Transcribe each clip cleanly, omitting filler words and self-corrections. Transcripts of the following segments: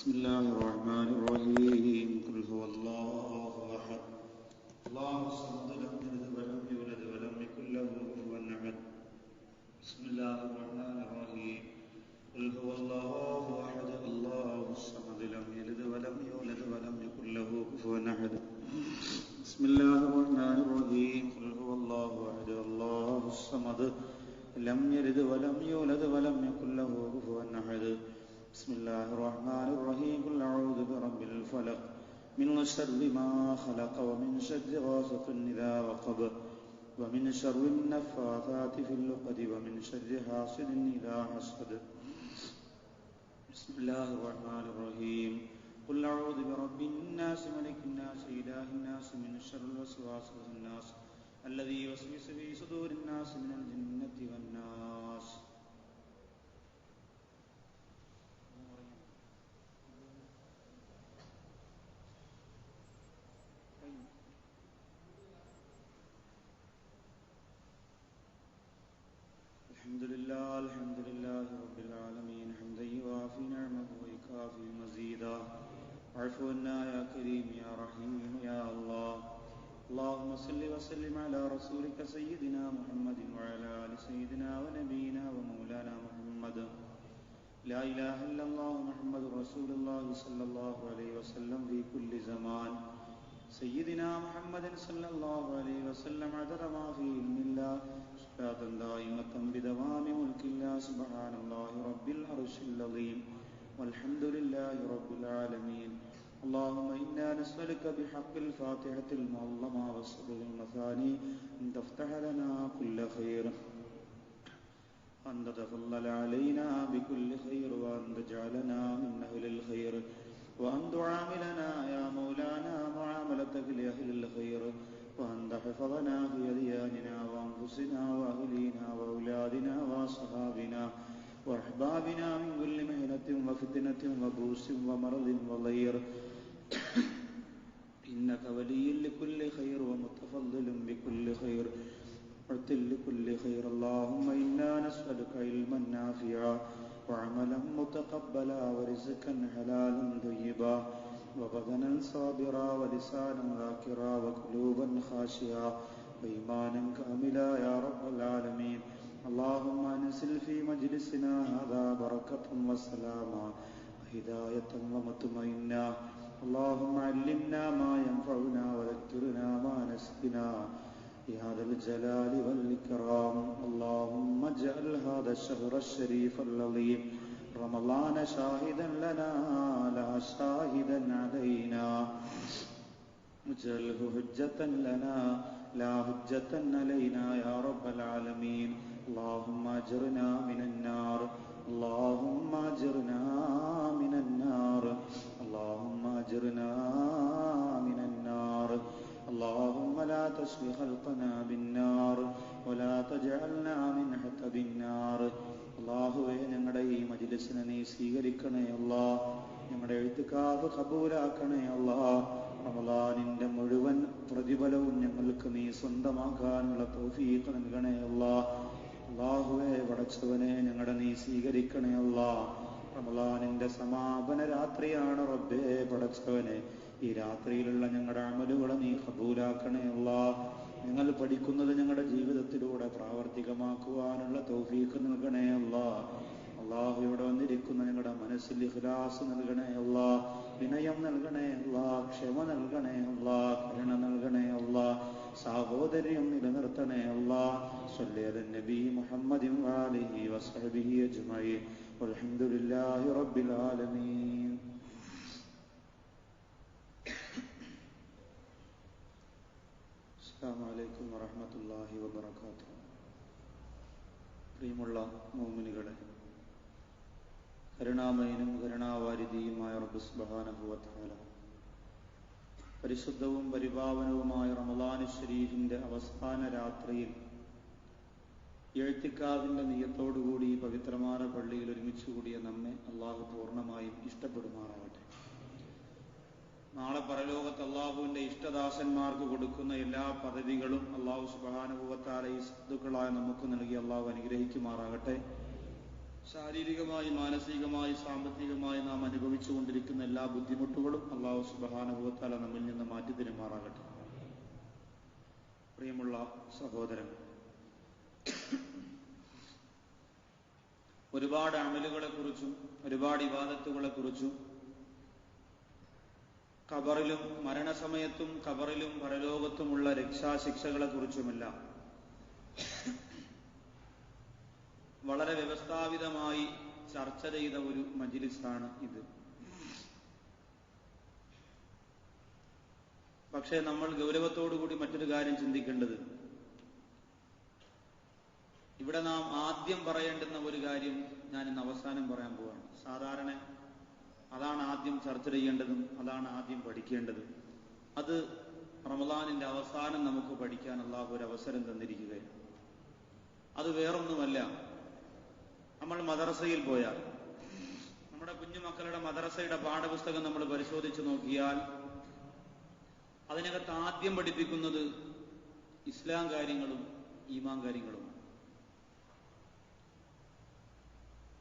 بسم الله الرحمن الرحيم قل هو الله أحد الله الصمد لم يلد ولم يولد ولم يكن له كفوا أحد بسم الله الرحمن الرحيم قل هو الله أحد الله الصمد لم يلد ولم يولد ولم يكن له كفوا أحد بسم الله الرحمن الرحيم قل هو الله أحد الله الصمد لم يلد ولم يولد ولم يكن له كفوا أحد بسم الله الرحمن الرحيم قل أعوذ برب الفلق من شر ما خلق ومن شر غاسق إذا وقب ومن شر النفاثات في العقد ومن شر حاسد إذا حسد بسم الله الرحمن الرحيم قل أعوذ برب الناس ملك الناس إله الناس من شر الوسواس الخناس الذي يوسوس في صدور الناس من الجنة والناس الحمد لله رب العالمين حمدا يوافي نعمه ويكافي مزيدا واعف عنا يا كريم يا رحيم يا الله اللهم صل وسلم على رسولك سيدنا محمد وعلى آل سيدنا ونبينا ومولانا محمد لا إله إلا الله محمد رسول الله صلى الله عليه وسلم في كل زمان سيدنا محمد صلى الله عليه وسلم عدد ما في علم الله صلاة دائمة بدوام ملك الله سبحان الله رب العرش العظيم والحمد لله رب العالمين اللهم إنا نسألك بحق الفاتحة المعظمة والصبر المثاني أن تفتح لنا كل خير أن تتفضل علينا بكل خير وأن تجعلنا من أهل الخير وأن تعاملنا يا مولانا معاملتك لأهل الخير وأن تحفظنا في أدياننا وأنفسنا وأهلينا وأولادنا وأصحابنا وأحبابنا من كل مهنة وفتنة وبؤس ومرض وضير إنك ولي لكل خير ومتفضل بكل خير معطل لكل خير اللهم إنا نسألك علما نافعا وعملا متقبلا ورزقا حلالا طيبا وبدنا صابرا ولسانا ذاكرا وقلوبا خاشعا وإيمانا كاملا يا رب العالمين اللهم أنزل في مجلسنا هذا بركة وسلاما وهداية ومطمئنا اللهم علمنا ما ينفعنا وذكرنا ما نسينا يا ذا الجلال والإكرام اللهم اجعل هذا الشهر الشريف العظيم رمضان شاهدا لنا لا شاهدا علينا اجعله حجة لنا لا حجة علينا يا رب العالمين اللهم أجرنا من النار اللهم أجرنا من النار اللهم أجرنا من النار اللهم لا تشف خلقنا بالنار ولا تجعلنا من حطب النار അല്ലാഹുവേ ഞങ്ങളുടെ ഈ മജ്‌ലിസിനെ നീ സ്വീകരിക്കണേ അല്ലാഹ് ഞങ്ങളുടെ ഇഅ്തികാഫ് ഖബൂലാക്കണേ അല്ലാഹ് റമളാനിന്റെ മുഴുവൻ പ്രതിഫലവും ഞങ്ങൾക്ക് നീ സ്വന്തമാക്കാനുള്ള തൗഫീഖ് നൽകണേ അല്ലാഹ് അല്ലാഹുവേ പടച്ചവനെ ഞങ്ങളുടെ നീ സ്വീകരിക്കണേ അല്ലാഹ് റമളാനിന്റെ സമാപന രാത്രിയാണ് റബ്ബേ പടച്ചവനെ ഈ രാത്രിയിലുള്ള ഞങ്ങളുടെ അമലുകളെ നീ ഖബൂലാക്കണേ അല്ലാഹ് ഞങ്ങൾ പഠിക്കുന്നത് ഞങ്ങളുടെ ജീവിതത്തിലൂടെ പ്രാവർത്തികമാക്കുവാനുള്ള തൗഫീഖ് നൽകണേ അല്ലാഹ് അല്ലാഹു ഇവിടെ വന്നിരിക്കുന്ന ഞങ്ങളുടെ മനസ്സിൽ ഇഖ്ലാസ് നൽകണേ അല്ലാഹ് വിനയം നൽകണേ അല്ലാഹ് ക്ഷമ നൽകണേ അല്ലാഹ് കരുണ നൽകണേ അല്ലാഹ് സാഹോദര്യം നിലനിർത്തണേ അല്ലാഹ് സ്വല്ലി അല നബി മുഹമ്മദിൻ വഅലിഹി വസഹബിഹി അജ്മഈൻ വൽഹംദുലില്ലാഹി റബ്ബിൽ ആലമീൻ. അസ്സലാമു അലൈക്കും വറഹ്മത്തുള്ളാഹി വബറകാതുഹു. പ്രിയമുള്ള മുഅ്മിനുകളെ, കരുണാമയനും കരുണാവാരിധിയുമായ റബ്ബ് സുബ്ഹാനഹു വ തആല പരിശുദ്ധവും പരിപാവനവുമായ റമളാൻ ശരീഫിന്റെ അവസാന രാത്രിയിൽ ഇഅ്തികാഫിന്റെ നിയ്യത്തോടുകൂടി പവിത്രമായ പള്ളിയിൽ ഒരുമിച്ച് കൂടിയ നമ്മെ അല്ലാഹു പൂർണ്ണമായും ഇഷ്ടപ്പെടുമാറാകട്ടെ. നാളെ പരലോകത്ത് അള്ളാഹുവിന്റെ ഇഷ്ടദാസന്മാർക്ക് കൊടുക്കുന്ന എല്ലാ പദവികളും അല്ലാഹു സുബ്ഹാനഹു വ തആല ഈ സദ്ദുക്കളായ നമുക്ക് നൽകി അള്ളാഹു അനുഗ്രഹിക്കുമാറാകട്ടെ. ശാരീരികമായി, മാനസികമായി, സാമ്പത്തികമായി നാം അനുഭവിച്ചുകൊണ്ടിരിക്കുന്ന എല്ലാ ബുദ്ധിമുട്ടുകളും അല്ലാഹു സുബ്ഹാനഹു വ തആല നമ്മിൽ നിന്ന് മാറ്റി തരുമാറാകട്ടെ. പ്രിയമുള്ള സഹോദരൻ, ഒരുപാട് അമലുകളെ കുറിച്ചും ഒരുപാട് ഇബാദത്തുകളെ കുറിച്ചും ഖബറിലും മരണസമയത്തും ഖബറിലും പരലോകത്തുമുള്ള രക്ഷാശിക്ഷകളെ കുറിച്ചുമെല്ലാം വളരെ വ്യവസ്ഥാപിതമായി ചർച്ച ചെയ്ത ഒരു മജ്ലിസാണ് ഇത്. പക്ഷേ നമ്മൾ ഗൗരവത്തോടുകൂടി മറ്റൊരു കാര്യം ചിന്തിക്കേണ്ടത്, ഇവിടെ നാം ആദ്യം പറയേണ്ടുന്ന ഒരു കാര്യം ഞാൻ ഇന്ന് അവസാനം പറയാൻ പോവാണ്. സാധാരണ അതാണ് ആദ്യം ചർച്ച ചെയ്യേണ്ടതും അതാണ് ആദ്യം പഠിക്കേണ്ടതും. അത് റമളാനിന്റെ അവസാനം നമുക്ക് പഠിക്കാൻ അല്ലാഹു ഒരു അവസരം തന്നിരിക്കുകയാണ്. അത് വേറൊന്നുമല്ല, നമ്മൾ മദ്രസയിൽ പോയാൽ നമ്മുടെ കുഞ്ഞുമക്കളുടെ മദ്രസയുടെ പാഠപുസ്തകം നമ്മൾ പരിശോധിച്ച് നോക്കിയാൽ അതിനകത്ത് ആദ്യം പഠിപ്പിക്കുന്നത് ഇസ്ലാം കാര്യങ്ങളും ഈമാൻ കാര്യങ്ങളും.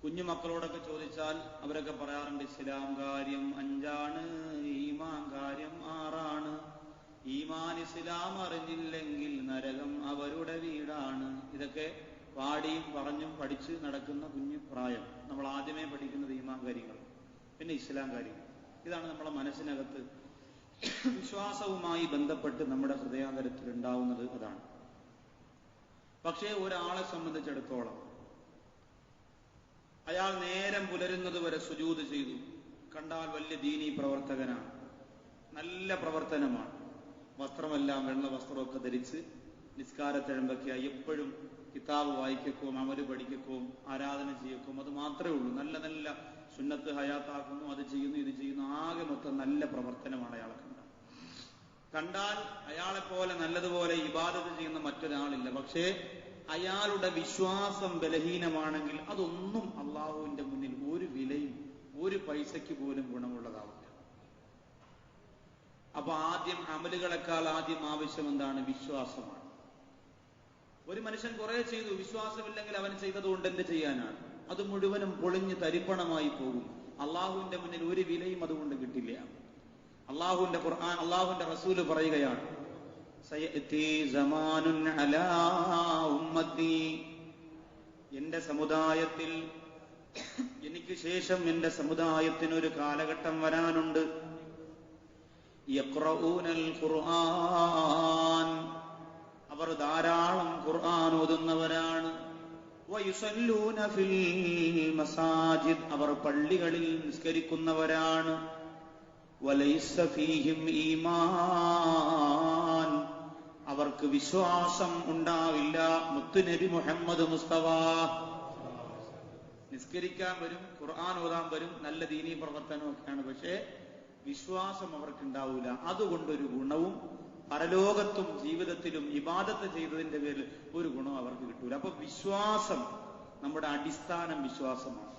കുഞ്ഞുമക്കളോടൊക്കെ ചോദിച്ചാൽ അവരൊക്കെ പറയാറുണ്ട്, ഇസ്ലാം കാര്യം 5 ഈമാൻ കാര്യം 6. ഈമാൻ ഇസ്ലാം അറിഞ്ഞില്ലെങ്കിൽ നരകം അവരുടെ വീടാണ്. ഇതൊക്കെ പാടിയും പറഞ്ഞും പഠിച്ച് നടക്കുന്ന കുഞ്ഞു പ്രായം. നമ്മൾ ആദ്യമേ പഠിക്കുന്നത് ഈമാൻ കാര്യങ്ങൾ, പിന്നെ ഇസ്ലാം കാര്യങ്ങൾ. ഇതാണ് നമ്മളെ മനസ്സിനകത്ത് വിശ്വാസവുമായി ബന്ധപ്പെട്ട് നമ്മുടെ ഹൃദയാന്തരത്തിൽ ഉണ്ടാവുന്നത്. അതാണ്. പക്ഷേ ഒരാളെ സംബന്ധിച്ചിടത്തോളം അയാൾ നേരം പുലരുന്നത് വരെ സുജൂദ് ചെയ്തു, കണ്ടാൽ വലിയ ദീനീ പ്രവർത്തകനാണ്, നല്ല പ്രവർത്തനമാണ്. വസ്ത്രമെല്ലാം വെള്ള വസ്ത്രമൊക്കെ ധരിച്ച് നിസ്കാരത്തിഴമ്പൊക്കെയായി എപ്പോഴും കിതാബ് വായിക്കക്കും അമല് പഠിക്കക്കും ആരാധന ചെയ്യക്കും. അത് മാത്രമേ ഉള്ളൂ. നല്ല നല്ല സുന്നത്ത് ഹയാത്താക്കുന്നു, അത് ചെയ്യുന്നു, ഇത് ചെയ്യുന്നു. ആകെ മൊത്തം നല്ല പ്രവർത്തനമാണ് അയാളെ കണ്ടാൽ. അയാളെ പോലെ നല്ലതുപോലെ ഇബാദത്ത് ചെയ്യുന്ന മറ്റൊരാളില്ല. പക്ഷേ അയാളുടെ വിശ്വാസം ബലഹീനമാണെങ്കിൽ അതൊന്നും അള്ളാഹുവിന്റെ മുന്നിൽ ഒരു വിലയും ഒരു പൈസയ്ക്ക് പോലും ഗുണമുള്ളതാവില്ല. അപ്പൊ ആദ്യം അമലുകളെക്കാൾ ആദ്യം ആവശ്യം എന്താണ്? വിശ്വാസമാണ്. ഒരു മനുഷ്യൻ കുറെ ചെയ്തു, വിശ്വാസമില്ലെങ്കിൽ അവൻ ചെയ്തതുകൊണ്ട് എന്ത് ചെയ്യാനാണ്? അത് മുഴുവനും പൊളിഞ്ഞ് തരിപ്പണമായി പോകും. അള്ളാഹുവിന്റെ മുന്നിൽ ഒരു വിലയും അതുകൊണ്ട് കിട്ടില്ല. അള്ളാഹുവിന്റെ ഖുർആൻ, അള്ളാഹുവിന്റെ റസൂല് പറയുകയാണ്, എന്റെ സമുദായത്തിൽ, എനിക്ക് ശേഷം എന്റെ സമുദായത്തിനൊരു കാലഘട്ടം വരാനുണ്ട്. യഖ്റഊനൽ ഖുർആൻ, അവർ ധാരാളം ഖുർആൻ ഓതുന്നവരാണ്. വയുസല്ലൂന ഫിൽ മസാജിദ്, അവർ പള്ളികളിൽ നിസ്കരിക്കുന്നവരാണ്. വലൈസ ഫീഹിം ഈമാൻ, അവർക്ക് വിശ്വാസം ഉണ്ടാവില്ല. മുത്തുനബി മുഹമ്മദ് മുസ്തഫ നിസ്കരിക്കാൻ വരും, ഖുർആൻ ഓതാൻ വരും, നല്ല ദീനീ പ്രവർത്തനമൊക്കെയാണ്. പക്ഷേ വിശ്വാസം അവർക്കുണ്ടാവില്ല. അതുകൊണ്ടൊരു ഗുണവും പരലോകത്തും ജീവിതത്തിലും ഇബാദത്ത് ചെയ്തതിന്റെ പേരിൽ ഒരു ഗുണവും അവർക്ക് കിട്ടൂല. അപ്പൊ വിശ്വാസം, നമ്മുടെ അടിസ്ഥാനം വിശ്വാസമാണ്.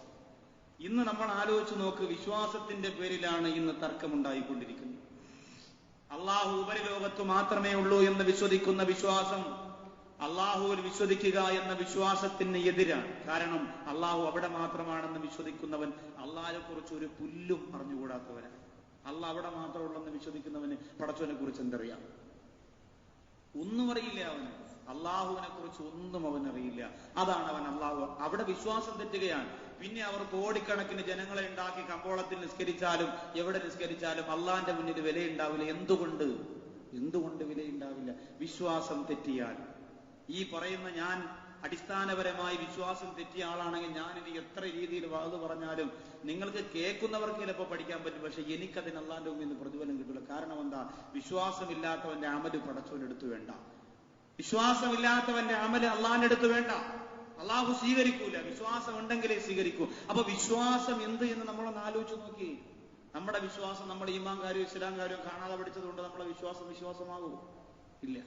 ഇന്ന് നമ്മൾ ആലോചിച്ച് നോക്ക്, വിശ്വാസത്തിന്റെ പേരിലാണ് ഇന്ന് തർക്കമുണ്ടായിക്കൊണ്ടിരിക്കുന്നത്. അള്ളാഹു ഉപരിലോകത്ത് മാത്രമേ ഉള്ളൂ എന്ന് വിശ്വസിക്കുന്ന വിശ്വാസം അള്ളാഹുവിൽ വിശ്വസിക്കുക എന്ന വിശ്വാസത്തിന് എതിരാണ്. കാരണം അള്ളാഹു അവിടെ മാത്രമാണെന്ന് വിശ്വസിക്കുന്നവൻ അള്ളാഹിനെ കുറിച്ച് ഒരു പുല്ലും അറിഞ്ഞുകൂടാത്തവനാണ്. അള്ളാഹ് അവിടെ മാത്രമുള്ളെന്ന് വിശ്വസിക്കുന്നവന് പടച്ചവനെ കുറിച്ച് എന്തറിയാം? ഒന്നും അറിയില്ല അവന്. അള്ളാഹുവിനെ കുറിച്ച് ഒന്നും അവനറിയില്ല. അതാണ് അവൻ അള്ളാഹു. അവിടെ വിശ്വാസം തെറ്റുകയാണ്. പിന്നെ അവർ കോടിക്കണക്കിന് ജനങ്ങളെ ഉണ്ടാക്കി കമ്പോളത്തിൽ നിസ്കരിച്ചാലും എവിടെ നിസ്കരിച്ചാലും അള്ളാഹിന്റെ മുന്നിൽ വിലയുണ്ടാവില്ല. എന്തുകൊണ്ട് വിലയുണ്ടാവില്ല? വിശ്വാസം തെറ്റിയാൽ. ഈ പറയുന്ന ഞാൻ അടിസ്ഥാനപരമായി വിശ്വാസം തെറ്റിയ ആളാണെങ്കിൽ ഞാൻ ഇനി എത്ര രീതിയിൽ വാത് പറഞ്ഞാലും നിങ്ങൾക്ക് കേൾക്കുന്നവർക്ക് ചിലപ്പോൾ പഠിക്കാൻ പറ്റും. പക്ഷെ എനിക്കതിന് അള്ളാഹിന്റെ മുന്നിൽ നിന്ന് പ്രതിഫലം കിട്ടില്ല. കാരണം എന്താ? വിശ്വാസമില്ലാത്തവന്റെ അമല് പടച്ചവനെടുത്ത് വേണ്ട. വിശ്വാസമില്ലാത്തവന്റെ അമല് അള്ളാഹിന്റെ അടുത്ത് വേണ്ട. അള്ളാഹു സ്വീകരിക്കൂല. വിശ്വാസം ഉണ്ടെങ്കിലേ സ്വീകരിക്കൂ. അപ്പൊ വിശ്വാസം എന്ത് എന്ന് നമ്മളൊന്ന് ആലോചിച്ച് നോക്കി. നമ്മുടെ വിശ്വാസം, നമ്മുടെ ഈമാൻ കാര്യവും ഇസ്ലാം കാര്യവും കാണാതെ പഠിച്ചതുകൊണ്ട് നമ്മളെ വിശ്വാസമാകൂ? ഇല്ല.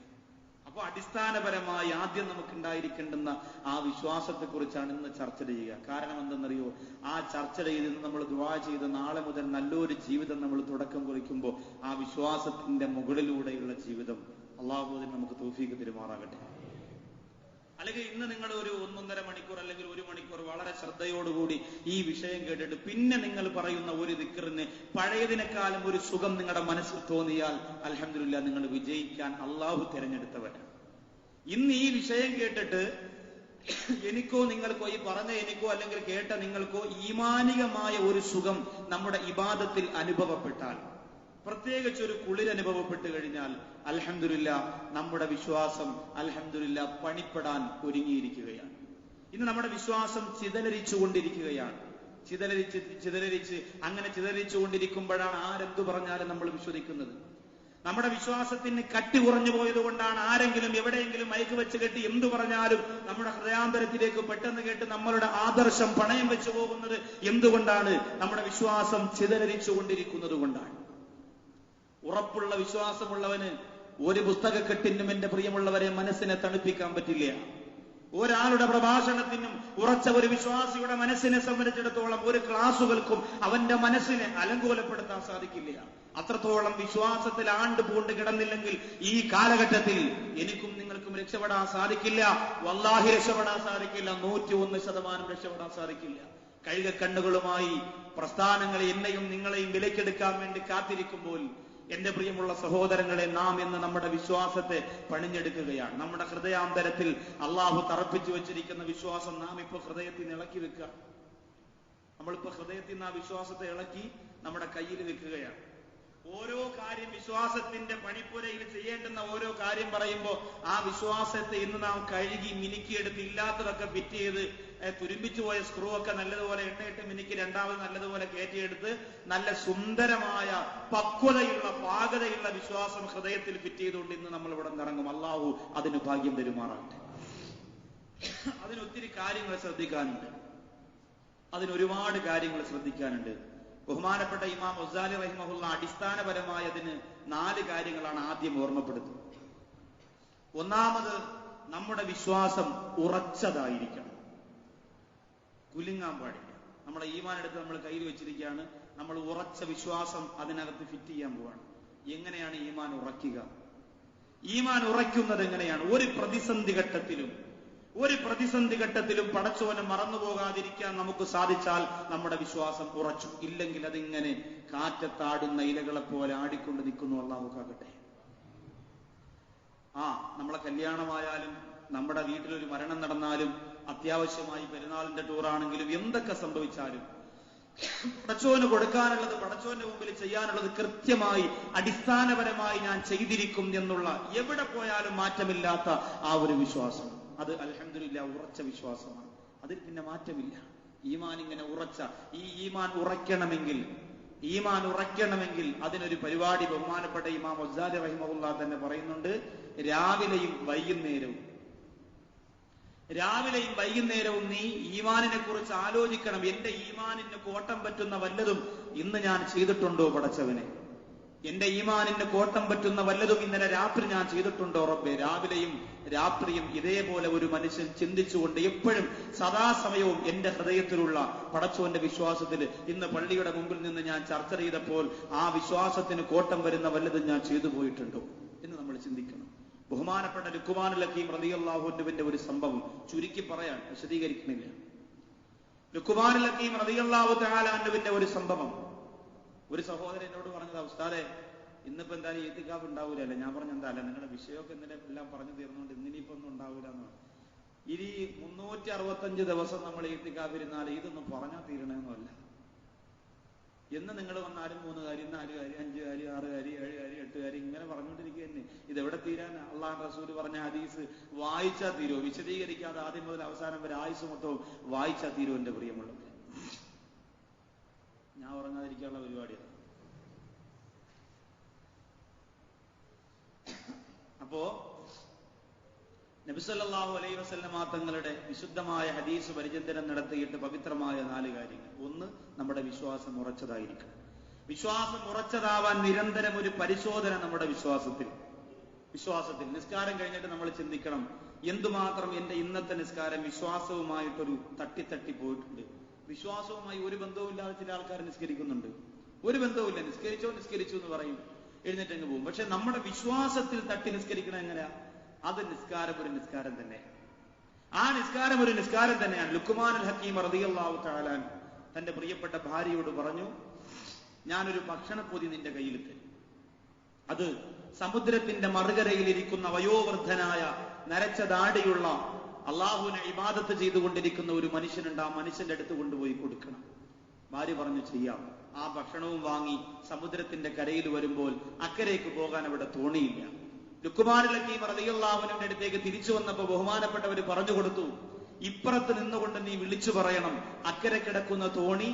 അപ്പൊ അടിസ്ഥാനപരമായി ആദ്യം നമുക്ക് ഉണ്ടായിരിക്കേണ്ടുന്ന ആ വിശ്വാസത്തെ കുറിച്ചാണ് ഇന്ന് ചർച്ച ചെയ്യുക. കാരണം എന്തെന്നറിയോ? ആ ചർച്ച ചെയ്ത് നമ്മൾ ദുആ ചെയ്ത് നാളെ മുതൽ നല്ലൊരു ജീവിതം നമ്മൾ തുടക്കം കുറിക്കുമ്പോൾ ആ വിശ്വാസത്തിന്റെ മുകളിലൂടെയുള്ള ജീവിതം അള്ളാഹു നമുക്ക് തൗഫീഖ് പെരുമാറാകട്ടെ. അല്ലെങ്കിൽ ഇന്ന് നിങ്ങൾ ഒരു 1.5 മണിക്കൂർ അല്ലെങ്കിൽ 1 മണിക്കൂർ വളരെ ശ്രദ്ധയോടുകൂടി ഈ വിഷയം കേട്ടിട്ട് പിന്നെ നിങ്ങൾ പറയുന്ന ഒരു ദിക്റിന് പഴയതിനേക്കാളും ഒരു സുഖം നിങ്ങളുടെ മനസ്സിൽ തോന്നിയാൽ അൽഹംദുലില്ലാഹ്, നിങ്ങൾ വിജയിക്കാൻ അള്ളാഹു തിരഞ്ഞെടുത്തവരാണ്. ഇന്ന് ഈ വിഷയം കേട്ടിട്ട് എനിക്കോ നിങ്ങൾക്കോ, ഈ പറഞ്ഞ എനിക്കോ അല്ലെങ്കിൽ കേട്ട നിങ്ങൾക്കോ ഈമാനികമായ ഒരു സുഖം നമ്മുടെ ഇബാദത്തിൽ അനുഭവപ്പെട്ടാൽ, പ്രത്യേകിച്ച് ഒരു കുളിരനുഭവപ്പെട്ട് കഴിഞ്ഞാൽ അൽഹംദുലില്ലാഹ്, നമ്മുടെ വിശ്വാസം അൽഹംദുലില്ലാഹ് പണിപ്പെടാൻ ഒരുങ്ങിയിരിക്കുകയാണ്. ഇന്ന് നമ്മുടെ വിശ്വാസം ചിതലരിച്ചുകൊണ്ടിരിക്കുകയാണ്. അങ്ങനെ ചിതലരിച്ചുകൊണ്ടിരിക്കുമ്പോഴാണ് ആരെന്തു പറഞ്ഞാലും നമ്മൾ വിശ്വസിക്കുന്നത്. നമ്മുടെ വിശ്വാസത്തിന് കട്ടി കുറഞ്ഞു പോയത് കൊണ്ടാണ് ആരെങ്കിലും എവിടെയെങ്കിലും മയക്ക് വെച്ച് കെട്ടി എന്തു പറഞ്ഞാലും നമ്മുടെ ഹൃദയാന്തരത്തിലേക്ക് പെട്ടെന്ന് കേട്ട് നമ്മളുടെ ആദർശം പണയം വെച്ചു പോകുന്നത്. എന്തുകൊണ്ടാണ്? നമ്മുടെ വിശ്വാസം ചിതലരിച്ചുകൊണ്ടിരിക്കുന്നത് കൊണ്ടാണ്. ഉറപ്പുള്ള വിശ്വാസമുള്ളവന് ഒരു പുസ്തകക്കെട്ടിനും എന്റെ പ്രിയമുള്ളവരെ മനസ്സിനെ തണുപ്പിക്കാൻ പറ്റില്ല. ഒരാളുടെ പ്രഭാഷണത്തിനും ഉറച്ച ഒരു വിശ്വാസിയുടെ മനസ്സിനെ സംബന്ധിച്ചിടത്തോളം ഒരു ക്ലാസുകൾക്കും അവന്റെ മനസ്സിനെ അലങ്കോലപ്പെടുത്താൻ സാധിക്കില്ല. അത്രത്തോളം വിശ്വാസത്തിൽ ആണ്ട് പൂണ്ട് കിടന്നില്ലെങ്കിൽ ഈ കാലഘട്ടത്തിൽ എനിക്കും നിങ്ങൾക്കും രക്ഷപ്പെടാൻ സാധിക്കില്ല. വല്ലാഹി രക്ഷപ്പെടാൻ സാധിക്കില്ല. 101% രക്ഷപ്പെടാൻ സാധിക്കില്ല. കഴുകക്കണ്ണുകളുമായി പ്രസ്ഥാനങ്ങളെ എന്നെയും നിങ്ങളെയും വിലക്കെടുക്കാൻ വേണ്ടി കാത്തിരിക്കുമ്പോൾ എന്റെ പ്രിയമുള്ള സഹോദരങ്ങളെ, നാം ഇന്ന് നമ്മുടെ വിശ്വാസത്തെ പണിഞ്ഞെടുക്കുകയാണ്. നമ്മുടെ ഹൃദയാന്തരത്തിൽ അള്ളാഹു തറപ്പിച്ചു വെച്ചിരിക്കുന്ന വിശ്വാസം നാം ഇപ്പൊ ഹൃദയത്തിൽ നിന്ന് ഇളക്കി വെക്കുക. നമ്മളിപ്പോ ഹൃദയത്തിൽ നിന്ന് ആ വിശ്വാസത്തെ ഇളക്കി നമ്മുടെ കയ്യിൽ വെക്കുകയാണ്. ഓരോ കാര്യം, വിശ്വാസത്തിന്റെ പണിപ്പുരയിൽ ചെയ്യേണ്ടുന്ന ഓരോ കാര്യം പറയുമ്പോൾ ആ വിശ്വാസത്തെ ഇന്ന് നാം കഴുകി മിനുക്കിയെടുത്ത് ഇല്ലാത്തതൊക്കെ ഫിറ്റ് ചെയ്ത് തുരുമ്പിച്ചു പോയ സ്ക്രൂ ഒക്കെ നല്ലതുപോലെ എണ്ണയിട്ട് മിനുക്കി രണ്ടാമത് നല്ലതുപോലെ കയറ്റിയെടുത്ത് നല്ല സുന്ദരമായ പക്വതയുള്ള പാകതയുള്ള വിശ്വാസം ഹൃദയത്തിൽ ഫിറ്റ് ചെയ്തുകൊണ്ട് ഇന്ന് നമ്മൾ ഇവിടെ നിറങ്ങും. അള്ളാഹു അതിന് ഭാഗ്യം തരുമാറാകട്ടെ. അതിനൊത്തിരി കാര്യങ്ങൾ ശ്രദ്ധിക്കാനുണ്ട്. അതിനൊരുപാട് കാര്യങ്ങൾ ശ്രദ്ധിക്കാനുണ്ട്. ബഹുമാനപ്പെട്ട ഇമാം ഗസാലി റഹിമഹുള്ള അടിസ്ഥാനപരമായ അതിന് 4 കാര്യങ്ങളാണ് ആദ്യം ഓർമ്മപ്പെടുത്തുന്നത്. ഒന്നാമത്, നമ്മുടെ വിശ്വാസം ഉറച്ചതായിരിക്കണം, കുലുങ്ങാൻ പാടില്ല. നമ്മുടെ ഈമാൻ എടുത്ത് നമ്മൾ കയ്യിൽ വെച്ചിരിക്കുകയാണ്, നമ്മൾ ഉറച്ച വിശ്വാസം അതിനകത്ത് ഫിറ്റ് ചെയ്യാൻ പോവാണ്. എങ്ങനെയാണ് ഈമാൻ ഉറക്കുക? ഈമാൻ ഉറയ്ക്കുന്നത് എങ്ങനെയാണ്? ഒരു പ്രതിസന്ധി ഘട്ടത്തിലും പടച്ചോനെ മറന്നുപോകാതിരിക്കാൻ നമുക്ക് സാധിച്ചാൽ നമ്മുടെ വിശ്വാസം ഉറച്ചു. ഇല്ലെങ്കിൽ അതിങ്ങനെ കാറ്റത്താടുന്ന ഇലകളെ പോലെ ആടിക്കൊണ്ട് നിൽക്കുന്നു. അല്ലാഹു കാക്കട്ടെ. നമ്മളെ കല്യാണമായാലും നമ്മുടെ വീട്ടിലൊരു മരണം നടന്നാലും അത്യാവശ്യമായി പെരുന്നാളിന്റെ ടൂറാണെങ്കിലും എന്തൊക്കെ സംഭവിച്ചാലും പടച്ചോന് കൊടുക്കാനുള്ളത്, പടച്ചോന്റെ മുമ്പിൽ ചെയ്യാനുള്ളത് കൃത്യമായി അടിസ്ഥാനപരമായി ഞാൻ ചെയ്തിരിക്കും എന്നുള്ള, എവിടെ പോയാലും മാറ്റമില്ലാത്ത ആ ഒരു വിശ്വാസം, അത് അൽഹംദുലില്ലാഹ് ഉറച്ച വിശ്വാസമാണ്. അതിൽ പിന്നെ മാറ്റമില്ല. ഈമാൻ ഇങ്ങനെ ഉറച്ച, ഈ ഈമാൻ ഉറയ്ക്കണമെങ്കിൽ അതിനൊരു പരിപാടി ബഹുമാനപ്പെട്ട ഇമാം ഗസാലി റഹിമഹുല്ലാഹ് തന്നെ പറയുന്നുണ്ട്. രാവിലെയും വൈകുന്നേരവും നീ ഈമാനിനെ കുറിച്ച് ആലോചിക്കണം. എന്റെ ഈമാനിന് കോട്ടം പറ്റുന്ന വല്ലതും ഇന്ന് ഞാൻ ചെയ്തിട്ടുണ്ടോ പടച്ചവനെ? എന്റെ ഈമാനിന് കോട്ടം പറ്റുന്ന വല്ലതും ഇന്നലെ രാത്രി ഞാൻ ചെയ്തിട്ടുണ്ടോ റബ്ബേ? രാവിലെയും രാത്രിയും ഇതേപോലെ ഒരു മനുഷ്യൻ ചിന്തിച്ചുകൊണ്ട് എപ്പോഴും സദാസമയവും എന്റെ ഹൃദയത്തിലുള്ള പടച്ചോന്റെ വിശ്വാസത്തിൽ ഇന്ന് പള്ളിയുടെ മുമ്പിൽ നിന്ന് ഞാൻ ചർച്ച ചെയ്തപ്പോൾ ആ വിശ്വാസത്തിന് കോട്ടം വരുന്ന വല്ലതും ഞാൻ ചെയ്തു പോയിട്ടുണ്ടോ എന്ന് നമ്മൾ ചിന്തിക്കണം. ബഹുമാനപ്പെട്ട ലുഖ്മാനുൽ ഹകീം റളിയല്ലാഹു അൻഹുവിന്റെ ഒരു സംഭവം ചുരുക്കി പറയാൻ വിശദീകരിക്കുന്നില്ല. ലുഖ്മാനുൽ ഹകീം റളിയല്ലാഹു തആല അൻഹുവിന്റെ ഒരു സംഭവം, ഒരു സഹോദരൻ എന്നോട് പറഞ്ഞതാ, ഉസ്താദേ ഇന്നിപ്പോ എന്തായാലും ഈത്തിക്കാഫ് ഉണ്ടാവൂലല്ലേ? ഞാൻ പറഞ്ഞു, എന്താ അല്ല, നിങ്ങളുടെ വിഷയമൊക്കെ ഇന്നലെ എല്ലാം പറഞ്ഞു തീർന്നുകൊണ്ട് ഇന്നിനിപ്പോ ഒന്നും ഉണ്ടാവൂല എന്ന് പറഞ്ഞു. ഇനി 365 ദിവസം നമ്മൾ ഈത്തിക്കാഫ് ഇരുന്നാൽ ഇതൊന്നും പറഞ്ഞാൽ തീരണമൊന്നുമല്ല. എന്ന് നിങ്ങൾ വന്നാലും 3 കാര്യം 4 കാര്യം 5 കാര്യം 6 കാര്യം 7 കാര്യം 8 കാര്യം ഇങ്ങനെ പറഞ്ഞുകൊണ്ടിരിക്കുക തന്നെ. ഇതെവിടെ തീരാൻ? അള്ളാഹു റസൂൽ പറഞ്ഞ ഹദീസ് വായിച്ചാൽ തീരുമോ? വിശദീകരിക്കാതെ ആദ്യം മുതൽ അവസാനം വരെ ആയുസ് മൊത്തവും വായിച്ചാൽ തീരുമോ? എന്റെ പ്രിയമുള്ളത്, ഞാൻ ഉറങ്ങാതിരിക്കാനുള്ള പരിപാടിയാണ്. അപ്പോ നബി സല്ലല്ലാഹു അലൈഹി വസല്ലമ തങ്ങളുടെ വിശുദ്ധമായ ഹദീസ് പരിചിന്തനം നടത്തിയിട്ട് പവിത്രമായ 4 കാര്യങ്ങൾ. ഒന്ന്, നമ്മുടെ വിശ്വാസം ഉറച്ചതായിരിക്കണം. വിശ്വാസം ഉറച്ചതാവാൻ നിരന്തരം ഒരു പരിശോധന നമ്മുടെ വിശ്വാസത്തിൽ. നിസ്കാരം കഴിഞ്ഞിട്ട് നമ്മൾ ചിന്തിക്കണം, എന്തുമാത്രം എന്റെ ഇന്നത്തെ നിസ്കാരം വിശ്വാസവുമായിട്ടൊരു തട്ടി പോയിട്ടുണ്ട്. വിശ്വാസവുമായി ഒരു ബന്ധവുമില്ലാതെ ചില ആൾക്കാർ നിസ്കരിക്കുന്നുണ്ട്. ഒരു ബന്ധവുമില്ല, നിസ്കരിച്ചു എന്ന് പറയും, എഴുന്നേറ്റങ്ങ് പോകും. പക്ഷെ നമ്മുടെ വിശ്വാസത്തിൽ തട്ടി നിസ്കരിക്കണം എങ്ങനെയാ? അത് ഒരു നിസ്കാരം തന്നെ. ആ നിസ്കാരം ഒരു നിസ്കാരം തന്നെയാണ്. ലുക്മാനുൽ ഹക്കീം റളിയല്ലാഹു തആല തന്റെ പ്രിയപ്പെട്ട ഭാര്യയോട് പറഞ്ഞു, ഞാനൊരു ഭക്ഷണപ്പൊതി നിന്റെ കയ്യിൽ തരും. അത് സമുദ്രത്തിന്റെ മറുകരയിലിരിക്കുന്ന വയോവൃദ്ധനായ നരച്ച ദാടിയുള്ള അള്ളാഹുവിനെ ഇബാദത്ത് ചെയ്തുകൊണ്ടിരിക്കുന്ന ഒരു മനുഷ്യനുണ്ട്, ആ മനുഷ്യന്റെ അടുത്ത് കൊണ്ടുപോയി കൊടുക്കണം. ഭാര്യ പറഞ്ഞു, ചെയ്യാം. ആ ഭക്ഷണവും വാങ്ങി സമുദ്രത്തിന്റെ കരയിൽ വരുമ്പോൾ അക്കരയ്ക്ക് പോകാൻ അവിടെ തോണിയില്ല. ലുക്മാനുൽ ഹക്കീം റളിയല്ലാഹു അൻഹുവിന്റെ അടുത്തേക്ക് തിരിച്ചു വന്നപ്പോൾ ബഹുമാനപ്പെട്ടവർ പറഞ്ഞു കൊടുത്തു, ഇപ്പുറത്ത് നിന്നുകൊണ്ട് നീ വിളിച്ചു പറയണം, അക്കരെ കിടക്കുന്ന തോണി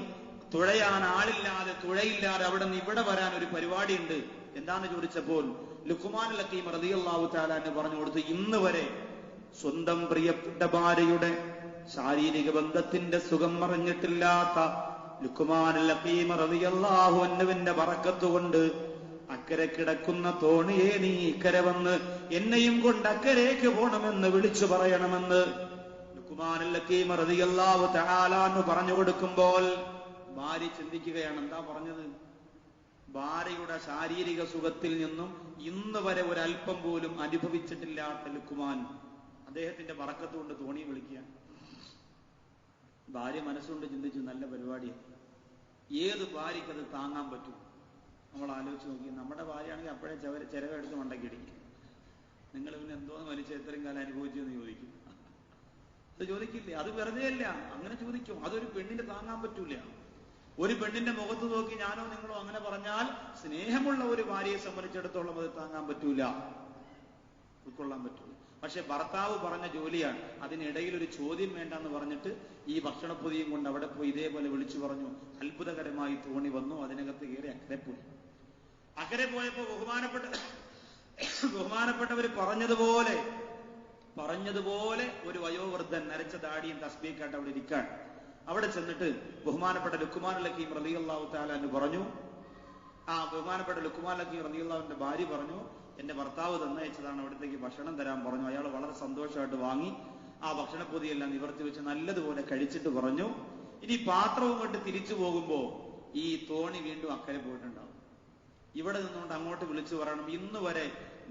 തുഴയാൻ ആളില്ലാതെ തുഴയില്ലാതെ അവിടെ നിന്ന് ഇവിടെ വരാൻ ഒരു പരിപാടിയുണ്ട്. എന്താന്ന് ചോദിച്ചപ്പോൾ ലുക്മാനുൽ ഹക്കീം റളിയല്ലാഹു തആല അൻഹു പറഞ്ഞു കൊടുത്തു, ഇന്ന് വരെ സ്വന്തം പ്രിയപ്പെട്ട ഭാര്യയുടെ ശാരീരിക ബന്ധത്തിന്റെ സുഖം അറിഞ്ഞിട്ടില്ലാത്ത ലുക്മാനുൽ ഹക്കീം റളിയല്ലാഹു അൻഹുവിന്റെ ബറക്കത്ത് കൊണ്ട് അക്കരെ കിടക്കുന്ന തോണിയെ നീ ഇക്കരെ വന്ന് എന്നെയും കൊണ്ട് അക്കരേക്ക് പോണമെന്ന് വിളിച്ചു പറയണമെന്ന് ലുക്മാനുൽ ഹക്കീം റളിയല്ലാഹു തആല അൻഹു പറഞ്ഞു കൊടുക്കുമ്പോൾ ഭാര്യ ചിന്തിക്കുകയാണ്, എന്താ പറഞ്ഞത്? ഭാര്യയുടെ ശാരീരിക സുഖത്തിൽ നിന്നും ഇന്ന് വരെ ഒരല്പം പോലും അനുഭവിച്ചിട്ടില്ലാത്ത ലുക്മാൻ അദ്ദേഹത്തിന്റെ ബറക്കത്ത് കൊണ്ട് തോണി വിളിക്കുക. ഭാര്യ മനസ്സുകൊണ്ട് ചിന്തിച്ചു, നല്ല പരിപാടിയാണ്. ഏത് ഭാര്യയ്ക്കത് താങ്ങാൻ പറ്റും? നമ്മൾ ആലോചിച്ച് നോക്കി, നമ്മുടെ ഭാര്യയാണെങ്കിൽ അപ്പോഴേ ചിരവെടുത്ത് മണ്ടക്കിടിക്കും. നിങ്ങൾ പിന്നെ എന്തോന്ന് വലിച്ച എത്രയും കാലം അനുഭവിച്ചു എന്ന് ചോദിക്കും. അത് ചോദിക്കില്ലേ? അത് വെറുതെ അല്ല, അങ്ങനെ ചോദിക്കും. അതൊരു പെണ്ണിന് താങ്ങാൻ പറ്റൂല. ഒരു പെണ്ണിന്റെ മുഖത്ത് നോക്കി ഞാനോ നിങ്ങളോ അങ്ങനെ പറഞ്ഞാൽ സ്നേഹമുള്ള ഒരു ഭാര്യയെ സംബന്ധിച്ചിടത്തോളം അത് താങ്ങാൻ പറ്റൂല, ഉൾക്കൊള്ളാൻ പറ്റൂല. പക്ഷെ ഭർത്താവ് പറഞ്ഞ ജോലിയാണ്, അതിനിടയിൽ ഒരു ചോദ്യം വേണ്ടെന്ന് പറഞ്ഞിട്ട് ഈ ഭക്ഷണപ്പൊതിയും കൊണ്ട് അവിടെ പോയി ഇതേപോലെ വിളിച്ചു പറഞ്ഞു. അത്ഭുതകരമായി തോണി വന്നു, അതിനകത്ത് കയറി അക്കരെ പോയി. അക്കരെ പോയപ്പോ ബഹുമാനപ്പെട്ടവർ പറഞ്ഞതുപോലെ ഒരു വയോവൃദ്ധൻ നരച്ച താടിയും തസ്ബീഹായിട്ട് അവിടെ ഇരിക്കാൻ. അവിടെ ചെന്നിട്ട് ബഹുമാനപ്പെട്ട ലുക്മാനുൽ ഹക്കീം റളിയല്ലാഹു തആല അൻഹു പറഞ്ഞു, ബഹുമാനപ്പെട്ട ലുക്മാനുൽ ഹക്കീം റളിയല്ലാഹുവിന്റെ ഭാര്യ പറഞ്ഞു, എന്റെ ഭർത്താവ് തന്നയച്ചതാണ്, അവിടത്തേക്ക് ഭക്ഷണം തരാൻ പറഞ്ഞു. അയാൾ വളരെ സന്തോഷമായിട്ട് വാങ്ങി ആ ഭക്ഷണപ്പൊതിയെല്ലാം നിവർത്തി വെച്ച് നല്ലതുപോലെ കഴിച്ചിട്ട് പറഞ്ഞു, ഇനി പാത്രവും കൊണ്ട് തിരിച്ചു പോകുമ്പോ ഈ തോണി വീണ്ടും അക്കരെ പോയിട്ടുണ്ടാവും. ഇവിടെ നിന്നുകൊണ്ട് അങ്ങോട്ട് വിളിച്ചു പറയണം, ഇന്ന് വരെ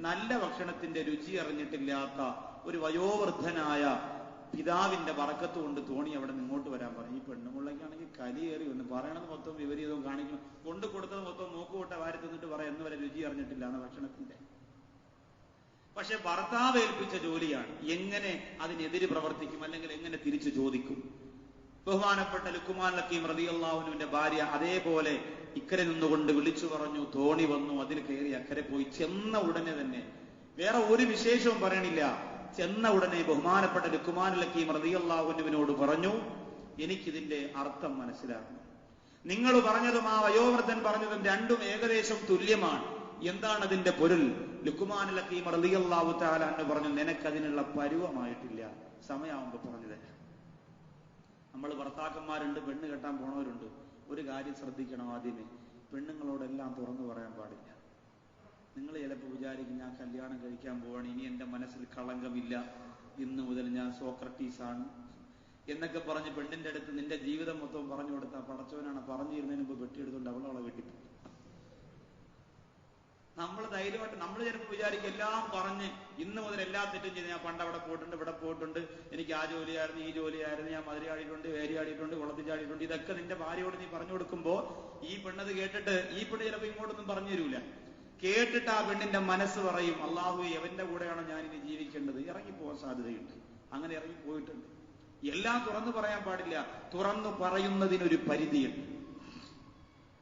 നല്ല ഭക്ഷണത്തിന്റെ രുചി അറിഞ്ഞിട്ടില്ലാത്ത ഒരു വയോവൃദ്ധനായ പിതാവിന്റെ ബറക്കത്ത് കൊണ്ട് തോണി അവിടെ നിങ്ങോട്ട് വരാൻ പറഞ്ഞു. ഈ പെണ്ണുമുള്ളക്കാണെങ്കിൽ കലിയേറി ഒന്ന് പറയണത് മൊത്തം വിപരീതവും കാണിക്കണം, കൊണ്ട് കൊടുത്തത് മൊത്തം മൂക്കുകൊട്ട വാരി തിന്നിട്ട് പറയാം എന്ന് വരെ രുചി അറിഞ്ഞിട്ടില്ല എന്ന് ഭക്ഷണത്തിന്റെ. പക്ഷെ ഭർത്താവ് ഏൽപ്പിച്ച ജോലിയാണ്, എങ്ങനെ അതിനെതിര് പ്രവർത്തിക്കും, അല്ലെങ്കിൽ എങ്ങനെ തിരിച്ചു ചോദിക്കും. ബഹുമാനപ്പെട്ട ലുക്മാനുൽ ഹക്കീം റളിയല്ലാഹു അൻഹുവിന്റെ ഭാര്യ അതേപോലെ ഇക്കരെ നിന്നുകൊണ്ട് വിളിച്ചു പറഞ്ഞു, തോണി വന്നു, അതിൽ കയറി അക്കരെ പോയി. ചെന്ന ഉടനെ തന്നെ വേറെ ഒരു വിശേഷവും പറയണില്ല, ചെന്ന ഉടനെ ബഹുമാനപ്പെട്ട ലുക്മാനുൽ ഹക്കീം റളിയല്ലാഹു അൻഹുവിനോട് പറഞ്ഞു, എനിക്കിതിന്റെ അർത്ഥം മനസ്സിലാകുന്നു. നിങ്ങൾ പറഞ്ഞതും ആ വയോവൃദ്ധൻ പറഞ്ഞതും രണ്ടും ഏകദേശം തുല്യമാണ്. എന്താണ് അതിന്റെ പൊരുൾ? ലുക്മാനുൽ ഹക്കീം റളിയല്ലാഹു തആല അൻഹു പറഞ്ഞു, നിനക്കതിനുള്ള പരുവമായിട്ടില്ല, സമയമാകുമ്പോ പറഞ്ഞു തരാം. നമ്മൾ ഭർത്താക്കന്മാരുണ്ട്, പെണ്ണ് കെട്ടാൻ പോണവരുണ്ട്. ഒരു കാര്യം ശ്രദ്ധിക്കണം, ആദ്യമേ പെണ്ണുങ്ങളോടെല്ലാം തുറന്നു പറയാൻ പാടില്ല. നിങ്ങൾ ചിലപ്പോൾ വിചാരിക്കും, ഞാൻ കല്യാണം കഴിക്കാൻ പോവാണ്, ഇനി എന്റെ മനസ്സിൽ കളങ്കമില്ല, ഇന്ന് മുതൽ ഞാൻ സോക്രട്ടീസാണ് എന്നൊക്കെ പറഞ്ഞ് പെണ്ണിന്റെ അടുത്ത് നിന്റെ ജീവിതം മൊത്തം പറഞ്ഞു കൊടുത്താൽ പടച്ചവനാണ് പറഞ്ഞിരുന്നതിന് മുമ്പ് വെട്ടിയെടുത്തുകൊണ്ട് അവളെ വെട്ടിപ്പോയി. നമ്മൾ ധൈര്യമായിട്ട് നമ്മൾ ചിലപ്പോൾ വിചാരിക്കും എല്ലാം പറഞ്ഞ് ഇന്ന് മുതൽ എല്ലാ തെറ്റും ചെയ്ത്, ഞാൻ പണ്ട് അവിടെ പോയിട്ടുണ്ട്, ഇവിടെ പോയിട്ടുണ്ട്, എനിക്ക് ആ ജോലിയായിരുന്നു, ഈ ജോലിയായിരുന്നു, ഞാൻ മതിരാടിയിട്ടുണ്ട്, വേരിയാടിയിട്ടുണ്ട്, കുളത്തിൽ ചാടിയിട്ടുണ്ട്, ഇതൊക്കെ നിന്റെ ഭാര്യയോട് നീ പറഞ്ഞു കൊടുക്കുമ്പോ ഈ പെണ്ണത് കേട്ടിട്ട് ഈ പെണ്ണ് ചിലപ്പോൾ ഇങ്ങോട്ടൊന്നും പറഞ്ഞു തരൂല. കേട്ടിട്ട് ആ പെണ്ണിന്റെ മനസ്സ് പറയും, അള്ളാഹു എവന്റെ കൂടെയാണോ ഞാൻ ഇനി ജീവിക്കേണ്ടത്, ഇറങ്ങിപ്പോകാൻ സാധ്യതയുണ്ട്. അങ്ങനെ ഇറങ്ങിപ്പോയിട്ടുണ്ട്. എല്ലാം തുറന്നു പറയാൻ പാടില്ല, തുറന്നു പറയുന്നതിനൊരു പരിധിയുണ്ട്.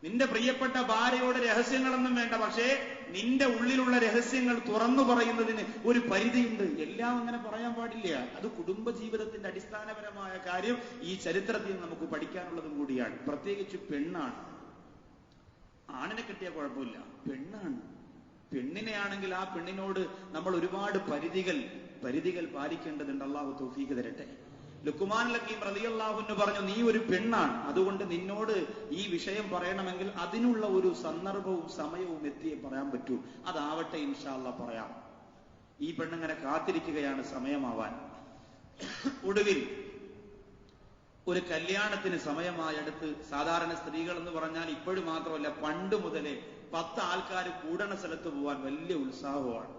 നിന്റെ പ്രിയപ്പെട്ട ഭാര്യയോട് രഹസ്യങ്ങളൊന്നും വേണ്ട, പക്ഷേ നിന്റെ ഉള്ളിലുള്ള രഹസ്യങ്ങൾ തുറന്നു പറയുന്നതിന് ഒരു പരിധിയുണ്ട്. എല്ലാം അങ്ങനെ പറയാൻ പാടില്ല. അത് കുടുംബജീവിതത്തിന്റെ അടിസ്ഥാനപരമായ കാര്യം ഈ ചരിത്രത്തിൽ നമുക്ക് പഠിക്കാനുള്ളതും കൂടിയാണ്. പ്രത്യേകിച്ച് പെണ്ണാണ്. ആണിനെ കിട്ടിയ കുഴപ്പമില്ല, പെണ്ണാണ്. പെണ്ണിനെയാണെങ്കിൽ ആ പെണ്ണിനോട് നമ്മൾ ഒരുപാട് പരിധികൾ പാലിക്കേണ്ടതുണ്ട്. അള്ളാഹു തൗഫീഖ് തരട്ടെ. ലുക്മാനുൽ ഹക്കീം റളിയല്ലാഹു അൻഹു പറഞ്ഞു, നീ ഒരു പെണ്ണാണ്, അതുകൊണ്ട് നിന്നോട് ഈ വിഷയം പറയണമെങ്കിൽ അതിനുള്ള ഒരു സന്ദർഭവും സമയവും എത്തിയേ പറയാൻ പറ്റൂ. അതാവട്ടെ, ഇൻഷാ അല്ലാഹ് പറയാം. ഈ പെണ്ണിങ്ങനെ കാത്തിരിക്കുകയാണ് സമയമാവാൻ. ഒടുവിൽ ഒരു കല്യാണത്തിന് സമയമായടുത്ത്, സാധാരണ സ്ത്രീകൾ എന്ന് പറഞ്ഞാൽ ഇപ്പോഴും മാത്രമല്ല പണ്ട് മുതലേ 10 ആൾക്കാർ കൂടണ സ്ഥലത്ത് പോവാൻ വലിയ ഉത്സാഹമാണ്.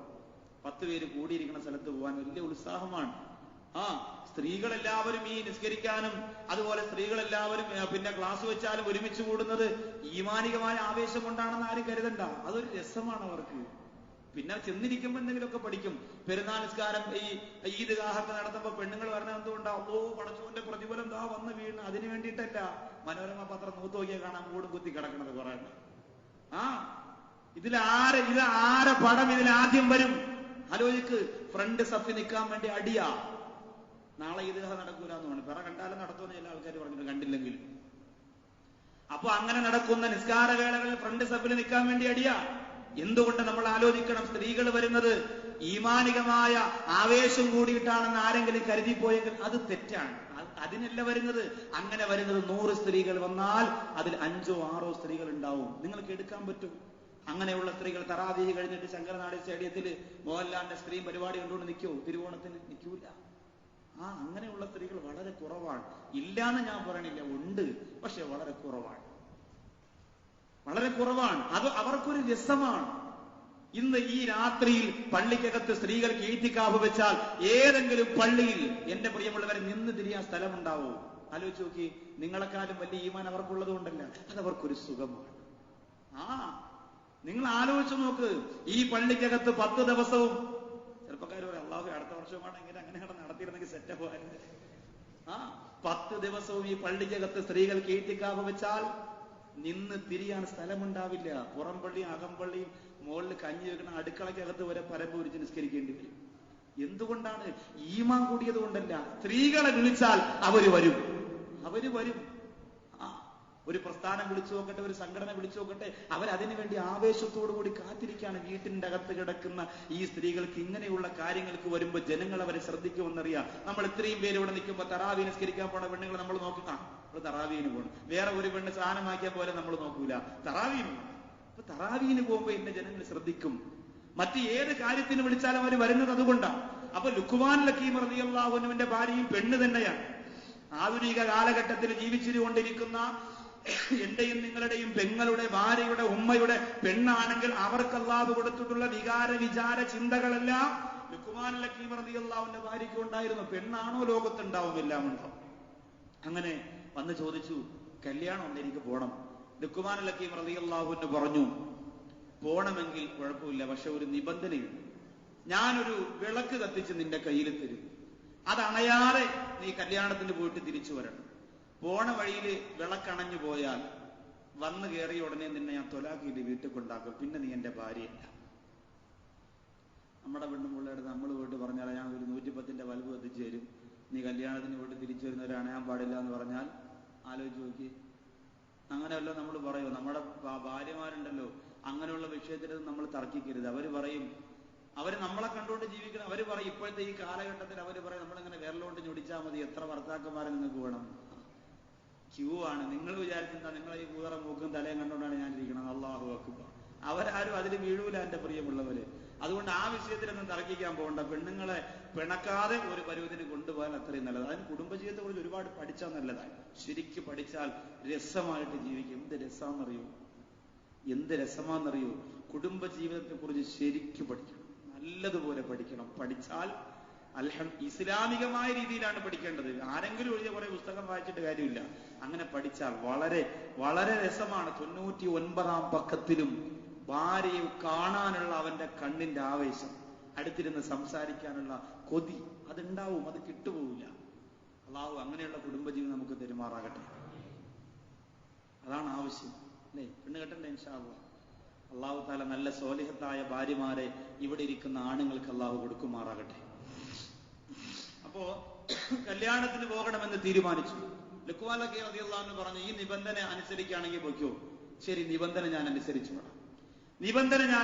10 പേര് കൂടിയിരിക്കുന്ന സ്ഥലത്ത് പോവാൻ വലിയ ഉത്സാഹമാണ്. സ്ത്രീകളെല്ലാവരും ഈ നിസ്കരിക്കാനും അതുപോലെ സ്ത്രീകളെല്ലാവരും പിന്നെ ക്ലാസ് വെച്ചാലും ഒരുമിച്ച് കൂടുന്നത് ഈമാനികമായ ആവേശം കൊണ്ടാണെന്ന് ആരും കരുതണ്ട. അതൊരു രസമാണ് അവർക്ക്. പിന്നെ ചെന്നിരിക്കുമ്പോൾ എന്തെങ്കിലുമൊക്കെ പഠിക്കും. പെരുന്നാൾ നിസ്കാരം ഈ ഈദ്ഗാഹൊക്കെ നടത്തുമ്പോ പെണ്ണുങ്ങൾ പറഞ്ഞ എന്തുകൊണ്ടാവും, ഓ പടച്ചോന്റെ പ്രതിഫലം ദാ വന്ന് വീണ്, അതിന് വേണ്ടിയിട്ടല്ല. മനോരമ പത്രം നൂത്ത് നോക്കിയാൽ കാണാൻ കൂടും കുത്തി കിടക്കണത് കുറെ. ഇതാരെ പടം ഇതിലാദ്യം വരും? ആലോചിക്ക്. ഫ്രണ്ട് സഫി നിൽക്കാൻ വേണ്ടി അടിയാ. നാളെ ഈദ്ഗാഹ് നടക്കൂലെന്ന് പറഞ്ഞു. പിറ കണ്ടാലും നടത്തുമെന്ന് ചില ആൾക്കാർ പറഞ്ഞിട്ട്, കണ്ടില്ലെങ്കിൽ. അപ്പൊ അങ്ങനെ നടക്കുന്ന നിസ്കാര വേളകളിൽ ഫ്രണ്ട് സഫിൽ നിൽക്കാൻ വേണ്ടി അടിയാ. എന്തുകൊണ്ട് നമ്മൾ ആലോചിക്കണം. സ്ത്രീകൾ വരുന്നത് ഈമാനികമായ ആവേശം കൂടിയിട്ടാണെന്ന് ആരെങ്കിലും കരുതിപ്പോയെങ്കിൽ അത് തെറ്റാണ്. അതിനല്ല വരുന്നത്. അങ്ങനെ വരുന്നത് 100 സ്ത്രീകൾ വന്നാൽ അതിൽ 5ഓ 6ഓ സ്ത്രീകൾ ഉണ്ടാവും. നിങ്ങൾക്ക് എടുക്കാൻ പറ്റും? അങ്ങനെയുള്ള സ്ത്രീകൾ തറാവീഹ് കഴിഞ്ഞിട്ട് ശങ്കരനാട് സ്റ്റേഡിയത്തിൽ മോഹൻലാലിന്റെ സ്ത്രീ പരിപാടി കണ്ടുകൊണ്ട് നിൽക്കുമോ? തിരുവോണത്തിന് നിൽക്കൂല. അങ്ങനെയുള്ള സ്ത്രീകൾ വളരെ കുറവാണ്. ഇല്ലാന്ന് ഞാൻ പറയണില്ല, ഉണ്ട്. പക്ഷെ വളരെ കുറവാണ്, വളരെ കുറവാണ്. അത് അവർക്കൊരു രസമാണ്. ഇന്ന് ഈ രാത്രിയിൽ പള്ളിക്കകത്ത് സ്ത്രീകൾക്ക് ഈത്തിക്കാഫ് വെച്ചാൽ ഏതെങ്കിലും പള്ളിയിൽ എന്റെ പ്രിയമുള്ളവരെ നിന്ന് തിരിയാൻ സ്ഥലമുണ്ടാവോ? ആലോചിച്ച് നോക്കി. നിങ്ങളെക്കാളും വലിയ ഈമാൻ അവർക്കുള്ളത് കൊണ്ടല്ല, അതവർക്കൊരു സുഖമാണ്. നിങ്ങൾ ആലോചിച്ച് നോക്ക്. ഈ പള്ളിക്കകത്ത് 10 ദിവസവും ചെറുപ്പക്കാർ പറയും, അള്ളാഹു അടുത്ത വർഷമാണ് അങ്ങനെയാണ് നടത്തിയിരുന്നെങ്കിൽ സെറ്റപ്പ് ആയിരുന്നു. 10 ദിവസവും ഈ പള്ളിക്കകത്ത് സ്ത്രീകൾക്ക് ഈത്തിക്കാഫ് വെച്ചാൽ നിന്ന് തിരിയാൻ സ്ഥലമുണ്ടാവില്ല. പുറംപള്ളിയും അകംപള്ളിയും മുകളിൽ കഞ്ഞി വെക്കുന്ന അടുക്കളക്കകത്ത് വരെ പരമ്പൊരിച്ച് നിസ്കരിക്കേണ്ടി വരും. എന്തുകൊണ്ടാണ്? ഈമാൻ കൂടിയത് കൊണ്ടല്ല. സ്ത്രീകളെ വിളിച്ചാൽ അവര് വരും. ഒരു പ്രസ്ഥാനം വിളിച്ചു നോക്കട്ടെ, ഒരു സംഘടന വിളിച്ചു നോക്കട്ടെ, അവരതിനു വേണ്ടി ആവേശത്തോടു കൂടി കാത്തിരിക്കുകയാണ്. വീട്ടിന്റെ അകത്ത് കിടക്കുന്ന ഈ സ്ത്രീകൾക്ക് ഇങ്ങനെയുള്ള കാര്യങ്ങൾക്ക് വരുമ്പോൾ ജനങ്ങൾ അവരെ ശ്രദ്ധിക്കുമെന്നറിയാം. നമ്മൾ ഇത്രയും പേര് ഇവിടെ നിൽക്കുമ്പോൾ തറാവീഹ് നിസ്കരിക്കാൻ പോണ പെണ്ണുങ്ങൾ നമ്മൾ നോക്കുക, നമ്മൾ തറാവീഹിന് പോകണം. വേറെ ഒരു പെണ്ണ് സാധനമാക്കിയ പോലെ നമ്മൾ നോക്കൂല, തറാവീഹിന് പോകണം. അപ്പൊ തറാവീഹിന് പോകുമ്പോ എന്നെ ജനങ്ങൾ ശ്രദ്ധിക്കും. മറ്റ് ഏത് കാര്യത്തിന് വിളിച്ചാലും അവർ വരുന്നത് അതുകൊണ്ടാണ്. അപ്പൊ ലുഖ്മാൻ ഹക്കീം റളിയല്ലാഹു അൻഹുവിന്റെ ഭാര്യയും പെണ്ണ് തന്നെയാണ്. ആധുനിക കാലഘട്ടത്തിൽ ജീവിച്ചുകൊണ്ടിരിക്കുന്ന എന്റെയും നിങ്ങളുടെയും പെങ്ങളുടെ ഭാര്യയുടെ ഉമ്മയുടെ പെണ്ണാണെങ്കിൽ അവർക്ക് അല്ലാഹു കൊടുത്തിട്ടുള്ള വിചാര ചിന്തകളെല്ലാം ലുഖ്മാൻ ഹക്കീം റളിയല്ലാഹുവിന്റെ ഭാര്യയ്ക്ക് ഉണ്ടായിരുന്നു. പെണ്ണാണോ ലോകത്തുണ്ടാവും, എല്ലാം ഉണ്ടാവും. അങ്ങനെ വന്ന് ചോദിച്ചു, കല്യാണം ഒന്ന് എനിക്ക് പോണം. ലുഖ്മാൻ ഹക്കീം റളിയല്ലാഹു അൻഹു പറഞ്ഞു, പോണമെങ്കിൽ കുഴപ്പമില്ല, പക്ഷെ ഒരു നിബന്ധനയുണ്ട്. ഞാനൊരു വിളക്ക് കത്തിച്ച് നിന്റെ കയ്യിൽ തരും. അതണയാതെ നീ കല്യാണത്തിന് പോയിട്ട് തിരിച്ചു വരണം. പോണ വഴിയിൽ വിളക്കണഞ്ഞു പോയാൽ വന്നു കയറിയ ഉടനെ നിന്നെ ഞാൻ തൊലാക്കിയിട്ട് വീട്ടിൽ കൊണ്ടാക്കും. പിന്നെ നീ എന്റെ ഭാര്യയല്ല. നമ്മുടെ പെണ്ണുമ്പിള്ളയുടെ നമ്മൾ പോയിട്ട് പറഞ്ഞാൽ ഞാൻ ഒരു 110ന്റെ ബൾബ് കത്തിച്ചു തരും, നീ കല്യാണത്തിന് പോയിട്ട് തിരിച്ചു വരുന്നവരെ അണയാൻ പാടില്ല എന്ന് പറഞ്ഞാൽ ആലോചിച്ച് നോക്കി. അങ്ങനെയല്ല നമ്മൾ പറയോ? നമ്മുടെ ഭാര്യമാരുണ്ടല്ലോ, അങ്ങനെയുള്ള വിഷയത്തിൽ നമ്മൾ തർക്കിക്കരുത്. അവർ പറയും, അവര് നമ്മളെ കണ്ടുകൊണ്ട് ജീവിക്കണം. അവർ പറയും, ഇപ്പോഴത്തെ ഈ കാലഘട്ടത്തിൽ അവർ പറയും, നമ്മളിങ്ങനെ വിരലോട്ട് ഞൊടിച്ചാൽ മതി, എത്ര ഭർത്താക്കന്മാരെ നിങ്ങൾക്ക് വേണം? ക്യൂ ആണ്. നിങ്ങൾ വിചാരിച്ചെന്താ നിങ്ങളെ ഈ കൂതറ മൂക്കും തലയും കണ്ടുകൊണ്ടാണ് ഞാൻ ഇരിക്കണം? അല്ലാഹു അക്ബർ. അവരാരും അതിൽ വീഴൂല എന്റെ പ്രിയമുള്ളവര്. അതുകൊണ്ട് ആ വിഷയത്തിലൊന്നും തർക്കിക്കാൻ പോകണ്ട. പെണ്ണുങ്ങളെ പിണക്കാതെ ഒരു പരുവത്തിന് കൊണ്ടുപോകാൻ അത്രയും നല്ലത്. അതിന് കുടുംബജീവിതത്തെ കുറിച്ച് ഒരുപാട് പഠിച്ചാൽ നല്ലതാണ്. ശരിക്കും പഠിച്ചാൽ രസമായിട്ട് ജീവിക്കും. എന്ത് രസമാണെന്നറിയോ? കുടുംബജീവിതത്തെ കുറിച്ച് ശരിക്കും പഠിക്കണം, നല്ലതുപോലെ പഠിക്കണം. പഠിച്ചാൽ ഇസ്ലാമികമായ രീതിയിലാണ് പഠിക്കേണ്ടത്. ആരെങ്കിലും എഴുതിയ കുറെ പുസ്തകം വായിച്ചിട്ട് കാര്യമില്ല. അങ്ങനെ പഠിച്ചാൽ വളരെ വളരെ രസമാണ്. 99-ാം പക്കത്തിലും ഭാര്യയെ കാണാനുള്ള അവന്റെ കണ്ണിന്റെ ആവേശം, അടുത്തിരുന്ന് സംസാരിക്കാനുള്ള കൊതി, അതുണ്ടാവും. അത് കിട്ടുപോവില്ല. അള്ളാഹു അങ്ങനെയുള്ള കുടുംബജീവിതം നമുക്ക് പെരുമാറാകട്ടെ. അതാണ് ആവശ്യം, അല്ലേ? പെണ്ണ് കെട്ടണ്ടേ? ഇൻഷാ അല്ലാഹ്. അള്ളാഹു തആല നല്ല സ്വാലിഹത്തായ ഭാര്യമാരെ ഇവിടെ ഇരിക്കുന്ന ആണുങ്ങൾക്ക് അള്ളാഹു കൊടുക്കുമാറാകട്ടെ. അപ്പോ കല്യാണത്തിന് പോകണമെന്ന് തീരുമാനിച്ചു. ലുഖ്മാൻ ഹക്കീം റളിയല്ലാഹു അൻഹു പറഞ്ഞു, ഈ നിബന്ധന അനുസരിക്കുകയാണെങ്കിൽ പൊയ്ക്കോ. ശരി, നിബന്ധന ഞാൻ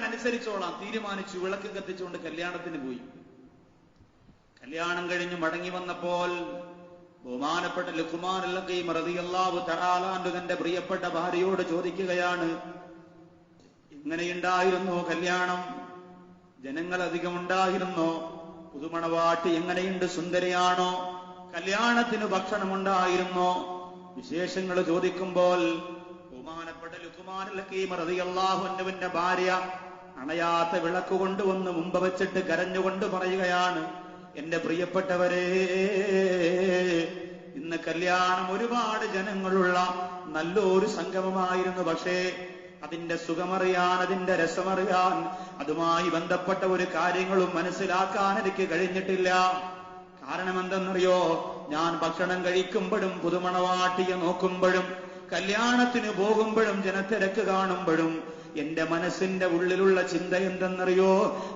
അനുസരിച്ചോളാം. തീരുമാനിച്ചു. വിളക്ക് കത്തിച്ചുകൊണ്ട് കല്യാണത്തിന് പോയി. കല്യാണം കഴിഞ്ഞ് മടങ്ങി വന്നപ്പോൾ ബഹുമാനപ്പെട്ട ലുഖ്മാൻ ഹക്കീം റളിയല്ലാഹു തആല അൻഹു തന്റെ പ്രിയപ്പെട്ട ഭാര്യയോട് ചോദിക്കുകയാണ്, എങ്ങനെയുണ്ടായിരുന്നു കല്യാണം? ജനങ്ങൾ അധികം ഉണ്ടായിരുന്നോ? പുതുമണവാട്ടി എങ്ങനെയുണ്ട്? സുന്ദരിയാണോ? കല്യാണത്തിന് ഭക്ഷണമുണ്ടായിരുന്നോ? വിശേഷങ്ങൾ ചോദിക്കുമ്പോൾ ബഹുമാനപ്പെട്ട ലുഖ്മാൻ ഹക്കീം റളിയല്ലാഹു അൻഹുവിന്റെ ഭാര്യ അണയാത്ത വിളക്ക് കൊണ്ടുവന്ന് മുമ്പ് വെച്ചിട്ട് കരഞ്ഞുകൊണ്ട് പറയുകയാണ്, എന്റെ പ്രിയപ്പെട്ടവരെ, ഇന്ന് കല്യാണം ഒരുപാട് ജനങ്ങളുള്ള നല്ലൊരു സംഗമമായിരുന്നു. പക്ഷേ അതിന്റെ സുഖമറിയാൻ, അതിന്റെ രസമറിയാൻ, അതുമായി ബന്ധപ്പെട്ട ഒരു കാര്യങ്ങളും മനസ്സിലാക്കാൻ എനിക്ക് കഴിഞ്ഞിട്ടില്ല. കാരണം എന്തെന്നറിയോ? ഞാൻ ഭക്ഷണം കഴിക്കുമ്പോഴും പുതുമണവാട്ടിയെ നോക്കുമ്പോഴും കല്യാണത്തിന് പോകുമ്പോഴും ജനത്തിരക്ക് കാണുമ്പോഴും എന്റെ മനസ്സിന്റെ ഉള്ളിലുള്ള ചിന്ത എന്തെന്നറിയോ?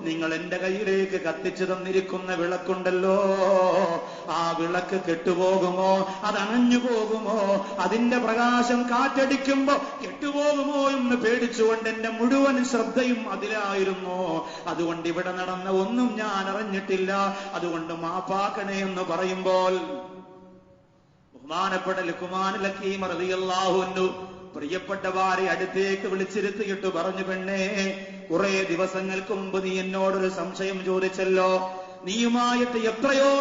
നിങ്ങൾ എന്റെ കയ്യിലേക്ക് കത്തിച്ചു തന്നിരിക്കുന്ന വിളക്കുണ്ടല്ലോ, ആ വിളക്ക് കെട്ടുപോകുമോ, അതണഞ്ഞു പോകുമോ, അതിന്റെ പ്രകാശം കാറ്റടിക്കുമ്പോ കെട്ടുപോകുമോ എന്ന് പേടിച്ചുകൊണ്ട് എന്റെ മുഴുവൻ ശ്രദ്ധയും അതിലായിരുന്നു. അതുകൊണ്ട് ഇവിടെ നടന്ന ഒന്നും ഞാൻ അറിഞ്ഞിട്ടില്ല. അതുകൊണ്ട് മാപ്പാക്കണേ എന്ന് പറയുമ്പോൾ ബഹുമാനപ്പെട്ട ലുഖ്മാനുൽ ഹകീം റളിയല്ലാഹു അൻഹു പ്രിയപ്പെട്ട ഭാര്യ അടുത്തേക്ക് വിളിച്ചിരുത്തിയിട്ട് പറഞ്ഞു, പെണ്ണേ, കുറെ ദിവസങ്ങൾക്ക് മുമ്പ് നീ എന്നോടൊരു സംശയം ചോദിച്ചല്ലോ. നീയുമായിട്ട് എത്രയോ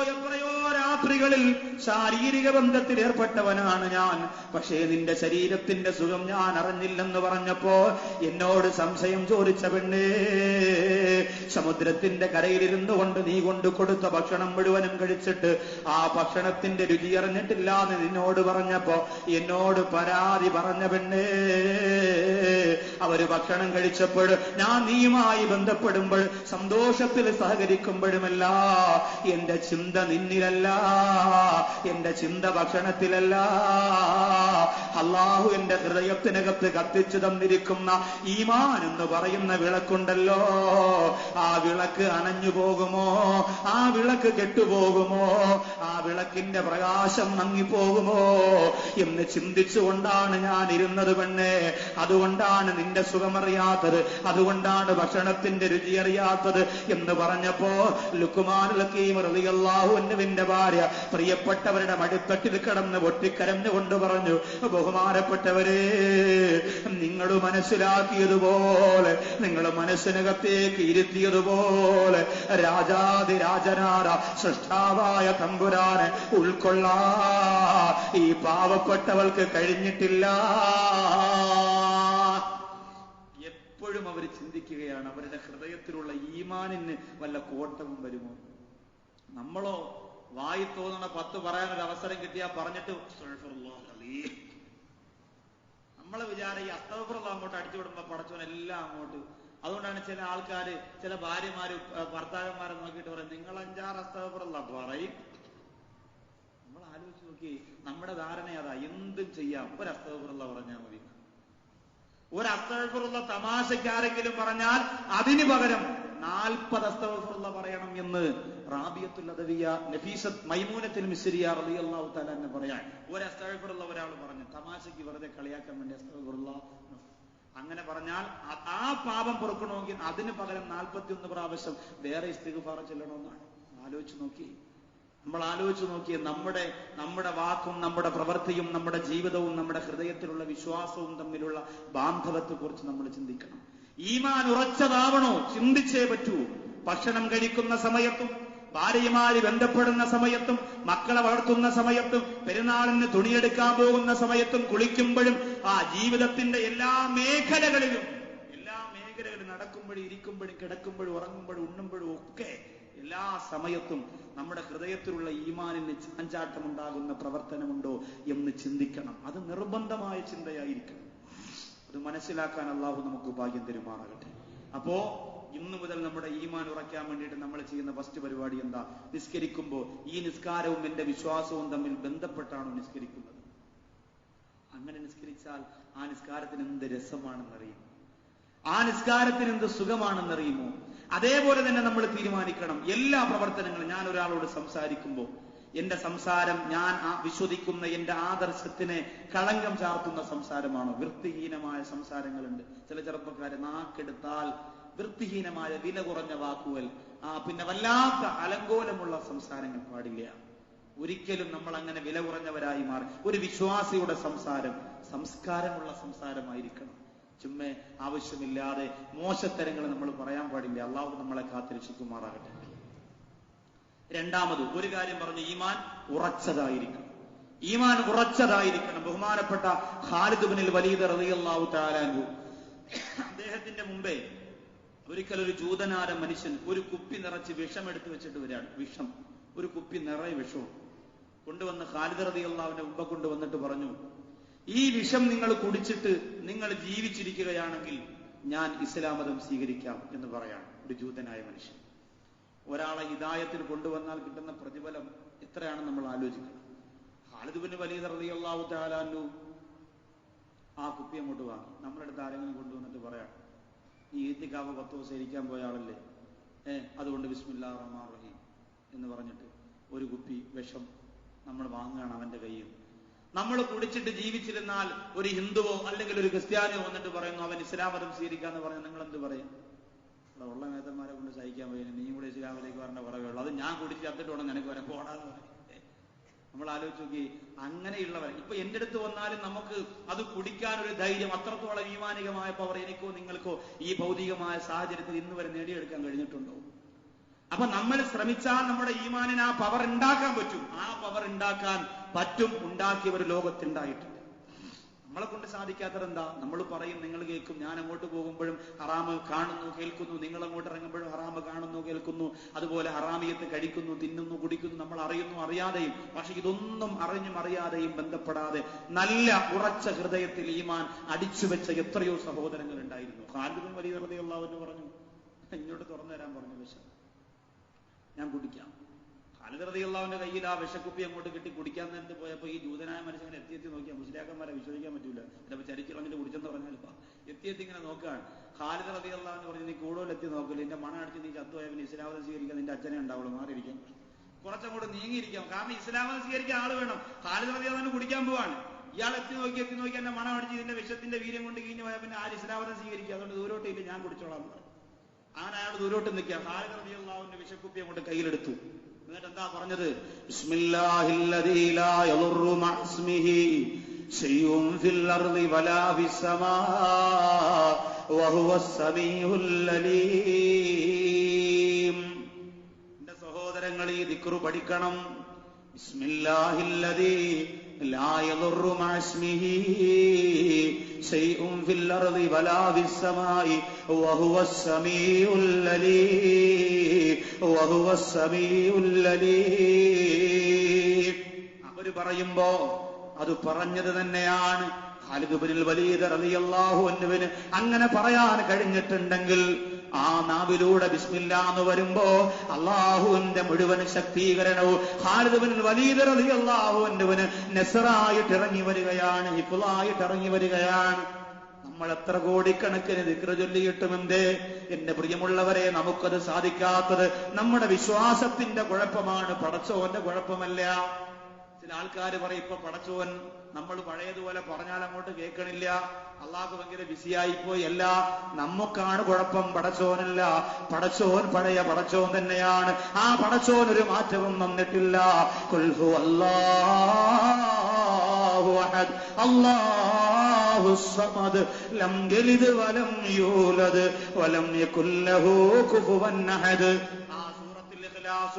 രാത്രികളിൽ ശാരീരിക ബന്ധത്തിൽ ഏർപ്പെട്ടവനാണ് ഞാൻ, പക്ഷേ നിന്റെ ശരീരത്തിന്റെ സുഖം ഞാൻ അറിഞ്ഞില്ലെന്ന് പറഞ്ഞപ്പോ എന്നോട് സംശയം ചോദിച്ച പെണ്ണേ, സമുദ്രത്തിന്റെ കരയിലിരുന്നു കൊണ്ട് നീ കൊണ്ടു കൊടുത്ത ഭക്ഷണം മുഴുവനും കഴിച്ചിട്ട് ആ ഭക്ഷണത്തിന്റെ രുചി അറിഞ്ഞിട്ടില്ല എന്ന് നിന്നോട് പറഞ്ഞപ്പോ എന്നോട് പരാതി പറഞ്ഞ പെണ്ണേ, അവര് ഭക്ഷണം കഴിച്ചപ്പോൾ ഞാൻ നീയുമായി ബന്ധപ്പെടുമ്പോൾ സന്തോഷത്തിൽ സഹകരിക്കുമ്പോഴുമല്ല എന്റെ ചിന്ത നിന്നിലല്ല, എന്റെ ചിന്ത ഭക്ഷണത്തിലല്ല. അള്ളാഹു എന്റെ ഹൃദയത്തിനകത്ത് കത്തിച്ചു തന്നിരിക്കുന്ന ഈമാൻ എന്ന് പറയുന്ന വിളക്കുണ്ടല്ലോ, ആ വിളക്ക് അണഞ്ഞു പോകുമോ, ആ വിളക്ക് കെട്ടുപോകുമോ, ആ വിളക്കിന്റെ പ്രകാശം മങ്ങിപ്പോകുമോ എന്ന് ചിന്തിച്ചുകൊണ്ടാണ് ഞാൻ ഇരുന്നത് പെണ്ണേ. അതുകൊണ്ടാണ് നിന്റെ സുഖമറിയാത്തത്, അതുകൊണ്ടാണ് ഭക്ഷണത്തിന്റെ രുചി അറിയാത്തത് എന്ന് പറഞ്ഞപ്പോ ലുഖ്മാനുൽ ഹകീം റളിയല്ലാഹു അൻഹുവിന്റെ ഭാര്യ പ്രിയപ്പെട്ടവരുടെ മടിത്തട്ടിൽ കിടന്ന് പൊട്ടിക്കരഞ്ഞുകൊണ്ട് പറഞ്ഞു, ബഹുമാനപ്പെട്ടവരെ, നിങ്ങൾ മനസ്സിലാക്കിയതുപോലെ, നിങ്ങൾ മനസ്സിനകത്തേക്ക് ഇരുത്തിയതുപോലെ രാജാതിരാജനായ സൃഷ്ടാവായ തമ്പുരാനെ ഉൾക്കൊള്ളാ ഈ പാവപ്പെട്ടവൾക്ക് കഴിഞ്ഞിട്ടില്ല. എപ്പോഴും അവർ ചിന്തിക്കുകയാണ്, അവരുടെ ഹൃദയത്തിലുള്ള ഈമാനിന് വല്ല കോട്ടവും വരുമോ? നമ്മളോ വായി തോന്നണ 10 പറയാനൊരു അവസരം കിട്ടിയാൽ പറഞ്ഞിട്ട് നമ്മളെ വിചാരം ഈ അസ്തഗ്ഫിറുല്ലാഹ് അങ്ങോട്ട് അടിച്ചു വിടുമ്പോ പടച്ചവനെല്ലാം അങ്ങോട്ട്. അതുകൊണ്ടാണ് ചില ആൾക്കാര്, ചില ഭാര്യമാര് ഭർത്താക്കന്മാരെ നോക്കിയിട്ട് പറയും, നിങ്ങൾ 5-6 അസ്തഗ്ഫിറുല്ലാഹ് പറയും. നമ്മൾ ആലോചിച്ച് നോക്കി, നമ്മുടെ ധാരണ അതാ, എന്തും ചെയ്യാം, ഒരു അസ്തഗ്ഫിറുല്ലാഹ് പറഞ്ഞാൽ മതി. ഒരു അസ്തഗ്ഫിറുല്ലാഹ് തമാശയ്ക്ക് ആരെങ്കിലും പറഞ്ഞാൽ അതിന് പകരം 40 അസ്തഗ്ഫിറുല്ലാഹ് പറയണം എന്ന് റാബിയത്തുൽ അദവിയ നഫീസത്ത് മൈമൂനത്തുൽ മിസ്രിയ റളിയല്ലാഹു തആല എന്ന് പറയാൻ. ഒരു അസ്തഗ്ഫിറുല്ലാഹ് ഒരാൾ പറഞ്ഞു, തമാശയ്ക്ക് വെറുതെ കളിയാക്കാൻ വേണ്ടി അസ്തഗ്ഫിറുല്ലാഹ് അങ്ങനെ പറഞ്ഞാൽ ആ പാപം പൊറുക്കണമെങ്കിൽ അതിന് പകരം 41 പ്രാവശ്യം വേറെ ഇസ്തിഗ്ഫാർ ചൊല്ലണമെന്നാണ്. ആലോചിച്ച് നോക്കി, നമ്മൾ ആലോചിച്ച് നോക്കിയേ, നമ്മുടെ വാക്കും നമ്മുടെ പ്രവൃത്തിയും നമ്മുടെ ജീവിതവും നമ്മുടെ ഹൃദയത്തിലുള്ള വിശ്വാസവും തമ്മിലുള്ള ബാന്ധവത്തെ കുറിച്ച് നമ്മൾ ചിന്തിക്കണം. ഈമാൻ ഉറച്ചതാവണോ? ചിന്തിച്ചേ പറ്റൂ. ഭക്ഷണം കഴിക്കുന്ന സമയത്തും, ഭാര്യയുമായി ബന്ധപ്പെടുന്ന സമയത്തും, മക്കളെ വളർത്തുന്ന സമയത്തും, പെരുന്നാളിന് തുണിയെടുക്കാൻ പോകുന്ന സമയത്തും, കുളിക്കുമ്പോഴും, ആ ജീവിതത്തിന്റെ എല്ലാ മേഖലകളിലും നടക്കുമ്പോഴും ഇരിക്കുമ്പോഴും കിടക്കുമ്പോഴും ഉറങ്ങുമ്പോഴും ഉണ്ണുമ്പോഴും ഒക്കെ എല്ലാ സമയത്തും നമ്മുടെ ഹൃദയത്തിലുള്ള ഈമാനിന് ചാഞ്ചാട്ടമുണ്ടാകുന്ന പ്രവർത്തനമുണ്ടോ എന്ന് ചിന്തിക്കണം. അത് നിർബന്ധമായ ചിന്തയായിരിക്കണം. അത് മനസ്സിലാക്കാൻ അള്ളാഹു നമുക്ക് ഭാഗ്യം തരുമാറാകട്ടെ. അപ്പോ ഇന്നു മുതൽ നമ്മുടെ ഈമാൻ ഉറയ്ക്കാൻ വേണ്ടിയിട്ട് നമ്മൾ ചെയ്യുന്ന ഫസ്റ്റ് പരിപാടി എന്താ? നിസ്കരിക്കുമ്പോൾ ഈ നിസ്കാരവും എന്റെ വിശ്വാസവും തമ്മിൽ ബന്ധപ്പെട്ടാണോ നിസ്കരിക്കുന്നത്? അങ്ങനെ നിസ്കരിച്ചാൽ ആ നിസ്കാരത്തിന് എന്ത് രസമാണെന്നറിയും, ആ നിസ്കാരത്തിന് എന്ത് സുഖമാണെന്നറിയുമോ? അതേപോലെ തന്നെ നമ്മൾ തീരുമാനിക്കണം എല്ലാ പ്രവർത്തനങ്ങളും. ഞാൻ ഒരാളോട് സംസാരിക്കുമ്പോൾ എന്റെ സംസാരം ഞാൻ വിശ്വസിക്കുന്ന എന്റെ ആദർശത്തിനെ കളങ്കം ചാർത്തുന്ന സംസാരമാണോ? വൃത്തിഹീനമായ സംസാരങ്ങളുണ്ട്. ചില ചെറുപ്പക്കാരെ നാക്കെടുത്താൽ വൃത്തിഹീനമായ വില കുറഞ്ഞ വാക്കുകൾ, പിന്നെ വല്ലാത്ത അലങ്കോലമുള്ള സംസാരങ്ങൾ പാടില്ല. ഒരിക്കലും നമ്മൾ അങ്ങനെ വില കുറഞ്ഞവരായി മാറി. ഒരു വിശ്വാസിയുടെ സംസാരം സംസ്കാരമുള്ള സംസാരമായിരിക്കണം. ചുമ്മേ ആവശ്യമില്ലാതെ മോശത്തരങ്ങൾ നമ്മൾ പറയാൻ പാടില്ല. അള്ളാഹു നമ്മളെ കാത്തിരക്ഷിക്കുമാറാകട്ടെ. രണ്ടാമത് ഒരു കാര്യം പറഞ്ഞു, ഈമാൻ ഉറച്ചതായിരിക്കണം. ഈമാൻ ഉറച്ചതായിരിക്കണം. ബഹുമാനപ്പെട്ട ഖാലിദ് ഇബ്നുൽ വലീദ് റളിയല്ലാഹു തആല അൻഹു, അദ്ദേഹത്തിന്റെ മുമ്പേ ഒരിക്കലൊരു ജൂതനാര മനുഷ്യൻ ഒരു കുപ്പി നിറച്ച് വിഷം എടുത്തു വെച്ചിട്ട് വരികയാണ്. വിഷം, ഒരു കുപ്പി നിറയെ വിഷവും കൊണ്ടുവന്ന് ഖാലിദ് റളിയല്ലാഹുവിന്റെ മുമ്പ് കൊണ്ടുവന്നിട്ട് പറഞ്ഞു, ഈ വിഷം നിങ്ങൾ കുടിച്ചിട്ട് നിങ്ങൾ ജീവിച്ചിരിക്കുകയാണെങ്കിൽ ഞാൻ ഇസ്ലാം മതം സ്വീകരിക്കാം എന്ന് പറയാണ് ഒരു ജൂതനായ മനുഷ്യൻ. ഒരാളെ ഹിദായത്തിൽ കൊണ്ടുവന്നാൽ കിട്ടുന്ന പ്രതിഫലം എത്രയാണ് നമ്മൾ ആലോചിക്കുന്നത്. ഖാലിദ് ഇബ്നു വലീദ് റളിയല്ലാഹു തആല അൻഹു ആ കുപ്പി അങ്ങോട്ട് വാങ്ങി. നമ്മുടെ അടുത്ത് ആരെങ്കിലും കൊണ്ടുവന്നിട്ട് പറയാം, ഈ ഈത്തിക്കാവ് 10 ദിവസം ഇരിക്കാൻ പോയ ആളല്ലേ, അതുകൊണ്ട് ബിസ്മില്ലാഹിർ റഹ്മാനിർ റഹീം എന്ന് പറഞ്ഞിട്ട് ഒരു കുപ്പി വിഷം നമ്മൾ വാങ്ങുകയാണ് അവന്റെ കയ്യിൽ. നമ്മൾ കുടിച്ചിട്ട് ജീവിച്ചിരുന്നാൽ ഒരു ഹിന്ദുവോ അല്ലെങ്കിൽ ഒരു ക്രിസ്ത്യാനിയോ വന്നിട്ട് പറയുന്നു അവൻ ഇസ്ലാം മതം സ്വീകരിക്കാന്ന് പറഞ്ഞാൽ നിങ്ങൾ എന്ത് പറയും? ഇവിടെ ഉള്ള നേതാന്മാരെ കൊണ്ട് സഹിക്കാൻ പോയി, നീ കൂടെ ഇസ്ലാമിലേക്ക് പറഞ്ഞ പറയുള്ളൂ, അത് ഞാൻ കുടിച്ച് ചത്തിട്ട് വേണം നിനക്ക് വരാൻ പോടാന്ന് പറയും. നമ്മൾ ആലോചിച്ച് നോക്കി, അങ്ങനെയുള്ളവർ ഇപ്പൊ എന്റെ അടുത്ത് വന്നാലും നമുക്ക് അത് കുടിക്കാനൊരു ധൈര്യം, അത്രത്തോളം ഈമാനികമായ പവർ എനിക്കോ നിങ്ങൾക്കോ ഈ ഭൗതികമായ സാഹചര്യത്തിൽ ഇന്ന് വരെ നേടിയെടുക്കാൻ കഴിഞ്ഞിട്ടുണ്ടോ? അപ്പൊ നമ്മൾ ശ്രമിച്ചാൽ നമ്മുടെ ഈമാനിന് ആ പവർ ഉണ്ടാക്കാൻ പറ്റും. ആ പവർ ഉണ്ടാക്കാൻ പറ്റും, ഉണ്ടാക്കിയവർ ലോകത്തുണ്ടായിട്ടുണ്ട്. നമ്മളെ കൊണ്ട് സാധിക്കാത്തത് എന്താ? നമ്മൾ പറയും, നിങ്ങൾ കേൾക്കും, ഞാൻ അങ്ങോട്ട് പോകുമ്പോഴും ഹറാമ് കാണുന്നു കേൾക്കുന്നു, നിങ്ങൾ അങ്ങോട്ട് ഇറങ്ങുമ്പോഴും ഹറാമ് കാണുന്നു കേൾക്കുന്നു, അതുപോലെ ഹറാമിയത്ത് കഴിക്കുന്നു, തിന്നുന്നു, കുടിക്കുന്നു, നമ്മൾ അറിയുന്നു അറിയാതെയും. പക്ഷെ ഇതൊന്നും അറിഞ്ഞും അറിയാതെയും ബന്ധപ്പെടാതെ നല്ല ഉറച്ച ഹൃദയത്തിൽ ഈമാൻ അടിച്ചു വെച്ച എത്രയോ സഹോദരങ്ങൾ ഉണ്ടായിരുന്നു. ഖാലിദ് ഇബ്നു വലീദ് റളിയല്ലാഹു അൻഹു പറഞ്ഞു, എന്നോട് തുറന്നു തരാൻ പറഞ്ഞു വിഷം, ഞാൻ കുടിക്കാം. ഖാലിദ് റളിയല്ലാഹുവിന്റെ കയ്യിൽ ആ വിഷക്കുപ്പി അങ്ങോട്ട് കിട്ടി കുടിക്കാൻ നേരത്ത് പോയപ്പോ ഈ ജൂതനായ മനുഷ്യൻ എത്തി നോക്കിയാൽ മുസ്ലിയാക്കന്മാരെ വിശ്വസിക്കാൻ പറ്റൂല, ചിലപ്പോൾ ചരിച്ചിളഞ്ഞിട്ട് കുടിച്ചെന്ന് പറഞ്ഞാൽ എത്തി ഇങ്ങനെ നോക്കുകയാണ്. ഖാലിദ് റളിയല്ലാഹു അൻഹു പറഞ്ഞു, നീ കൂടുതൽ എത്തി നോക്കില്ല, നിന്റെ മണം അടിച്ച് നീ ചത്തുപോയ പിന്നെ ഇസ്ലാം മതം സ്വീകരിക്കാൻ നിന്റെ അച്ഛനെ ഉണ്ടാവുള്ളൂ, മാറിയിരിക്കാൻ, കുറച്ചങ്ങോട്ട് നീങ്ങിയിരിക്കാം, കാരണം ഇസ്ലാം മതം സ്വീകരിക്കാൻ ആള് വേണം. ഖാലിദ് റളിയല്ലാഹു അൻഹു കുടിക്കാൻ പോവാണ്. ഇയാൾ എത്തി നോക്കി എന്റെ മണം അടിച്ച് ഇതിന്റെ വിഷത്തിന്റെ വീര്യം കൊണ്ട് കീഞ്ഞു പോയാൽ പിന്നെ ആര് ഇസ്ലാം മതം സ്വീകരിക്കുക, അതുകൊണ്ട് ദൂരോട്ട് ഇല്ല, ഞാൻ കുടിച്ചോളാം എന്ന് പറഞ്ഞു. അങ്ങനെ അയാൾ ദൂരോട്ട് നിൽക്കുക. ഖാലിദ് റളിയല്ലാഹുവിന്റെ വിഷക്കുപ്പി അങ്ങോട്ട് കയ്യിലെടുത്തു. എന്നിട്ട് എന്താ പറഞ്ഞത്? ബിസ്മില്ലാഹില്ലദീ ലാ യദുറു മഅസ്മിഹി ശൈഉൻ ഫിൽ അർളി വലാ ഫിസ് സമാ വഹുവസ് സമീഉൽ അലീം. എന്റെ സഹോദരങ്ങൾ, ഈ ദിക്റ് പഠിക്കണം. ബിസ്മില്ലാഹില്ലദീ ലാ യദുറു മഅസ്മിഹി ശൈഉൻ ഫിൽ അർളി വലാ ഫിസ് സമാഇ വഹുവസ് സമീഉൽ അലീം വഹുവസ് സമീഉൽ അലീം. അവര് പറയുമ്പോ അത് പറഞ്ഞത് തന്നെയാണ്. ഖാലിദ് ഇബ്നുൽ വലീദ് റളിയല്ലാഹു അൻഹുവിന് അങ്ങനെ പറയാൻ കഴിഞ്ഞിട്ടുണ്ടെങ്കിൽ ആ നാവിലൂടെ ബിസ്മില്ലാ എന്ന് വരുമ്പോ അള്ളാഹുവിന്റെ മുഴുവൻ ശക്തീകരണവും ഖാലിദ് ഇബ്നുൽ വലീദ് റളിയല്ലാഹു അൻഹുവിന് നസ്റായിട്ട് ഇറങ്ങി വരികയാണ്, ഹിഫ്ളായിട്ട് ഇറങ്ങി വരികയാണ്. നമ്മൾ എത്ര കോടിക്കണക്കിന് ദിക്റ് ചൊല്ലിയിട്ടും എന്തേ എന്റെ പ്രിയമുള്ളവരെ നമുക്കത് സാധിക്കാത്തത്? നമ്മുടെ വിശ്വാസത്തിന്റെ കുഴപ്പമാണ്, പടച്ചോന്റെ കുഴപ്പമല്ല. ചില ആൾക്കാർ പറയും, ഇപ്പൊ പടച്ചോൻ നമ്മൾ പഴയതുപോലെ പറഞ്ഞാൽ അങ്ങോട്ട് കേൾക്കണില്ല, അള്ളാഹു ഭയങ്കര ബിസിയായിപ്പോയി. അല്ല, നമുക്കാണ് കുഴപ്പം, പടച്ചോനല്ല. പടച്ചോൻ പഴയ പടച്ചോൻ തന്നെയാണ്. ആ പടച്ചോൻ ഒരു മാറ്റവും വന്നിട്ടില്ല. ഖുൽ ഹുവല്ലാഹു അഹദ് അല്ലാഹു സമദ് ലം യലിദ് വലം യൂലദ് വലം യകുൽ ലഹു കുഫുവൻ അഹദ്.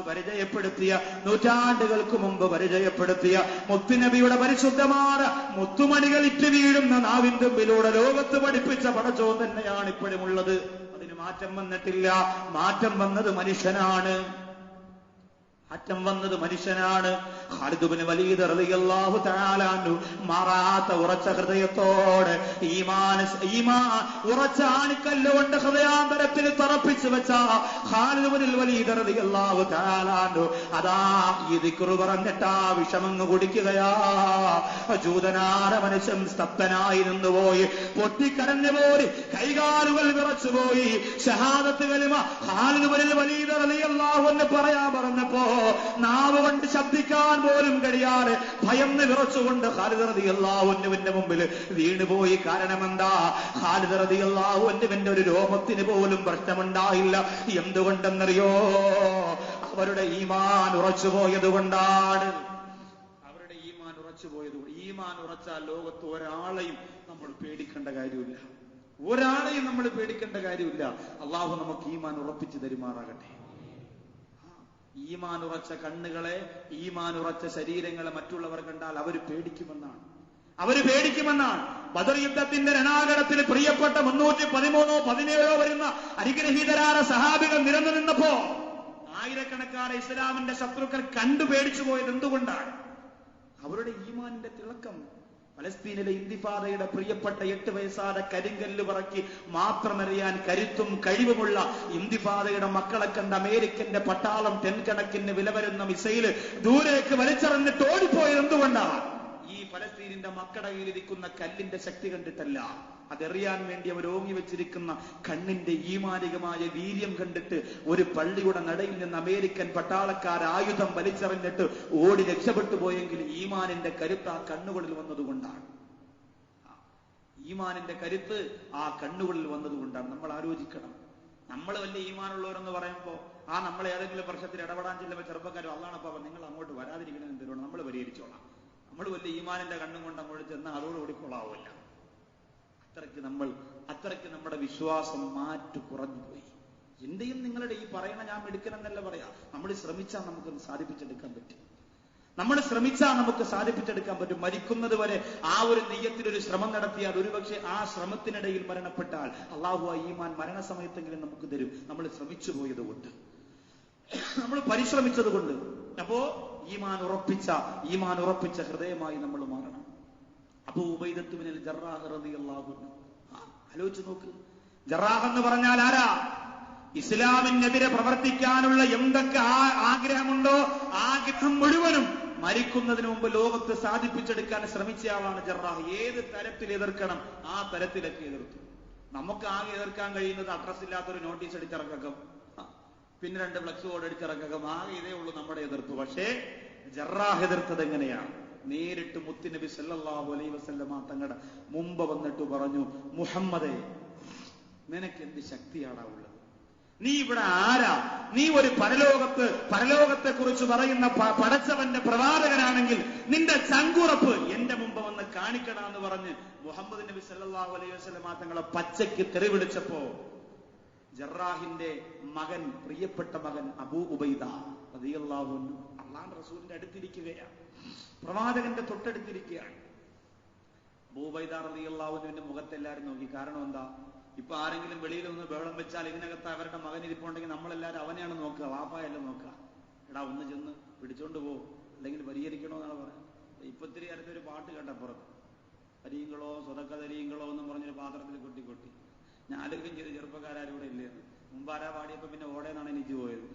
പരിചയപ്പെടുത്തിയ, നൂറ്റാണ്ടുകൾക്ക് മുമ്പ് പരിചയപ്പെടുത്തിയ മുത്തുനബിയുടെ പരിശുദ്ധമായ മുത്തുമണികൾ ഇറ്റ് വീഴുന്ന നാവിൻ തുമ്പിലൂടെ ലോകത്ത് പഠിപ്പിച്ച പടച്ചോൻ തന്നെയാണ് ഇപ്പോഴും ഉള്ളത്. അതിന് മാറ്റം വന്നിട്ടില്ല. മാറ്റം വന്നത് മനുഷ്യനാണ്. മാറ്റം വന്നത് മനുഷ്യനാണ്. ഖാലിദ് ഇബ്നു വലീദ് റളിയല്ലാഹു തആല അൻഹു മാറാത്ത ഉറച്ച ഹൃദയത്തോടെ ഈമാൻ ഉറച്ച ആണിക്കല്ലുകൊണ്ട് ഹൃദയാന്തരത്തിൽ തറപ്പിച്ചു വെച്ച ഖാലിദ് ഇബ്നുൽ വലീദ് റളിയല്ലാഹു തആല അൻഹു അതാ ഈ ദിക്റ് പറഞ്ഞിട്ട് ആ വിഷമങ്ങ് കുടിക്കുകയാ. ജൂതനാര മനുഷ്യൻ സ്തബ്ധനായി നിന്നുപോയി, പൊട്ടിക്കരഞ്ഞു പോയി, കൈകാലുകൾ വിറച്ചുപോയി. ഷഹാദത്ത് കലിമ ഖാലിദ് ഇബ്നുൽ വലീദ് റളിയല്ലാഹു അൻഹു പറയാൻ പറഞ്ഞപ്പോ നാവ് കൊണ്ട് ശബ്ദിക്കാൻ പോലും കഴിയാതെ ഭയന്ന് വിറച്ചുകൊണ്ട് ഖാലിദ് റളിയല്ലാഹു അൻഹുവിന്റെ മുമ്പിൽ വീണുപോയി. കാരണം എന്താ? ഖാലിദ് റളിയല്ലാഹു അൻഹുവിന്റെ ഒരു രോമത്തിന് പോലും പ്രശ്നമുണ്ടായില്ല. എന്തുകൊണ്ടെന്നറിയോ? അവരുടെ ഈമാൻ ഉറച്ചുപോയത് കൊണ്ടാണ്. അവരുടെ ഈമാൻ ഉറച്ചുപോയത്. ഈമാൻ ഉറച്ചാൽ ലോകത്ത് ഒരാളെയും നമ്മൾ പേടിക്കേണ്ട കാര്യമില്ല. ഒരാളെയും നമ്മൾ പേടിക്കേണ്ട കാര്യമില്ല. അള്ളാഹു നമുക്ക് ഈമാൻ ഉറപ്പിച്ചു തരുമാറാകട്ടെ. ഈമാൻ ഉറച്ച കണ്ണുകളെ, ഈമാൻ ഉറച്ച ശരീരങ്ങളെ മറ്റുള്ളവർ കണ്ടാൽ അവർ പേടിക്കുമെന്നാണ്. ബദർ യുദ്ധത്തിന്റെ രണാകരത്തിൽ പ്രിയപ്പെട്ട 313 17 വരുന്ന അനുഗ്രഹീതരായ സഹാബികൾ നിരന്നു നിന്നപ്പോ ആയിരക്കണക്കാണ് ഇസ്ലാമിന്റെ ശത്രുക്കൾ കണ്ടു പേടിച്ചു പോയത് എന്തുകൊണ്ടാണ്? അവരുടെ ഈമാനിന്റെ തിളക്കം. പലസ്തീനിലെ ഇന്തിഫാദയുടെ പ്രിയപ്പെട്ട 8 വയസ്സായ കരിങ്കല്ല് പറക്കി മാത്രമറിയാൻ കരുത്തും കഴിവുമുള്ള ഇന്തിഫാദയുടെ മക്കളെ കണ്ട് അമേരിക്കന്റെ പട്ടാളം 10 കണക്കിന് വില വരുന്ന മിസൈല് ദൂരേക്ക് വലിച്ചെറിഞ്ഞിട്ട് ഓടിപ്പോയത് എന്തുകൊണ്ടാണ്? ഈ പലസ്തീനിന്റെ മക്കളുടെ കയ്യിലിരിക്കുന്ന കല്ലിന്റെ ശക്തി കണ്ടിട്ടല്ല, അതെറിയാൻ വേണ്ടി അവർ ഓങ്ങി വെച്ചിരിക്കുന്ന കണ്ണിന്റെ ഈമാനികമായ വീര്യം കണ്ടിട്ട് ഒരു പള്ളിയുടെ നടയിൽ നിന്ന് അമേരിക്കൻ പട്ടാളക്കാർ ആയുധം വലിച്ചെറിഞ്ഞിട്ട് ഓടി രക്ഷപ്പെട്ടു പോയെങ്കിൽ ഈമാനിന്റെ കരുത്ത് ആ കണ്ണുകളിൽ വന്നതുകൊണ്ടാണ്. ഈമാനിന്റെ കരുത്ത് ആ കണ്ണുകളിൽ വന്നതുകൊണ്ടാണ്. നമ്മൾ ആലോചിക്കണം. നമ്മൾ വലിയ ഈമാനുള്ളവരെന്ന് പറയുമ്പോ നമ്മൾ ഏതെങ്കിലും പ്രശ്നത്തിൽ ഇടപെടാൻ ചെല്ലുമ്പോൾ ചെറുപ്പക്കാരും അള്ളാണപ്പ നിങ്ങൾ അങ്ങോട്ട് വരാതിരിക്കണം എന്തിനാണ്, നമ്മൾ പരിഹരിച്ചോളാം. നമ്മൾ വലിയ ഈമാനിന്റെ കണ്ണും കൊണ്ട് അങ്ങോട്ട് ചെന്നാൽ അതോടുകൂടി കൊള്ളാവില്ല. അത്രയ്ക്ക് നമ്മുടെ വിശ്വാസം മാറ്റു കുറഞ്ഞുപോയി. എന്റെയും നിങ്ങളുടെ ഈ പറയണ ഞാൻ എടുക്കണമെന്നല്ല പറയാ. നമ്മൾ ശ്രമിച്ചാൽ നമുക്ക് സാധിപ്പിച്ചെടുക്കാൻ പറ്റും. നമുക്ക് സാധിപ്പിച്ചെടുക്കാൻ പറ്റും. മരിക്കുന്നത് വരെ ആ ഒരു നെയ്യത്തിലൊരു ശ്രമം നടത്തിയാൽ ഒരുപക്ഷെ ആ ശ്രമത്തിനിടയിൽ മരണപ്പെട്ടാൽ അള്ളാഹു ആ ഈമാൻ മരണസമയത്തെങ്കിലും നമുക്ക് തരും. നമ്മൾ ശ്രമിച്ചു പോയത് കൊണ്ട്, നമ്മൾ പരിശ്രമിച്ചത് കൊണ്ട്. അപ്പോ ഈമാൻ ഉറപ്പിച്ച ഹൃദയമായി നമ്മൾ മാറണം. അബൂ ഉബൈദത്ത് ബിനുൽ ജറാഹ് റളിയല്ലാഹു അൻഹു, ആലോചിച്ച് നോക്ക്. ജറാഹ് എന്ന് പറഞ്ഞാൽ ആരാ? ഇസ്ലാമിനെതിരെ പ്രവർത്തിക്കാനുള്ള എന്തൊക്കെ ആഗ്രഹമുണ്ടോ ആഗ്രഹം മുഴുവനും മരിക്കുന്നതിന് മുമ്പ് ലോകത്ത് സാധിപ്പിച്ചെടുക്കാൻ ശ്രമിച്ച ആളാണ് ജറാഹ്. ഏത് തരത്തിൽ എതിർക്കണം ആ തരത്തിലൊക്കെ എതിർത്തു. നമുക്ക് ആകെ എതിർക്കാൻ കഴിയുന്നത് അഡ്രസ് ഇല്ലാത്തൊരു നോട്ടീസ് അടിച്ചിറക്കാം, പിന്നെ 2 ഫ്ലക്സ് ബോർഡ് അടിച്ചിറക്കാം. ആകെ ഇതേ ഉള്ളൂ നമ്മുടെ എതിർപ്പ്. പക്ഷേ ജറാഹ് എതിർത്തത് എങ്ങനെയാണ്? നേരിട്ട് മുത്തുനബി സല്ലല്ലാഹു അലൈഹി വസല്ലമ തങ്ങളുടെ മുമ്പ് വന്നിട്ട് പറഞ്ഞു, മുഹമ്മദേ, നിനക്ക് എന്ത് ശക്തിയാടാ ഉള്ളത്? നീ ഇവിടെ ആരാ? നീ ഒരു പരലോകത്തെ കുറിച്ച് പറയുന്ന പടച്ചവന്റെ പ്രവാചകനാണെങ്കിൽ നിന്റെ ചങ്കുറപ്പ് എന്റെ മുമ്പ് വന്ന് കാണിക്കണമെന്ന് പറഞ്ഞ് മുഹമ്മദ് നബി സല്ലല്ലാഹു അലൈഹി വസല്ലമ തങ്ങളെ പച്ചയ്ക്ക് തെറി വിളിച്ചപ്പോ ജറാഹിന്റെ മകൻ, പ്രിയപ്പെട്ട മകൻ അബൂ ഉബൈദ റളിയല്ലാഹു അൻഹു അല്ലാഹുവിന്റെ റസൂലിന്റെ അടുത്തിരിക്കുകയാണ്, പ്രവാചകന്റെ തൊട്ടടുത്തിരിക്കുകയാണ്. അബൂ ഉബൈദ റളിയല്ലാഹു അൻഹുവിന്റെ മുഖത്തെല്ലാരും നോക്കി. കാരണം എന്താ? ഇപ്പൊ ആരെങ്കിലും വെളിയിൽ ഒന്ന് ബഹളം വെച്ചാൽ ഇതിനകത്ത് അവരുടെ മകൻ ഇരിപ്പുണ്ടെങ്കിൽ നമ്മളെല്ലാരും അവനെയാണ് നോക്കുക, വാപ്പായല്ല നോക്കുക. എടാ ഒന്ന് ചെന്ന് പിടിച്ചോണ്ട് പോ, അല്ലെങ്കിൽ പരിഹരിക്കണോന്നാണ് പറയുന്നത്. ഇപ്പൊ ഇത്തിരി അടുത്തൊരു പാട്ട് കേട്ടപ്പുറത്ത് തരീങ്കളോ സ്വതക്ക തരീങ്കളോ എന്നും പറഞ്ഞൊരു പാത്രത്തിൽ കൊട്ടി ഞാൻ ആലോചിക്കും ചെയ്ത് ചെറുപ്പക്കാരും കൂടെ ഇല്ലായിരുന്നു. മുമ്പാരാ പാടിയപ്പോ പിന്നെ ഓടേന്നാണ് എനിക്ക് പോയത്.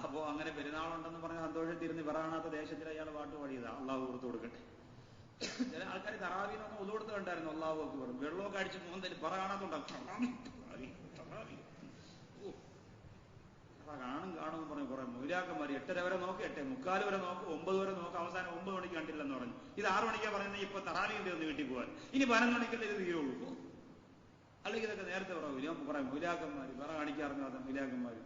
അപ്പോ അങ്ങനെ പെരുന്നാളുണ്ടെന്ന് പറഞ്ഞ സന്തോഷത്തിരുന്ന് വിറകാണാത്ത ദേശത്തിൽ അയാൾ പാട്ട് പാടിയതാ. അള്ളാഹു ഓർത്തു കൊടുക്കട്ടെ. ചില ആൾക്കാർ തറാവീനൊന്നും ഒതുകൊടുത്ത് കണ്ടായിരുന്നു. അള്ളാഹു ഒക്കെ പറഞ്ഞു വെള്ളമൊക്കെ അടിച്ച് മോന്തല് പറകാണാത്തുണ്ടാവും. കാണും പറഞ്ഞു കുറെ മൗലാക്കന്മാര് 8:30 വരെ നോക്ക്, 8:45 വരെ നോക്ക്, 9 വരെ നോക്ക്, അവസാനം 9 മണിക്ക് കണ്ടില്ലെന്ന് പറഞ്ഞു. ഇത് 6 മണിക്കാ പറയുന്നത്. ഇപ്പൊ തറാവീന്റെ ഒന്ന് വീട്ടിൽ പോകാൻ ഇനി 11 മണിക്കല്ലേ ഇത് തീരുള്ളൂ. അല്ലെങ്കിൽ ഇതൊക്കെ നേരത്തെ പറയൂല. പറയാം മൗലാക്കന്മാര് പറ കാണിക്കാറുണ്ട്. മൗലാക്കന്മാര്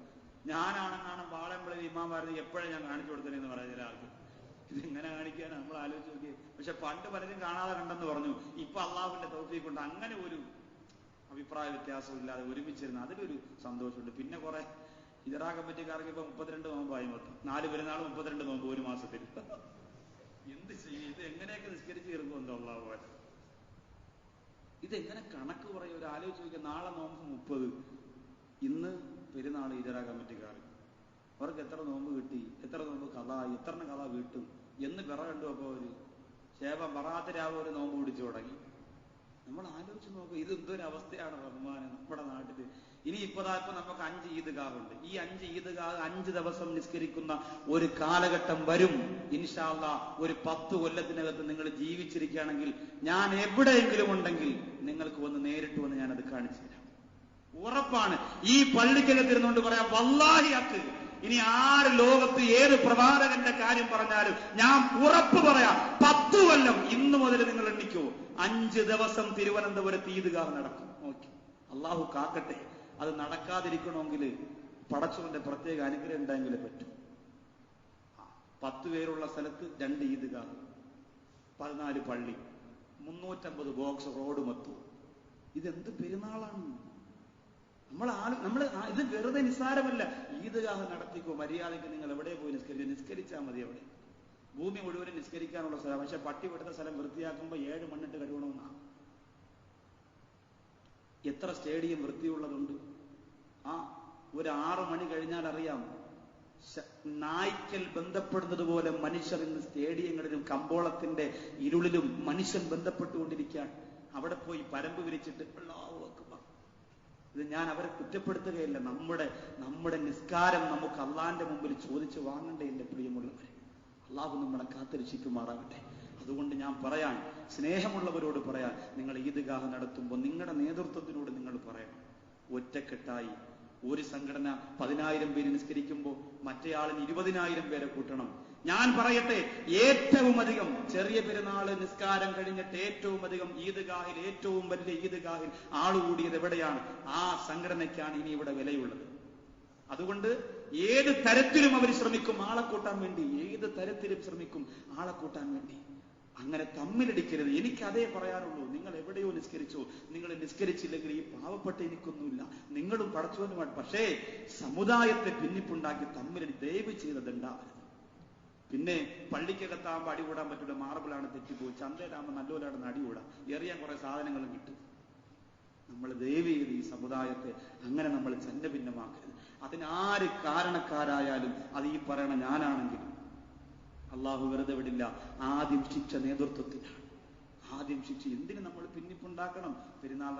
ഞാനാണെന്നാണ് വാളമ്പളിൽ ഇമാമാരുന്ന് എപ്പോഴും ഞാൻ കാണിച്ചു കൊടുത്തതെന്ന് പറയാം ചില ആൾക്ക്. ഇതെങ്ങനെ കാണിക്കാനാണ് നമ്മൾ ആലോചിച്ച് നോക്കിയത്. പക്ഷെ പണ്ട് പലരും കാണാതെ കണ്ടെന്ന് പറഞ്ഞു. ഇപ്പൊ അള്ളാഹുവിന്റെ തൗഫീഖ് കൊണ്ട് അങ്ങനെ ഒരു അഭിപ്രായ വ്യത്യാസമില്ലാതെ ഒരുമിച്ചിരുന്ന അതിലൊരു സന്തോഷമുണ്ട്. പിന്നെ കുറെ ഹിജറ കമ്മിറ്റിക്കാർക്ക് ഇപ്പൊ 32 നോമ്പായി മൊത്തം. 4 പെരുന്നാൾ 32 നോമ്പ് ഒരു മാസത്തിൽ. എന്ത് ചെയ്യും? ഇത് എങ്ങനെയൊക്കെ നിസ്കരിച്ച് തീർക്കുമെന്തോ അള്ളാഹു. ഇതെങ്ങനെ കണക്ക് പറയും? ഒരു ആലോചിച്ച് നോക്കിയാൽ നാളെ നോമ്പ് 30, ഇന്ന് പെരുന്നാൾ ഹിജറ കമ്മിറ്റിക്കാർ. അവർക്ക് എത്ര നോമ്പ് കിട്ടി, എത്ര നോമ്പ് കലായി, എത്ര കല വീട്ടും എന്ന് പിറ കണ്ടു. അപ്പോൾ ഒരു ശേപം ബറാത്തിരാവ് ഒരു നോമ്പ് പിടിച്ചു തുടങ്ങി. നമ്മൾ ആലോചിച്ച് നോക്കുക, ഇത് എന്തൊരു അവസ്ഥയാണ് റഹ്മാൻ നമ്മുടെ നാട്ടില്. ഇനി ഇപ്പൊ നമുക്ക് 5 ഈദ്ഗാഹുണ്ട്. ഈ 5 ഈദ്ഗാഹ് 5 ദിവസം നിസ്കരിക്കുന്ന ഒരു കാലഘട്ടം വരും ഇൻഷാ അല്ലാഹ്. ഒരു 10 കൊല്ലത്തിനകത്ത് നിങ്ങൾ ജീവിച്ചിരിക്കുകയാണെങ്കിൽ ഞാൻ എവിടെയെങ്കിലും ഉണ്ടെങ്കിൽ നിങ്ങൾക്ക് വന്ന് നേരിട്ട് വന്ന് ഞാനത് കാണിച്ചു തരാം. ഉറപ്പാണ്. ഈ പള്ളിക്കകത്തിരുന്നുകൊണ്ട് പറയാം, വല്ലാഹി അക്ക് ഇനി ആര് ലോകത്ത് ഏത് പ്രവാചകന്റെ കാര്യം പറഞ്ഞാലും ഞാൻ ഉറപ്പ് പറയാം, 10 കൊല്ലം ഇന്നു മുതൽ നിങ്ങൾ എണ്ണിക്കോ, 5 ദിവസം തിരുവനന്തപുരത്ത് ഈദ്ഗാഹ് നടക്കും. ഓക്കെ, അള്ളാഹു കാക്കട്ടെ. അത് നടക്കാതിരിക്കണമെങ്കിൽ പടച്ചവന്റെ പ്രത്യേക അനുഗ്രഹം ഉണ്ടെങ്കിലേ പറ്റും. 10 പേരുള്ള സ്ഥലത്ത് 2 ഈദ്ഗാഹ്, 14 പള്ളി, 350 ബോക്സ് റോഡ് മൊത്തം. ഇതെന്ത് പെരുന്നാളാണ്? നമ്മൾ ഇത് വെറുതെ നിസ്സാരമല്ല. ഈദ്ഗാഹ് നടത്തിക്കോ, മര്യാദയ്ക്ക് നിങ്ങൾ എവിടെ പോയി നിസ്കരിച്ചാൽ മതി. അവിടെ ഭൂമി മുഴുവനും നിസ്കരിക്കാനുള്ള സ്ഥലം. പക്ഷെ പട്ടി വിടുന്ന സ്ഥലം വൃത്തിയാക്കുമ്പോൾ 7 മണ്ണിട്ട് കഴുകണമെന്നാണ്. എത്ര സ്റ്റേഡിയം വൃത്തിയുള്ളതുണ്ട്. ഒരു 6 മണി കഴിഞ്ഞാൽ അറിയാം, നായ്ക്കൽ ബന്ധപ്പെടുന്നത് പോലെ മനുഷ്യർ ഇന്ന് സ്റ്റേഡിയങ്ങളിലും കമ്പോളത്തിന്റെ ഇരുളിലും മനുഷ്യൻ ബന്ധപ്പെട്ടുകൊണ്ടിരിക്കുകയാണ്. അവിടെ പോയി പരമ്പ് വിരിച്ചിട്ട് ഇത് ഞാൻ അവരെ കുറ്റപ്പെടുത്തുകയില്ല. നമ്മുടെ നിസ്കാരം നമുക്ക് അള്ളാന്റെ മുമ്പിൽ ചോദിച്ചു വാങ്ങണ്ടേ എന്റെ പ്രിയമുള്ളവരെ? അള്ളാഹു നമ്മളെ കാത്തുരക്ഷിക്കുമാറാകട്ടെ. അതുകൊണ്ട് ഞാൻ പറയാൻ, സ്നേഹമുള്ളവരോട് പറയാൻ, നിങ്ങൾ ഈദ്ഗാഹ് നടത്തുമ്പോൾ നിങ്ങളുടെ നേതൃത്വത്തിനോട് നിങ്ങൾ പറയണം, ഒറ്റക്കെട്ടായി ഒരു സംഘടന 10,000 പേര് നിസ്കരിക്കുമ്പോൾ മറ്റേയാളിന് 20,000 പേരെ കൂട്ടണം. ഞാൻ പറയട്ടെ, ഏറ്റവും അധികം ചെറിയ പെരുന്നാള് നിസ്കാരം കഴിഞ്ഞിട്ട് ഏറ്റവും അധികം ഈദ്ഗാഹിൽ, ഏറ്റവും വലിയ ഈദ്ഗാഹിൽ ആളുകൂടിയത് എവിടെയാണ്? ആ സംഘടനയ്ക്കാണ് ഇനി ഇവിടെ വിലയുള്ളത്. അതുകൊണ്ട് ഏത് തരത്തിലും അവർ ശ്രമിക്കും ആളെ കൂട്ടാൻ വേണ്ടി, ഏത് തരത്തിലും ശ്രമിക്കും ആളെ കൂട്ടാൻ വേണ്ടി. അങ്ങനെ തമ്മിലടിക്കരുത്. എനിക്ക് അതേ പറയാനുള്ളൂ. നിങ്ങൾ എവിടെയോ നിസ്കരിച്ചോ, നിങ്ങൾ നിസ്കരിച്ചില്ലെങ്കിൽ ഈ പാവപ്പെട്ട എനിക്കൊന്നുമില്ല, നിങ്ങളും പടച്ചവനുമാണ്. പക്ഷേ സമുദായത്തെ ഭിന്നിപ്പുണ്ടാക്കി തമ്മിലടി ദയവ് ചെയ്തതുണ്ടാവരുത്. പിന്നെ പള്ളിക്കകത്താകുമ്പോൾ അടികൂടാൻ പറ്റില്ല, മാർബിളാണ് തെറ്റിപ്പോയി, ചന്തയിലാകുമ്പോൾ നല്ലോലാണെന്ന് അടികൂടാം, എറിയാൻ കുറെ സാധനങ്ങളും കിട്ടും. നമ്മൾ ദയവ് ചെയ്ത് ഈ സമുദായത്തെ അങ്ങനെ നമ്മൾ ചന്ന ഭിന്നമാക്കരുത്. അതിനാര് കാരണക്കാരായാലും, അത് ഈ പറയണ ഞാനാണെങ്കിലും അള്ളാഹു വെറുതെ വിടില്ല. ആദ്യം ശിക്ഷ നേതൃത്വത്തിനാണ്. ആദ്യം ശിക്ഷ. എന്തിന് നമ്മൾ ഭിന്നിപ്പുണ്ടാക്കണം? പെരുന്നാൾ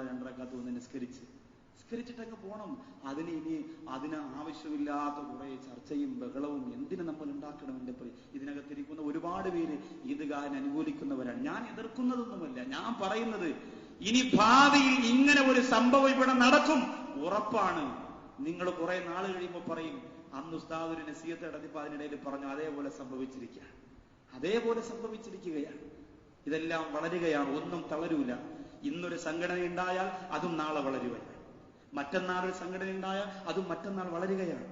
2 റക്അത്ത് വന്ന് നിസ്കരിച്ചിട്ടൊക്കെ പോണം. അതിന് ആവശ്യമില്ലാത്ത കുറെ ചർച്ചയും ബഹളവും എന്തിന് നമ്മൾ ഉണ്ടാക്കണം? എന്റെ ഇതിനകത്തിരിക്കുന്ന ഒരുപാട് പേര് ഈദ്ഗാഹിനെ അനുകൂലിക്കുന്നവരാണ്. ഞാൻ എതിർക്കുന്നതൊന്നുമല്ല. ഞാൻ പറയുന്നത്, ഇനി ഭാവിയിൽ ഇങ്ങനെ ഒരു സംഭവം ഇവിടെ നടക്കും, ഉറപ്പാണ്. നിങ്ങൾ കുറെ നാൾ കഴിയുമ്പോൾ പറയും, അന്ന് ഉസ്താദ് ഒരു നസീഹത്ത് നടത്തിയപ്പോൾ അതിനിടയിൽ പറഞ്ഞു, അതേപോലെ സംഭവിച്ചിരിക്കുകയാണ്. ഇതെല്ലാം വളരുകയാണ്, ഒന്നും തളരൂല. ഇന്നൊരു സംഘടന ഉണ്ടായാൽ അതും നാളെ വളരുകയാണ്. മറ്റന്നാൾ ഒരു സംഘടന ഉണ്ടായാൽ അതും മറ്റന്നാൾ വളരുകയാണ്.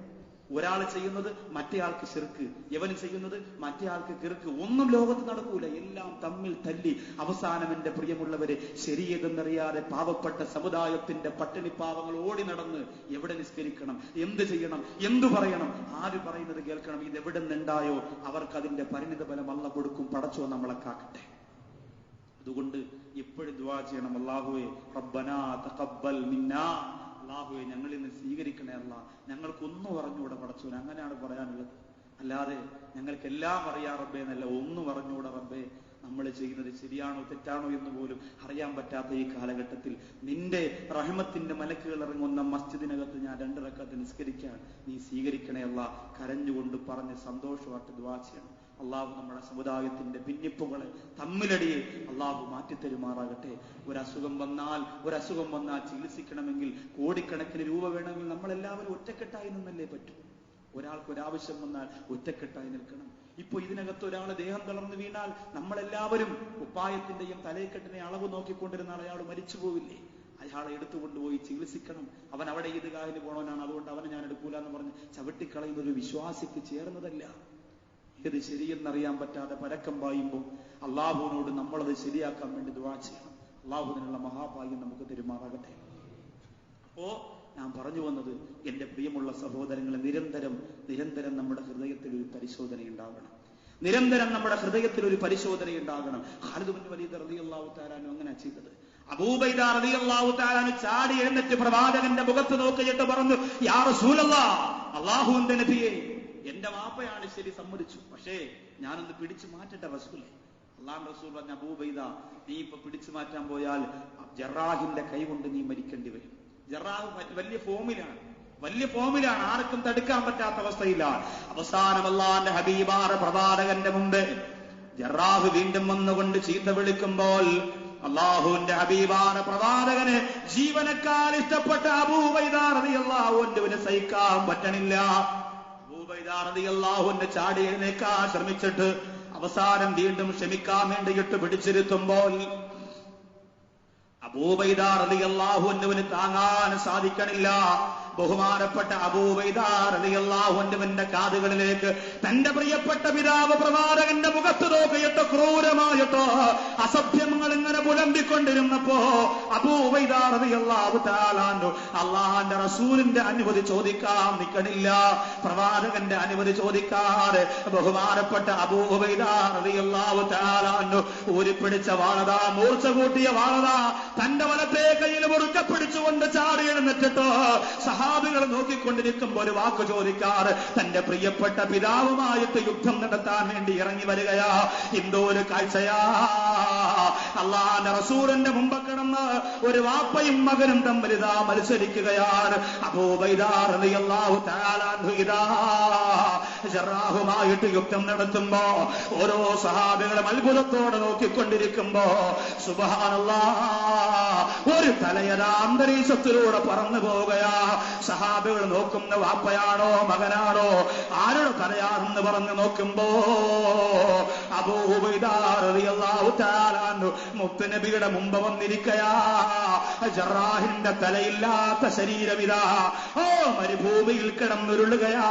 ഒരാൾ ചെയ്യുന്നത് മറ്റേയാൾക്ക് ശിർക്ക്, യവൻ ചെയ്യുന്നത് മറ്റേയാൾക്ക് കിർക്ക്. ഒന്നും ലോകത്ത് നടക്കൂല. എല്ലാം തമ്മിൽ തല്ലി അവസാനം എന്റെ പ്രിയമുള്ളവരെ ശരിയെന്നറിയാതെ പാവപ്പെട്ട സമുദായത്തിന്റെ പട്ടിണി പാവങ്ങൾ ഓടി നടന്ന് എവിടെ നിസ്കരിക്കണം, എന്ത് ചെയ്യണം, എന്തു പറയണം, ആര് പറയുന്നത് കേൾക്കണം, ഇതെവിടെ നിന്നുണ്ടായോ അവർക്ക് അതിന്റെ പരിണിത ഫലം അല്ലാഹു കൊടുക്കും. പടച്ചോ നമ്മളെ കാക്കട്ടെ. അതുകൊണ്ട് എപ്പോഴും ദുആ ചെയ്യണം, അല്ലാഹുവേ റബ്ബനാ തഖബ്ബൽ മിന്നാ, അല്ലാഹുവേ ഞങ്ങളിൽ നിന്ന് സ്വീകരിക്കണേ അല്ലാ. ഞങ്ങൾക്കൊന്നും അറിഞ്ഞൂടെ പടച്ചോനെ, അങ്ങനെയാണ് പറയാനുള്ളത്. അല്ലാതെ ഞങ്ങൾക്കെല്ലാം അറിയാം റബ്ബേ എന്നല്ല, ഒന്നും അറിഞ്ഞൂടെ റബ്ബേ. നമ്മൾ ചെയ്യുന്നത് ശരിയാണോ തെറ്റാണോ എന്ന് പോലും അറിയാൻ പറ്റാത്ത ഈ കാലഘട്ടത്തിൽ നിന്റെ റഹ്മത്തിന്റെ മലക്കുകൾ ഇറങ്ങുന്ന മസ്ജിദിനകത്ത് ഞാൻ 2 റക്അത്ത് നിസ്കരിക്കാൻ നീ സ്വീകരിക്കണേ അല്ലാ. കരഞ്ഞുകൊണ്ട് പറഞ്ഞ് സന്തോഷമായിട്ട് ദുആ ചെയ്യണം. അള്ളാഹു നമ്മുടെ സമുദായത്തിന്റെ ഭിന്നിപ്പുകളെ, തമ്മിലടിയെ അള്ളാഹു മാറ്റിത്തരുമാറാകട്ടെ. ഒരസുഖം വന്നാൽ ചികിത്സിക്കണമെങ്കിൽ കോടിക്കണക്കിന് രൂപ വേണമെങ്കിൽ നമ്മളെല്ലാവരും ഒറ്റക്കെട്ടായി നിന്നല്ലേ പറ്റൂ. ഒരാൾക്കൊരാവശ്യം വന്നാൽ ഒറ്റക്കെട്ടായി നിൽക്കണം. ഇപ്പൊ ഇതിനകത്ത് ഒരാൾ ദേഹം തളർന്നു വീണാൽ നമ്മളെല്ലാവരും കുപ്പായത്തിന്റെയും തലയെക്കെട്ടിനെ അളവ് നോക്കിക്കൊണ്ടിരുന്നാൽ അയാൾ മരിച്ചു പോവില്ലേ? അയാളെ എടുത്തുകൊണ്ടുപോയി ചികിത്സിക്കണം. അവൻ അവിടെ ഈദ്ഗാഹിന് പോണവനാണ്, അതുകൊണ്ട് അവനെ ഞാൻ എടുക്കൂല എന്ന് പറഞ്ഞ് ചവിട്ടിക്കളയുന്ന ഒരു വിശ്വാസിക്ക് ചേർന്നതല്ല. ഇത് ശരിയെന്നറിയാൻ പറ്റാതെ പരക്കം പായുമ്പോൾ അള്ളാഹുവിനോട് നമ്മളത് ശരിയാക്കാൻ വേണ്ടി ദുആ ചെയ്യണം. അള്ളാഹുവിനുള്ള മഹാഭാഗ്യം നമുക്ക് തെരുമാറാകട്ടെ. അപ്പോ ഞാൻ പറഞ്ഞു വന്നത്, എന്റെ പ്രിയമുള്ള സഹോദരങ്ങളെ, നിരന്തരം നമ്മുടെ ഹൃദയത്തിൽ ഒരു പരിശോധന ഉണ്ടാകണം. ഖാലിദ് ബിൻ വലീദ് റളിയല്ലാഹു തആല അങ്ങനെ ചെയ്തത്. അബൂബൈദ റളിയല്ലാഹു തആല ചാടി എഴുന്നേറ്റ് പ്രവാചകന്റെ മുഖത്ത് നോക്കിയിട്ട് പറഞ്ഞു, യാ റസൂലല്ലാഹ്, അല്ലാഹുവിന്റെ നബിയേ, എന്റെ വാപ്പയാണ് ശരി, സമ്മതിച്ചു, പക്ഷേ ഞാനൊന്ന് പിടിച്ചു മാറ്റട്ടെ റസൂലേ. അല്ലാഹു റസൂൽ പറഞ്ഞു, അബൂബൈദ, നീ ഇപ്പൊ പിടിച്ചു മാറ്റാൻ പോയാൽ ജറാഹിന്റെ കൈ കൊണ്ട് നീ മരിക്കേണ്ടി വരും. ജറാഹ് വലിയ ഫോമിലാണ്, ആർക്കും തടുക്കാൻ പറ്റാത്ത അവസ്ഥയിലാണ്. അവസാനം അല്ലാഹുവിന്റെ ഹബീബായ പ്രവാചകന്റെ മുമ്പ് ജറാഹ് വീണ്ടും വന്നുകൊണ്ട് ചീത്ത വിളിക്കുമ്പോൾ അല്ലാഹുവിന്റെ ഹബീബായ പ്രവാചകന് ജീവനക്കാൽ ഇഷ്ടപ്പെട്ട അബൂബൈദ റളിയല്ലാഹു അൻഹുവിനെ സഹിക്കാൻ പറ്റണില്ല. അബൂബൈദ റളിയല്ലാഹു അൻഹു ചാടി എഴുന്നേൽക്കാൻ ശ്രമിച്ചിട്ട് അവസാനം വീണ്ടും ക്ഷമിക്കാൻ വേണ്ടിയിട്ട് പിടിച്ചിരുത്തുമ്പോൾ അബൂബൈദ റളിയല്ലാഹു അൻഹുവിന് താങ്ങാൻ സാധിക്കണില്ല. ബഹുമാനപ്പെട്ട അബൂ ഉബൈദ റളിയല്ലാഹു അൻഹുവിന്റെ കാതുകളിലേക്ക് തന്റെ പ്രിയപ്പെട്ട പിതാവ് പ്രവാചകന്റെ മുഖത്ത് നോക്കിയിട്ട് ക്രൂരമായിട്ടോ അസഭ്യങ്ങൾ ഇങ്ങനെ പുലമ്പിക്കൊണ്ടിരുന്നപ്പോ അബൂ ഉബൈദ റളിയല്ലാഹു തആല അൻഹു അല്ലാഹുവിന്റെ റസൂലിന്റെ അനുമതി ചോദിക്കാൻ നിൽക്കണില്ല. പ്രവാചകന്റെ അനുമതി ചോദിക്കാതെ ബഹുമാനപ്പെട്ട അബൂ ഉബൈദ റളിയല്ലാഹു തആല അൻഹു ഊരിപ്പിടിച്ച വാളതാ, മൂർച്ച കൂട്ടിയ വാളതാ തന്റെ വലത്തെ കയ്യിൽ മുറുക്കെ പിടിച്ചുകൊണ്ട് ചാടി എഴുന്നേറ്റിട്ട് സഹാബികൾ നോക്കിക്കൊണ്ടിരിക്കുമ്പോൾ ഒരു വാക്ക് ചോദിക്കാറ് തന്റെ പ്രിയപ്പെട്ട പിതാവുമായിട്ട് യുദ്ധം നടത്താൻ വേണ്ടി ഇറങ്ങി വരികയാ. എന്തോ ഒരു കാഴ്ചയാ! അല്ലാഹുവിന്റെ റസൂലിന്റെ മുമ്പ് കിടന്ന് ഒരു വാപ്പയും മകനും തമ്മിൽ ഇതാ മത്സരിക്കുകയാണ്. അബൂ ഉബൈദ റളിയല്ലാഹു തആല അൻഹു ഇതാ ജറാഹുമായിട്ട് യുദ്ധം നടത്തുമ്പോ ഓരോ സഹാബികളും അത്ഭുതത്തോടെ നോക്കിക്കൊണ്ടിരിക്കുമ്പോ സുബ്ഹാനല്ലാഹ് ഒരു തലയര അന്തരീക്ഷത്തിലൂടെ പറന്നു പോവുകയാ. സഹാബികൾ നോക്കുന്ന വാപ്പയാണോ മകനാണോ ആരുടെ തലയാണെന്ന് പറഞ്ഞു നോക്കുമ്പോ അബൂ ഉബൈദ റളിയല്ലാഹു തആല അൻഹു മുത്തുനബിയുടെ മുമ്പ് വന്നിരിക്കയാ. ജറാഹിന്റെ തലയില്ലാത്ത ശരീരമിതാ മരുഭൂമിയിൽ കിടന്നുരുളുകയാ.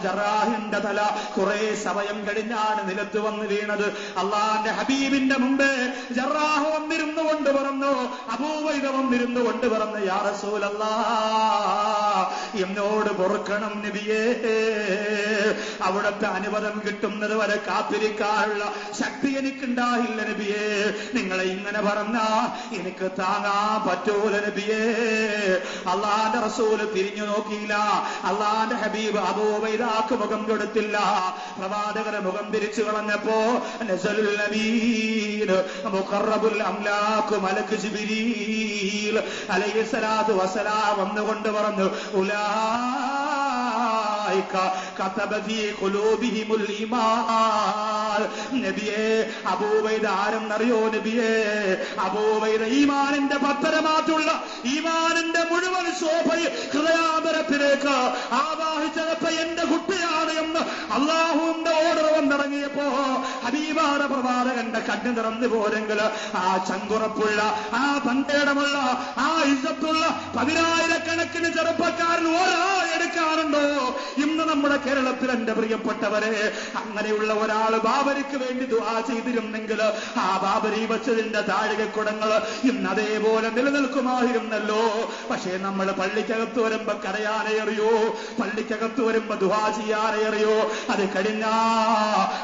ജറാഹിന്റെ തല കുറെ സമയം കഴിഞ്ഞാണ് നിലത്ത് വന്ന് വീണത്. അള്ളാന്റെ ഹബീബിന്റെ മുമ്പേ ജറാഹ് വന്നിരുന്നു കൊണ്ട് പറഞ്ഞു, അബൂ ഉബൈദ വന്നിരുന്നു കൊണ്ട് പറഞ്ഞു, യാ റസൂലല്ലാഹ് എന്നോട് പൊറുക്കണം നബിയേ, അവിടുത്തെ അനുവാദം കിട്ടുന്നത് വരെ കാത്തിരിക്കാനുള്ള ശക്തി എനിക്കുണ്ടായില്ല നബിയേ. നിങ്ങളെ ഇങ്ങനെ പറഞ്ഞ എനിക്ക് താങ്ങാൻ പറ്റൂല നബിയേ. അള്ളാന്റെ റസൂല് തിരിഞ്ഞു നോക്കിയില്ല. അള്ളാന്റെ ഹബീബ് അബൂ ഉബൈദക്ക് മുഖം കൊടുത്തില്ല. പ്രവാചകരെ മുഖം തിരിച്ചു കളഞ്ഞപ്പോ നസലുൽ നബീൻ മുഖറബുൽ അംലാഖ് മലക്ക് ജിബ്രീൽ അലൈഹിസ്സലാത്തു വസ്സലാം വന്നുകൊണ്ട് പറഞ്ഞു, നബിയേ അബൂ ഉബൈദ ആരെന്നറിയോ നബിയേ? അബൂ ഉബൈദ ഈമാനിന്റെ പത്തരമാറ്റുള്ള ഈമാനിന്റെ മുഴുവൻ ശോഭയെ ഹൃദയാന്തരത്തിലേക്ക് ആവാഹിച്ചപ്പോ എന്റെ കുട്ടിയാണ് എന്ന് അള്ളാഹുവിന്റെ ഓർഡർ വന്നിറങ്ങിയപ്പോ ഹബീബാന പ്രവാചകന്റെ കണ്ണു നിറഞ്ഞു പോരെങ്കിൽ ആ ചങ്കുറപ്പുള്ള ആ തന്തേടമുള്ള ആ ഇസ്സത്തുള്ള 10,000-കണക്കിന് ചെറുപ്പക്കാരൻ ഒരാളെടുക്കാറുണ്ടോ ഇന്ന് നമ്മുടെ കേരളത്തിൽ? എന്റെ പ്രിയപ്പെട്ടവരെ, അങ്ങനെയുള്ള ഒരാൾ ബാബരിക്ക് വേണ്ടി ദുആ ചെയ്തിരുന്നെങ്കിൽ ആ ബാബരി വച്ചതിന്റെ താഴികക്കുടങ്ങൾ ഇന്ന് അതേപോലെ നിലനിൽക്കുമായിരുന്നല്ലോ. പക്ഷേ നമ്മൾ പള്ളിക്കകത്ത് വരുമ്പോ കരയാനേ അറിയോ, പള്ളിക്കകത്ത് വരുമ്പോ ദുആ ചെയ്യാനേ അറിയോ. അത് കഴിഞ്ഞ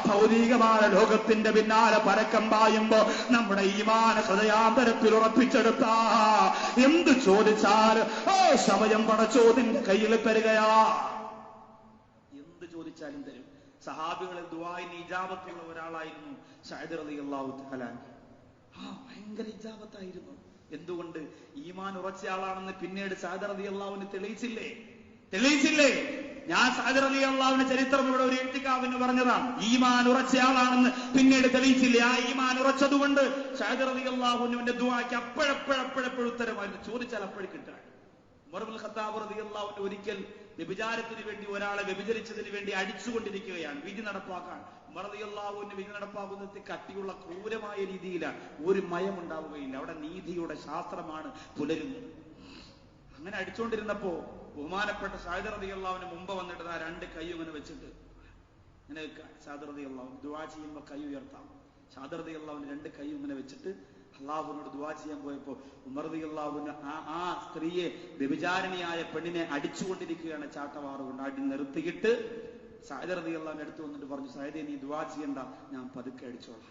ഭൗതികമായ ലോകത്തിന്റെ പിന്നാലെ പരക്കം പായുമ്പോ നമ്മുടെ ഈമാൻ ഹൃദയാന്തരത്തിൽ ഉറപ്പിച്ചെടുത്ത എന്ത് ചോദിച്ചാൽ സമയം പടച്ചോതിന്റെ കയ്യിൽ തരികയാ. എന്ത് ചോദിച്ചാലും തരും. സഹാബികളിൽ ദുആഇന് ഇജാബത്തുള്ള ഒരാളായിരുന്നു സഅദ് റളിയല്ലാഹു തആല. ഭയങ്കര ഇജാബത്തായിരുന്നു. എന്തുകൊണ്ട്? ഈമാൻ ഉറച്ച ആളാണെന്ന് പിന്നീട് സഅദ് റളിയല്ലാഹുവിന് തെളിയിച്ചില്ലേ? ഞാൻ സഅദ് റളിയല്ലാഹുവിന്റെ ചരിത്രം ഇവിടെ ഒരു ഇത്തികാഫിന് പറഞ്ഞതാണ്. ഈമാൻ ഉറച്ച ആളാണെന്ന് പിന്നീട് തെളിയിച്ചില്ലേ? ആ ഈമാൻ ഉറച്ചതുകൊണ്ട് സഅദ് റളിയല്ലാഹുവിന്റെ ദുആക്ക് അപ്പോഴെപ്പോഴും ഉത്തരമായിരുന്നു. ചോദിച്ചാൽ അപ്പോഴും കിട്ടാൻ. ഉമർ ഇബ്നുൽ ഖത്താബ് റളിയല്ലാഹു അൻഹു ഒരിക്കൽ വ്യഭിചാരത്തിന് വേണ്ടി ഒരാളെ വ്യഭിചരിച്ചതിന് വേണ്ടി അടിച്ചുകൊണ്ടിരിക്കുകയാണ്. വിധി നടപ്പാക്കാൻ ഉമർ റളിയല്ലാഹു അൻഹു വിധി നടപ്പാക്കുന്നത് കട്ടിയുള്ള ക്രൂരമായ രീതിയിലാണ്. ഒരു മയം ഉണ്ടാവുകയില്ല. അവിടെ നീതിയുടെ ശാസ്ത്രമാണ് പുലരുന്നത്. അങ്ങനെ അടിച്ചുകൊണ്ടിരുന്നപ്പോ ബഹുമാനപ്പെട്ട സഅദ് റളിയല്ലാഹുവിന് മുമ്പ് വന്നിട്ട് ആ രണ്ട് കൈ ഇങ്ങനെ വെച്ചിട്ട് ഇങ്ങനെ സഅദ് റളിയല്ലാഹു ദുആ ചെയ്യുമ്പോ കൈ ഉയർത്താം. സഅദ് റളിയല്ലാഹുവിന് രണ്ട് കൈ ഇങ്ങനെ വെച്ചിട്ട് അള്ളാഹുവിനോട് ദുആ ചെയ്യാൻ പോയപ്പോ ഉമർ റളിയല്ലാഹുവിന് ആ സ്ത്രീയെ, വ്യഭിചാരിണിയായ പെണ്ണിനെ അടിച്ചുകൊണ്ടിരിക്കുകയാണ് ചാട്ടവാറുകൊണ്ട്. അടി നിർത്തിയിട്ട് സഅദ് റളിയല്ലാഹുവിന്റെ അടുത്ത് വന്നിട്ട് പറഞ്ഞു, സഅദേ നീ ദുആ ചെയ്യണ്ട, ഞാൻ പതുക്കെ അടിച്ചോളാം.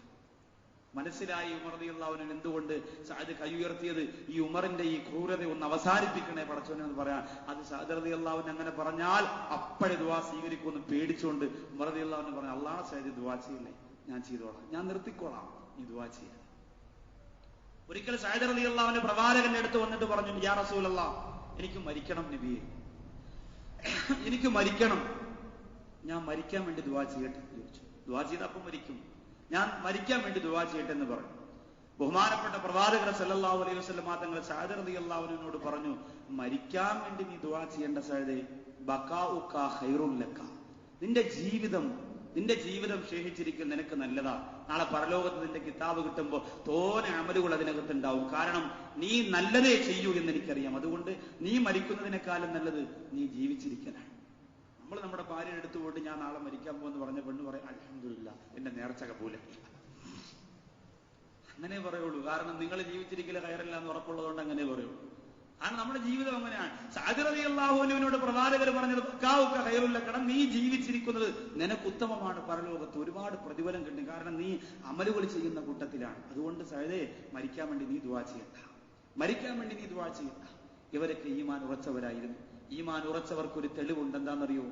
മനസ്സിലായി ഉമർ റളിയല്ലാഹുവിന് എന്തുകൊണ്ട് സഅദ് കൈ ഉയർത്തിയത്. ഈ ഉമറിന്റെ ഈ ക്രൂരത ഒന്ന് അവസാനിപ്പിക്കണേ പടച്ചോനെ എന്ന് പറയാൻ. അത് സഅദ് റളിയല്ലാഹുവിന് അങ്ങനെ പറഞ്ഞാൽ അപ്പോഴേ ദുആ സ്വീകരിക്കുമെന്ന് പേടിച്ചുകൊണ്ട് ഉമർ റളിയല്ലാഹുവിന് പറഞ്ഞു, അല്ലാഹ് സഅദ് ദുആ ചെയ്യില്ലേ, ഞാൻ ചെയ്തോളാം, ഞാൻ നിർത്തിക്കോളാം, നീ ദുആ ചെയ്യാൻ. ഒരിക്കൽ സഅദ് റളിയല്ലാഹുവിന്റെ പ്രവാചകന്റെ അടുത്ത് വന്നിട്ട് പറഞ്ഞു, യാ റസൂലല്ലാഹ് എനിക്ക് മരിക്കണം നബിയെ, എനിക്ക് മരിക്കണം, ഞാൻ മരിക്കാൻ വേണ്ടി ദുആ ചെയ്യട്ടെ എന്ന് ചോദിച്ചു. ദുആ ചെയ്തപ്പം മരിക്കും, ഞാൻ മരിക്കാൻ വേണ്ടി ദുആ ചെയ്യട്ടെ എന്ന് പറഞ്ഞു. ബഹുമാനപ്പെട്ട പ്രവാചകർ സല്ലല്ലാഹു അലൈഹി വസല്ലം തങ്ങൾ സഅദ് റളിയല്ലാഹുവിനോട് പറഞ്ഞു, മരിക്കാൻ വേണ്ടി നീ ദുആ ചെയ്യേണ്ട സഅദേ, ബഖാഉക ഖൈറുൽ ലക, നിന്റെ ജീവിതം ശേഷിച്ചിരിക്കുന്ന നിനക്ക് നല്ലതാ. നാളെ പരലോകത്ത് നിന്റെ കിതാബ് കിട്ടുമ്പോൾ തോനെ അമലുകൾ അതിനകത്തുണ്ടാവും. കാരണം നീ നല്ലതേ ചെയ്യൂ എന്ന് എനിക്കറിയാം. അതുകൊണ്ട് നീ മരിക്കുന്നതിനേക്കാളും നല്ലത് നീ ജീവിച്ചിരിക്കലാണ്. നമ്മൾ നമ്മുടെ ഭാര്യയുടെ അടുത്ത് പോയിട്ട് ഞാൻ നാളെ മരിക്കാൻ പോകുമെന്ന് പറഞ്ഞ പെണ്ണ് പറയും അൽഹംദുലില്ലാ എന്റെ നേർച്ച കബൂലാക്കി. അങ്ങനെ പറയുള്ളൂ. കാരണം നിങ്ങൾ ജീവിച്ചിരിക്കലെ കയറില്ല എന്ന് ഉറപ്പുള്ളതുകൊണ്ട് അങ്ങനെ പറയുള്ളൂ. കാരണം നമ്മുടെ ജീവിതം അങ്ങനെയാണ്. സഅദ് റളിയല്ലാഹു അൻഹുവിനോട് പ്രവാചകർ പറഞ്ഞത് ബക്കാഉക ഖൈറുൽ ലക, നീ ജീവിച്ചിരിക്കുന്നത് നിനക്ക് ഉത്തമമാണ്, പരലോകത്ത് ഒരുപാട് പ്രതിഫലം കിട്ടും. കാരണം നീ അമലുകൾ ചെയ്യുന്ന കൂട്ടത്തിലാണ്. അതുകൊണ്ട് സഅദേ മരിക്കാൻ വേണ്ടി നീ ദുആ ചെയ്യണ്ട, മരിക്കാൻ വേണ്ടി നീ ദുആ ചെയ്യണ്ട. ഇവരൊക്കെ ഈമാൻ ഉറച്ചവരായിരുന്നു. ഈമാൻ ഉറച്ചവർക്കൊരു തെളിവുണ്ട്. എന്താണെന്നറിയോ?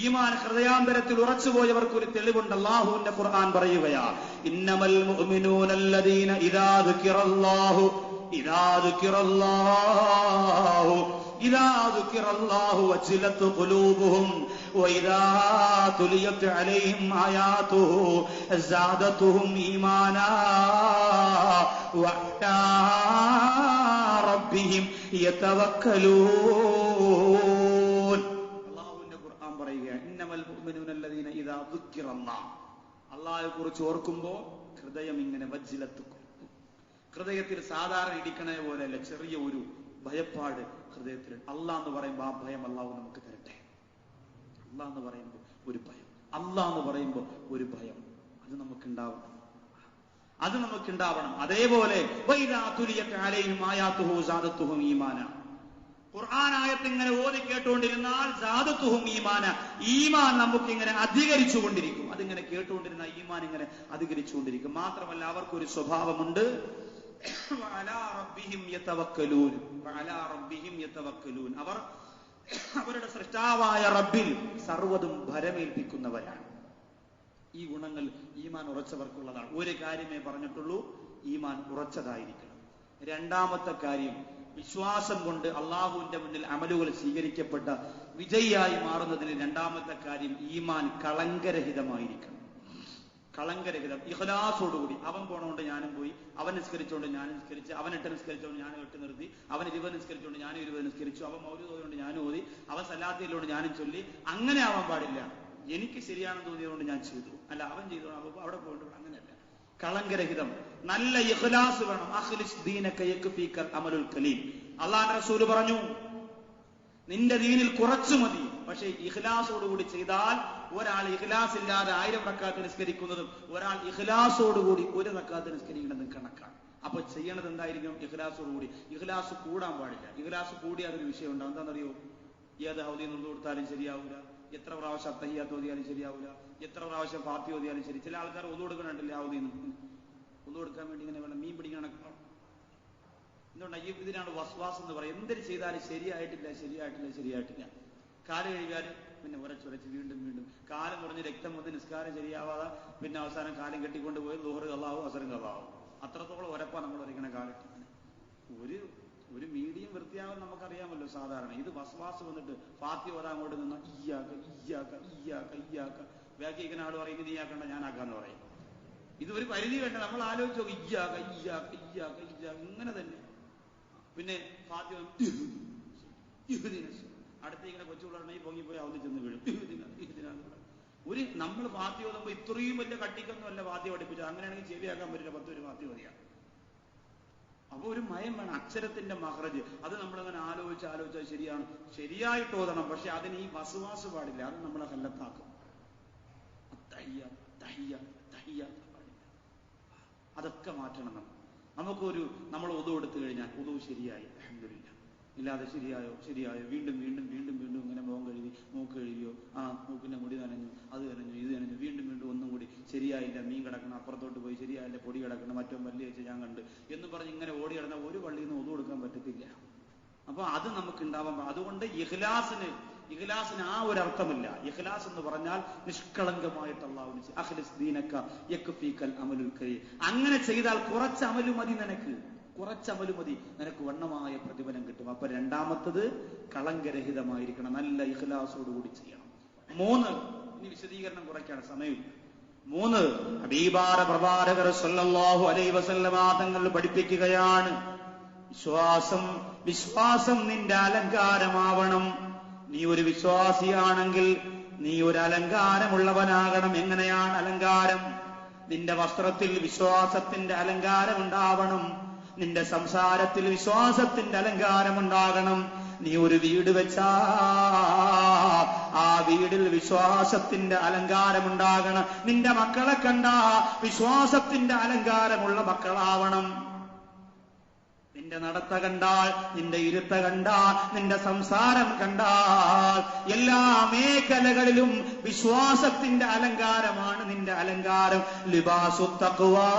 ഈമാൻ ഹൃദയാന്തരത്തിൽ ഉറച്ചുപോയവർക്കൊരു തെളിവുണ്ട്. അല്ലാഹുവിന്റെ ഖുർആൻ പറയുകയാ, ഇന്നമൽ മുഅ്മിനൂനല്ലദീന ഇദാ ദുകിറല്ലാഹു വജിലത് ഖുലൂബുഹും വഇദാ തുലിയത് അലൈഹിം ആയാതുഹു സാദതുഹും ഈമാനാ വഅലാ റബ്ബിഹിം യതവക്കലൂൻ. അല്ലാഹുവിന്റെ ഖുർആൻ പറയുക, ഇന്നമൽ മുഅ്മിനൂനല്ലദീന ഇദാ ദുകിറല്ലാഹ്, അല്ലാഹുവെ കുറിച്ച് ഓർക്കുമ്പോൾ ഹൃദയം ഇങ്ങനെ വജിലത്ത്, ഹൃദയത്തിൽ സാധാരണ ഇടിക്കണ പോലെയല്ല, ചെറിയ ഒരു ഭയപ്പാട് ഹൃദയത്തിൽ. അല്ലാഹ് എന്ന് പറയുമ്പോൾ ആ ഭയം അല്ലാഹു നമുക്ക് തരട്ടെ. അല്ലാഹ് എന്ന് പറയുമ്പോൾ ഒരു ഭയം, അല്ലാഹ് എന്ന് പറയുമ്പോൾ ഒരു ഭയം, അത് നമുക്കുണ്ടാവണം, അത് നമുക്കുണ്ടാവണം. അതേപോലെ വഇദാ തുലിയത് അലൈഹിം ആയാതുഹു സാദത്തുഹും ഈമാന, ഖുർആൻ ആയത്ത് ഇങ്ങനെ ഓതി കേട്ടുകൊണ്ടിരുന്നാൽ സാദത്തുഹും ഈമാന, ഈമാൻ നമുക്ക് ഇങ്ങനെ അധികരിച്ചുകൊണ്ടിരിക്കും. അതിങ്ങനെ കേട്ടുകൊണ്ടിരുന്ന ഈമാൻ ഇങ്ങനെ അധികരിച്ചുകൊണ്ടിരിക്കും. മാത്രമല്ല അവർക്കൊരു സ്വഭാവമുണ്ട്, വഅലാ റബ്ബിഹിം യതവക്കലൂൻ, വഅലാ റബ്ബിഹിം യതവക്കലൂൻ, അവർ അവരുടെ സൃഷ്ടാവായ റബ്ബിൽ സർവ്വതും ഭരമേൽപ്പിക്കുന്നവരാണ്. ഈ ഗുണങ്ങൾ ഈമാൻ ഉറച്ചവർക്കുള്ളതാണ്. ഒരു കാര്യമേ പറഞ്ഞിട്ടുള്ളൂ, ഈമാൻ ഉറച്ചതായിരിക്കണം. രണ്ടാമത്തെ കാര്യം, വിശ്വാസം കൊണ്ട് അള്ളാഹുവിന്റെ മുന്നിൽ അമലുകൾ സ്വീകരിക്കപ്പെട്ട വിജയിയായി മാറുന്നതിന് രണ്ടാമത്തെ കാര്യം, ഈമാൻ കളങ്കരഹിതമായിരിക്കണം. കളങ്കരഹിതം, ഇഖ്ലാസോടുകൂടി. അവൻ പോണോണ്ട് ഞാനും പോയി, അവൻ നിസ്കരിച്ചോണ്ട് ഞാൻ നിസ്കരിച്ച്, അവൻ 8 നിസ്കരിച്ചോണ്ട് ഞാൻ 8 നിർത്തി, അവൻ 20 നിസ്കരിച്ചോണ്ട് ഞാൻ 20 നിസ്കരിച്ചു, അവൻ മൗലിദ് ഓതിയോണ്ട് ഞാനും ഓതി, അവൻ സലാത്തിലോണ്ട് ഞാനും ചൊല്ലി. അങ്ങനെ ആവാൻ പാടില്ല. എനിക്ക് ശരിയാണെന്ന് തോന്നിയതുകൊണ്ട് ഞാൻ ചെയ്തു, അല്ല അവൻ ചെയ്തോണ്ട് അപ്പൊ അവിടെ പോയിട്ട് അങ്ങനെയല്ല. കളങ്കരഹിതം, നല്ല ഇഖ്ലാസ് വേണം. അഖ്ലിസ് ദീനക യക്ഫീകൽ അമലുൽ കലീം. അല്ലാഹുവിന്റെ റസൂൽ പറഞ്ഞു, നിന്റെ ദീനിൽ കുറച്ചു മതി, പക്ഷേ ഇഖ്ലാസോടുകൂടി ചെയ്താൽ ഒരാൾ ഇഖ്ലാസ് ഇല്ലാതെ 1000 റക്അത്ത് നിസ്കരിക്കുന്നതും ഒരാൾ ഇഖ്ലാസോടുകൂടി 1 റക്അത്ത് നിസ്കരിക്കുന്നതും കണക്കാണ്. അപ്പൊ ചെയ്യണത് എന്തായിരിക്കും? ഇഖ്ലാസോടുകൂടി. ഇഖ്ലാസ് കൂടാൻ പാടില്ല. ഇഖ്ലാസ് കൂടിയാൽ ഒരു വിഷയം ഉണ്ടാവും. എന്താണെന്നറിയോ? ഏത് ഹൗദി നിന്ന് കൊടുത്താലും ശരിയാവൂല, എത്ര പ്രാവശ്യം അത്തഹിയ്യാത്ത് ഓതിയാലും ശരിയാവൂല, എത്ര പ്രാവശ്യം ഫാത്തി ഓതിയാലും ശരി. ചില ആൾക്കാർ ഒതു കൊടുക്കണുണ്ടല്ലേ ഹൗദിൽ നിന്ന്. ഒതു കൊടുക്കാൻ വേണ്ടി ഇങ്ങനെ വേണം, മീൻ പിടിക്കണ എന്തുകൊണ്ടാണ്? ഇതിനാണ് വസ്വാസ് എന്ന് പറയും. എന്തൊരു ചെയ്താലും ശരിയായിട്ടില്ല, ശരിയായിട്ടില്ല, ശരിയായിട്ടില്ല. കാല് കഴുകാനും പിന്നെ ഉരച്ചുരച്ച് വീണ്ടും വീണ്ടും കാലം കുറഞ്ഞ് രക്തം വന്ന് നിസ്കാരം ശരിയാവാതെ പിന്നെ അവസാനം കാലം കെട്ടിക്കൊണ്ട് പോയി ലോഹറ് കള്ളാവും അസറും കള്ളാവും. അത്രത്തോളം ഉരപ്പാ നമ്മൾ വരയ്ക്കണ കാലത്ത്. ഒരു മീഡിയം വൃത്തിയാവാൻ നമുക്കറിയാമല്ലോ സാധാരണ. ഇത് വസ്വാസ് വന്നിട്ട് ഫാത്തി ഓതാൻ അങ്ങോട്ട് നിന്ന ഇയ്യാക്ക ഇയ്യാക്ക ഇയ്യാക്ക ഇയ്യാക്ക, ബാക്കിയിരിക്കുന്ന ആൾ പറയും നീയാക്കണ്ട ഞാനാക്കാന്ന് പറയും. ഇത് ഒരു പരിധി വേണ്ട. നമ്മൾ ആലോചിച്ചോ, ഇയ്യാക്ക ഇയ്യാക്ക ഇയ്യാക്ക ഇയ്യാക്ക ഇങ്ങനെ തന്നെ. പിന്നെ ഫാത്തി അടുത്ത് ഇങ്ങനെ കൊച്ചുപിള്ളേരുണ്ടെങ്കിൽ പൊങ്ങിപ്പോയി അവിടെ ചെന്ന് വീഴും. ഒരു നമ്മൾ ഫാത്തി ഓതുമ്പോൾ ഇത്രയും വലിയ കട്ടിക്കൊന്നും അല്ല ഫാത്തി പഠിപ്പിച്ചത്. അങ്ങനെയാണെങ്കിൽ ചെവിയാക്കാൻ പറ്റില്ല, 10 ഫാത്തി മതിയാണ്. അപ്പൊ ഒരു മയം വേണം, അക്ഷരത്തിന്റെ മഹ്റജ്. അത് നമ്മളങ്ങനെ ആലോചിച്ചാൽ ശരിയാണ്, ശരിയായിട്ട് ഓതണം. പക്ഷെ അതിന് ഈ വസുവാസ് പാടില്ല, അത് നമ്മളെ ഹല്ലത്താക്കും. അതൊക്കെ മാറ്റണം. നമ്മൾ ഒതു കൊടുത്തു കഴിഞ്ഞാൽ ഒതു ശരിയായി അൽഹംദുലില്ലാഹ്, ഇല്ലാതെ ശരിയായോ വീണ്ടും വീണ്ടും വീണ്ടും വീണ്ടും ഇങ്ങനെ മുഖം കഴുകി, മൂക്ക് കഴുകിയോ, മൂക്കിന്റെ മുടി നനഞ്ഞു, അത് നനഞ്ഞു, ഇത് നനഞ്ഞു, വീണ്ടും വീണ്ടും ഒന്നും കൂടി ശരിയായില്ല, മീൻ കിടക്കണം, അപ്പുറത്തോട്ട് പോയി ശരിയായില്ല, പൊടി കിടക്കണം, മറ്റോ പല്ലി വെച്ച് ഞാൻ കണ്ട് എന്ന് പറഞ്ഞ് ഇങ്ങനെ ഓടി കിടന്നാൽ ഒരു പള്ളിയിൽ നിന്ന് ഒതു കൊടുക്കാൻ പറ്റത്തില്ല. അപ്പൊ അത് നമുക്ക് ഉണ്ടാവാൻ. അതുകൊണ്ട് ഇഖ്ലാസിന് ആ ഒരു അർത്ഥമില്ല. ഇഖ്ലാസ് എന്ന് പറഞ്ഞാൽ നിഷ്കളങ്കമായിട്ട് അല്ലാഹുവിനെ അഖ്ലിസ് ദീനക യക്ഫീകൽ അമലുൽ കരീം. അങ്ങനെ ചെയ്താൽ കുറച്ച് അമലു മതി, നിനക്ക് വണ്ണമായ പ്രതിഫലം കിട്ടും. അപ്പൊ രണ്ടാമത്തത് കളങ്കരഹിതമായിരിക്കണം, നല്ല ഇഖ്ലാസോടുകൂടി ചെയ്യണം. 3, ഇനി വിശദീകരണം കുറയ്ക്കാണ് സമയം. 3, ഹബീബായ പ്രവാചകർ സല്ലല്ലാഹു അലൈഹി വസല്ലമ തങ്ങൾ പഠിപ്പിക്കുകയാണ്, വിശ്വാസം നിന്റെ അലങ്കാരമാവണം. നീ ഒരു വിശ്വാസിയാണെങ്കിൽ നീ ഒരു അലങ്കാരമുള്ളവനാകണം. എങ്ങനെയാണ് അലങ്കാരം? നിന്റെ വസ്ത്രത്തിൽ വിശ്വാസത്തിന്റെ അലങ്കാരം ഉണ്ടാവണം, നിന്റെ സംസാരത്തിൽ വിശ്വാസത്തിന്റെ അലങ്കാരം ഉണ്ടാകണം. നീ ഒരു വീട് വെച്ചാ ആ വീടിൽ വിശ്വാസത്തിന്റെ അലങ്കാരം ഉണ്ടാകണം. നിന്റെ മക്കളെ കണ്ടാ വിശ്വാസത്തിന്റെ അലങ്കാരമുള്ള മക്കളാവണം. നിന്റെ നടത്ത കണ്ടാൽ, നിന്റെ ഇരുത്ത കണ്ടാൽ, നിന്റെ സംസാരം കണ്ടാൽ എല്ലാ മേഖലകളിലും വിശ്വാസത്തിന്റെ അലങ്കാരമാണ് നിന്റെ അലങ്കാരം. ലിബാസു തഖ്വാ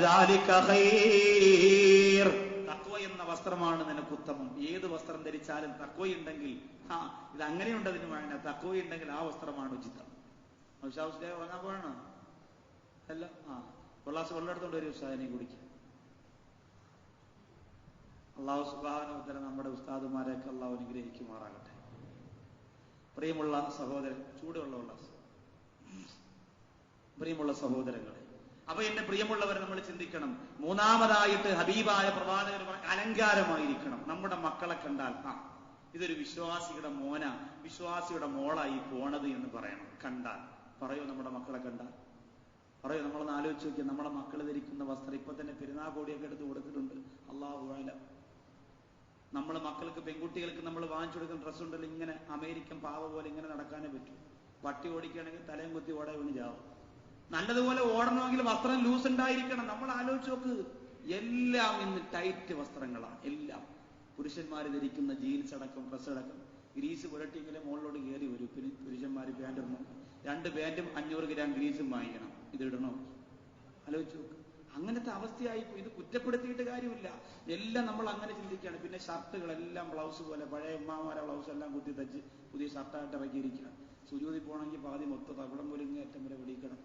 ദാലിക ഖൈർ. തഖ്വ എന്ന വസ്ത്രമാണ് നിനക്ക് ഉത്തമം. ഏത് വസ്ത്രം ധരിച്ചാലും തഖ്വയുണ്ടെങ്കിൽ, ഇത് അങ്ങനെയുണ്ട്, അതിന് വേണ്ട തഖ്വയുണ്ടെങ്കിൽ ആ വസ്ത്രമാണ് ഉചിതം. ഉഷാദേ ഉറങ്ങാൻ പോകണം അല്ല, ഗ്ലാസ് വെള്ളം എടുത്തോണ്ട് ഒരു ഉഷാദിനെ കുടിക്കും. അള്ളാഹു സുബ്ഹാനഹു വ തആല നമ്മുടെ ഉസ്താദുമാരെയൊക്കെ അള്ളാഹു അനുഗ്രഹിക്കുമാറാകട്ടെ. പ്രിയമുള്ള സഹോദരൻ, ചൂടുള്ള പ്രിയമുള്ള സഹോദരങ്ങളെ, അപ്പൊ എന്റെ പ്രിയമുള്ളവരെ നമ്മൾ ചിന്തിക്കണം. മൂന്നാമതായിട്ട് ഹബീബായ പ്രവാചകർ അലങ്കാരമായിരിക്കണം. നമ്മുടെ മക്കളെ കണ്ടാൽ ഇതൊരു വിശ്വാസിയുടെ മോന, വിശ്വാസിയുടെ മോളായി പോണത് എന്ന് പറയണം. കണ്ടാൽ പറയൂ, നമ്മുടെ മക്കളെ കണ്ടാൽ പറയൂ. നമ്മളൊന്ന് ആലോചിച്ച് നോക്കിയാൽ നമ്മളെ മക്കൾ ധരിക്കുന്ന വസ്ത്രം ഇപ്പൊ തന്നെ പെരുന്നാകോടിയൊക്കെ എടുത്ത് കൊടുത്തിട്ടുണ്ട്. അല്ലാഹു അഅലം. നമ്മള് മക്കൾക്ക്, പെൺകുട്ടികൾക്ക് നമ്മൾ വാങ്ങിച്ചു കൊടുക്കുന്ന ഡ്രസ്സ് ഉണ്ടല്ലോ, ഇങ്ങനെ അമേരിക്കൻ പാവ പോലെ ഇങ്ങനെ നടക്കാനേ പറ്റൂ. വട്ടി ഓടിക്കുകയാണെങ്കിൽ തലയും കുത്തി ഓട വീണ് ചാവും. നല്ലതുപോലെ ഓടണമെങ്കിൽ വസ്ത്രം ലൂസ് ഉണ്ടായിരിക്കണം. നമ്മൾ ആലോചിച്ച് നോക്ക്, എല്ലാം ഇന്ന് ടൈറ്റ് വസ്ത്രങ്ങളാണ്. എല്ലാം പുരുഷന്മാർ ധരിക്കുന്ന ജീൻസ് അടക്കം, ഡ്രസ്സ് അടക്കം ഗ്രീസ് പുരട്ടിയെങ്കിലേ മുകളിലോട്ട് കയറി വരും. പിന്നെ പുരുഷന്മാർ പാൻറ് ഇടണം, 2 പാൻറ്റും 500 ഗ്രാം ഗ്രീസും വാങ്ങിക്കണം. ഇതിടണോ? ആലോചിച്ച് നോക്ക്. അങ്ങനത്തെ അവസ്ഥയായി. ഇത് കുറ്റപ്പെടുത്തിയിട്ട് കാര്യമില്ല. എല്ലാം നമ്മൾ അങ്ങനെ ചിന്തിക്കുകയാണ്. പിന്നെ ഷർട്ടുകളെല്ലാം ബ്ലൗസ് പോലെ, പഴയ ഉമ്മാമാരെ ബ്ലൗസ് എല്ലാം കുത്തി തച്ച് പുതിയ ഷർട്ടായിട്ട് ഇറക്കിയിരിക്കണം. സുജൂതി പോകണമെങ്കിൽ പാതി മൊത്തം അവിടെ മുരിങ്ങ ഏറ്റം വരെ പിടിക്കണം.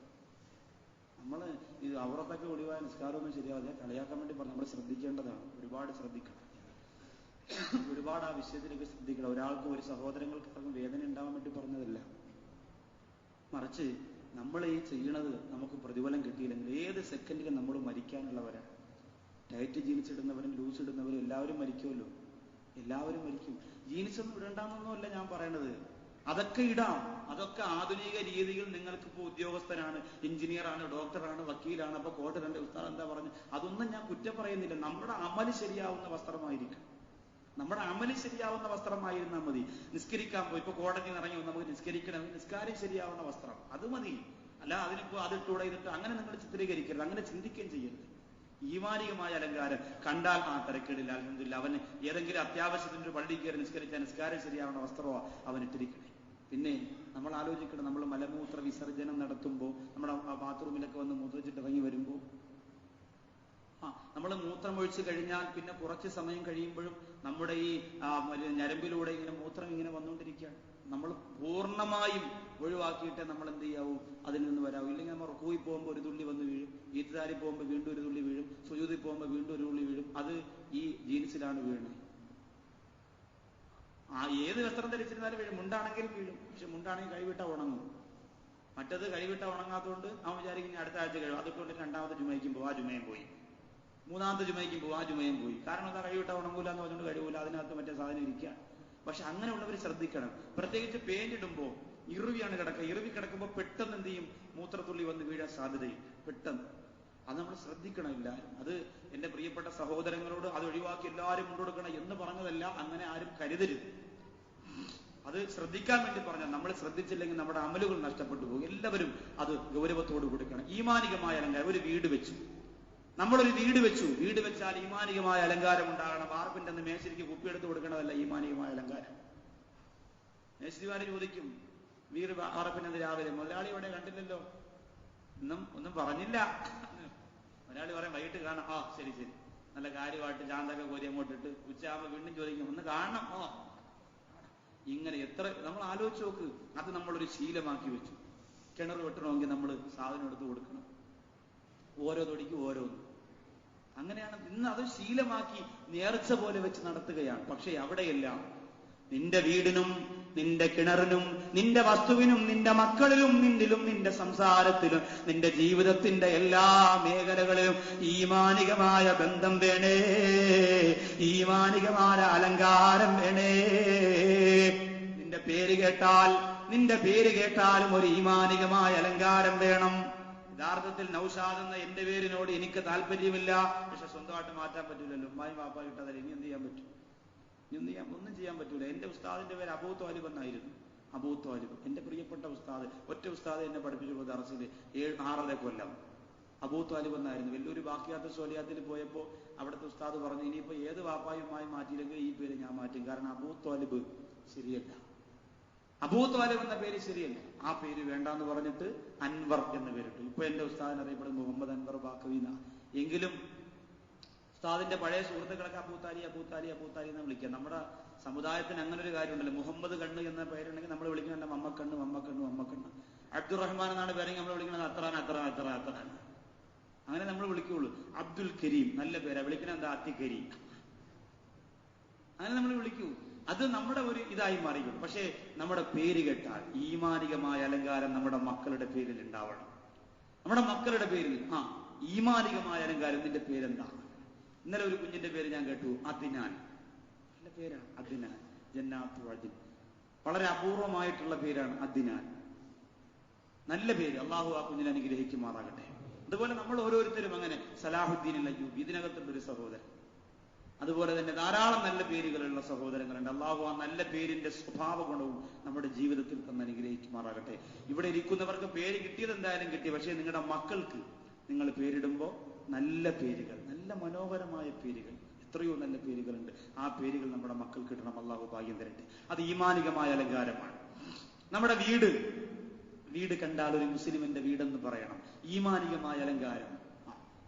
നമ്മള് ഇത് അവറത്തൊക്കെ ഒളിവായ നിസ്കാരമൊന്നും ശരിയാവാതെ കളിയാക്കാൻ വേണ്ടി പറഞ്ഞു. നമ്മൾ ശ്രദ്ധിക്കേണ്ടതാണ്, ഒരുപാട് ശ്രദ്ധിക്കണം, ഒരുപാട് ആ വിഷയത്തിലേക്ക് ശ്രദ്ധിക്കണം. ഒരാൾക്കും ഒരു സഹോദരങ്ങൾക്കും വേദന ഉണ്ടാവാൻ വേണ്ടി പറഞ്ഞതല്ല, മറിച്ച് നമ്മൾ ഈ ചെയ്യണത് നമുക്ക് പ്രതിഫലം കിട്ടിയില്ലെങ്കിൽ ഏത് സെക്കൻഡിലും നമ്മൾ മരിക്കാനുള്ളവരാണ്. ടൈറ്റ് ജീൻസ് ഇടുന്നവരും ലൂസ് ഇടുന്നവരും എല്ലാവരും മരിക്കുമല്ലോ, എല്ലാവരും മരിക്കും. ജീൻസ് ഒന്നും ഇടണ്ടെന്നൊന്നുമല്ല ഞാൻ പറയണത്, അതൊക്കെ ഇടാം. അതൊക്കെ ആധുനിക രീതിയിൽ നിങ്ങൾക്ക് ഇപ്പോൾ ഉദ്യോഗസ്ഥനാണ്, എഞ്ചിനീയറാണ്, ഡോക്ടറാണ്, വക്കീലാണ്, അപ്പൊ കോട്ട് രണ്ട് ഉസ്താദ് എന്താ പറഞ്ഞു, അതൊന്നും ഞാൻ കുറ്റം പറയുന്നില്ല. നമ്മുടെ അമല് ശരിയാവുന്ന വസ്ത്രമായിരിക്കും, നമ്മുടെ അമല് ശരിയാവുന്ന വസ്ത്രമായിരുന്നാൽ മതി. നിസ്കരിക്കാൻ പോയി, ഇപ്പൊ കോടതി ഇറങ്ങി നമുക്ക് നിസ്കരിക്കണമെങ്കിൽ നിസ്കാരം ശരിയാവുന്ന വസ്ത്രം അത് മതി. അല്ല അതിനിപ്പോ അതിട്ടൂടെ ഇതിട്ട് അങ്ങനെ നിങ്ങൾ ചിത്രീകരിക്കരുത്, അങ്ങനെ ചിന്തിക്കുകയും ചെയ്യരുത്. ഈമാനികമായ അലങ്കാരം കണ്ടാൽ തിരക്കേടില്ല, അൽഹംദുലില്ലാഹ്. അവന് ഏതെങ്കിലും അത്യാവശ്യത്തിന് ഒരു പള്ളി കയറി നിസ്കരിച്ചാൽ നിസ്കാരം ശരിയാവുന്ന വസ്ത്രമോ അവൻ ഇട്ടിരിക്കണേ. പിന്നെ നമ്മൾ ആലോചിക്കണം, നമ്മൾ മലമൂത്ര വിസർജനം നടത്തുമ്പോൾ, നമ്മുടെ ബാത്റൂമിലൊക്കെ വന്ന് മൂത്രച്ചിട്ട് ഇറങ്ങി വരുമ്പോൾ, നമ്മൾ മൂത്രമൊഴിച്ച് കഴിഞ്ഞാൽ പിന്നെ കുറച്ച് സമയം കഴിയുമ്പോഴും നമ്മുടെ ഈ ഞരമ്പിലൂടെ ഇങ്ങനെ മൂത്രം ഇങ്ങനെ വന്നുകൊണ്ടിരിക്കുകയാണ്. നമ്മൾ പൂർണ്ണമായും ഒഴിവാക്കിയിട്ടേ നമ്മൾ എന്ത് ചെയ്യാവൂ, അതിൽ നിന്ന് വരാവൂ. ഇല്ലെങ്കിൽ നമ്മൾ റുക്കൂയിൽ പോകുമ്പോൾ ഒരു തുള്ളി വന്ന് വീഴും, ഈത്ദാരി പോകുമ്പോൾ വീണ്ടും ഒരു തുള്ളി വീഴും, സുജൂദിൽ പോകുമ്പോൾ വീണ്ടും ഒരു തുള്ളി വീഴും. അത് ഈ ജീൻസിലാണ് വീഴുന്നത്. ഏത് വസ്ത്രം ധരിച്ചിരുന്നാലും വീഴും. മുണ്ടാണെങ്കിലും വീഴും, പക്ഷെ മുണ്ടാണെങ്കിൽ കഴിവിട്ട ഉണങ്ങും. മറ്റത് കഴിവിട്ട ഉണങ്ങാത്തതുകൊണ്ട് അവൻ വിചാരിക്കും അടുത്ത ആഴ്ച കഴിയും, അതുകൊണ്ട് 2ാമത്തെ ജുമയ്ക്കും പോവും, ആ ജുമയും പോയി. 3ാമത്തെ ജുമയ്ക്കും പോവും, ആ ജുമയും പോയി. കാരണം എന്താ, കഴിവിട്ട ഉണങ്ങൂല എന്ന് പറഞ്ഞുകൊണ്ട് കഴിയൂല, അതിനകത്ത് മറ്റേ സാധനം ഇരിക്കുക. പക്ഷെ അങ്ങനെയുള്ളവർ ശ്രദ്ധിക്കണം. പ്രത്യേകിച്ച് പേന്റ് ഇടുമ്പോൾ ഇറുവിയാണ് കിടക്കുക. ഇറുവി കിടക്കുമ്പോൾ പെട്ടെന്ന് എന്ത് ചെയ്യും, മൂത്രത്തുള്ളി വന്ന് വീഴാൻ സാധ്യതയും പെട്ടെന്ന്. അത് നമ്മൾ ശ്രദ്ധിക്കണം എല്ലാവരും. അത് എന്റെ പ്രിയപ്പെട്ട സഹോദരങ്ങളോട് അത് ഒഴിവാക്കി എല്ലാവരും കൊണ്ടുകൊടുക്കണം എന്ന് പറഞ്ഞതല്ല, അങ്ങനെ ആരും കരുതരുത്. അത് ശ്രദ്ധിക്കാൻ വേണ്ടി പറഞ്ഞാൽ, നമ്മൾ ശ്രദ്ധിച്ചില്ലെങ്കിൽ നമ്മുടെ അമലുകൾ നഷ്ടപ്പെട്ടു പോകും. എല്ലാവരും അത് ഗൗരവത്തോട് കൊടുക്കണം. ഈമാനികമായ അലങ്കാരം. ഒരു വീട് വെച്ചു, നമ്മളൊരു വീട് വെച്ചു, വീട് വെച്ചാൽ ഈമാനികമായ അലങ്കാരം ഉണ്ടാകണം. വാർപ്പിന്റെ അന്ന് മേശരിക്ക് കുപ്പിയെടുത്ത് കൊടുക്കണതല്ല ഈമാനികമായ അലങ്കാരം. മേശരിമാര് ചോദിക്കും, വീട് വാർപ്പിനെന്ന് രാവിലെ മുതലാളി ഇവിടെ കണ്ടില്ലല്ലോ, ഒന്നും പറഞ്ഞില്ല. മുതലാളി പറയാൻ വൈകിട്ട് കാണാം. ശരി ശരി, നല്ല കാര്യമായിട്ട് ചാന്തൊക്കെ കോരി അങ്ങോട്ടിട്ട് ഉച്ചയാകുമ്പോൾ വീണ്ടും ചോദിക്കും, ഒന്ന് കാണണം. ഇങ്ങനെ എത്ര നമ്മൾ ആലോചിച്ച് നോക്ക്. അത് നമ്മളൊരു ശീലമാക്കി വെച്ചു. കിണർ വെട്ടണമെങ്കിൽ നമ്മൾ സാധനം എടുത്ത് കൊടുക്കണം, ഓരോ തൊടിക്കും ഓരോന്ന്. അങ്ങനെയാണ് ഇന്ന് അത് ശീലമാക്കി നേർച്ച പോലെ വെച്ച് നടത്തുകയാണ്. പക്ഷെ അവിടെയെല്ലാം നിന്റെ വീടിനും നിന്റെ കിണറിനും നിന്റെ വസ്തുവിനും നിന്റെ മക്കളിലും നിന്നിലും നിന്റെ സംസാരത്തിലും നിന്റെ ജീവിതത്തിന്റെ എല്ലാ മേഖലകളിലും ഈമാനികമായ ബന്ധം വേണേ, ഈമാനികമായ അലങ്കാരം വേണേ. നിന്റെ പേര് കേട്ടാലും ഒരു ഈമാനികമായ അലങ്കാരം വേണം. യഥാർത്ഥത്തിൽ നൗഷാദ് എന്ന എന്റെ പേരിനോട് എനിക്ക് താല്പര്യമില്ല, പക്ഷെ സ്വന്തമായിട്ട് മാറ്റാൻ പറ്റൂലല്ലോ. ഉമ്മായും വാപ്പായും ഇട്ടതല്ലേ, ഇനി എന്ത് ചെയ്യാൻ പറ്റും? ഒന്നും ചെയ്യാൻ പറ്റൂല. എന്റെ ഉസ്താദിന്റെ പേര് അബൂ ത്വാലിബ് എന്നായിരുന്നു. അബൂ ത്വാലിബ് എന്റെ പ്രിയപ്പെട്ട ഉസ്താദ്. ഒറ്റ ഉസ്താദ് എന്നെ പഠിപ്പിച്ചുള്ളത് ദർസിൽ 6.5 കൊല്ലം. അബൂ ത്വാലിബ് എന്നായിരുന്നു. വലിയൊരു ബാക്കിയാത്ത സോലിയാത്തിൽ പോയപ്പോ അവിടുത്തെ ഉസ്താദ് പറഞ്ഞു, ഇനിയിപ്പോ ഏത് വാപ്പായുമായി മാറ്റിയില്ലെങ്കിൽ ഈ പേര് ഞാൻ മാറ്റും, കാരണം അബൂ ത്വാലിബ് ശരിയല്ല, അബൂ ത്വാലിബ് എന്ന പേര് ശരിയല്ല, ആ പേര് വേണ്ടാന്ന് പറഞ്ഞിട്ട് അൻവർ എന്ന പേരിട്ടു. ഇപ്പൊ എന്റെ ഉസ്താദിന് അറിയപ്പെടുന്നത് മുഹമ്മദ് അൻവർ ബാക്കവീന. എങ്കിലും ഉസ്താദിന്റെ പഴയ സുഹൃത്തുക്കളൊക്കെ അബൂത്താലി അബൂത്താലി അബൂത്താലി എന്ന് വിളിക്കുക. നമ്മുടെ സമുദായത്തിന് അങ്ങനെ ഒരു കാര്യമുണ്ടല്ലോ, മുഹമ്മദ് കണ്ണ് എന്ന പേരുണ്ടെങ്കിൽ നമ്മൾ വിളിക്കുന്നത് മമ്മക്കണ്ണ് മമ്മക്കണ്ണ് മമ്മക്കണ്ണ്. അബ്ദുറഹ്മാൻ എന്നാണ് പേരെങ്കിൽ നമ്മൾ വിളിക്കുന്നത് അത്രാൻ അത്രാൻ അത്രാൻ അത്രാൻ, അങ്ങനെ നമ്മൾ വിളിക്കുള്ളൂ. അബ്ദുൽ കരീം നല്ല പേരാ, വിളിക്കുന്നത് എന്താ അത്തി കരീം, അങ്ങനെ നമ്മൾ വിളിക്കൂ. അത് നമ്മുടെ ഒരു ഇതായി മാറിക്കും. പക്ഷേ നമ്മുടെ പേര് കേട്ടാൽ ഈമാനികമായ അലങ്കാരം നമ്മുടെ മക്കളുടെ പേരിൽ ഉണ്ടാവണം. നമ്മുടെ മക്കളുടെ പേരിൽ ഈമാനികമായ അലങ്കാരം. നിന്റെ പേരെന്താ? ഇന്നലെ ഒരു കുഞ്ഞിന്റെ പേര് ഞാൻ കേട്ടു, അദ്നാൻ. നല്ല പേരാണ് അദ്നാൻ. ജന്നാത്തു അദ്ൻ, വളരെ അപൂർവമായിട്ടുള്ള പേരാണ് അദ്നാൻ. നല്ല പേര്. അള്ളാഹു ആ കുഞ്ഞിനെ അനുഗ്രഹിക്കുമാറാകട്ടെ. അതുപോലെ നമ്മൾ ഓരോരുത്തരും അങ്ങനെ. സലാഹുദ്ദീൻ അയ്യൂബ് ഇതിനകത്തുള്ള ഒരു സഹോദരൻ. അതുപോലെ തന്നെ ധാരാളം നല്ല പേരുകളുള്ള സഹോദരങ്ങളുണ്ട്. അള്ളാഹു ആ നല്ല പേരിന്റെ സ്വഭാവ ഗുണവും നമ്മുടെ ജീവിതത്തിൽ തന്നെ അനുഗ്രഹിക്കുമാറാകട്ടെ. ഇവിടെ ഇരിക്കുന്നവർക്ക് പേര് കിട്ടിയത് എന്തായാലും കിട്ടി. പക്ഷേ നിങ്ങളുടെ മക്കൾക്ക് നിങ്ങൾ പേരിടുമ്പോൾ നല്ല പേരുകൾ, നല്ല മനോഹരമായ പേരുകൾ, എത്രയോ നല്ല പേരുകളുണ്ട്. ആ പേരുകൾ നമ്മുടെ മക്കൾക്ക് കിട്ടണം. അള്ളാഹു ഭാഗ്യം തരട്ടെ. അത് ഈമാനികമായ അലങ്കാരമാണ്. നമ്മുടെ വീട് കണ്ടാൽ ഒരു മുസ്ലിമിന്റെ വീടെന്ന് പറയണം. ഈമാനികമായ അലങ്കാരം.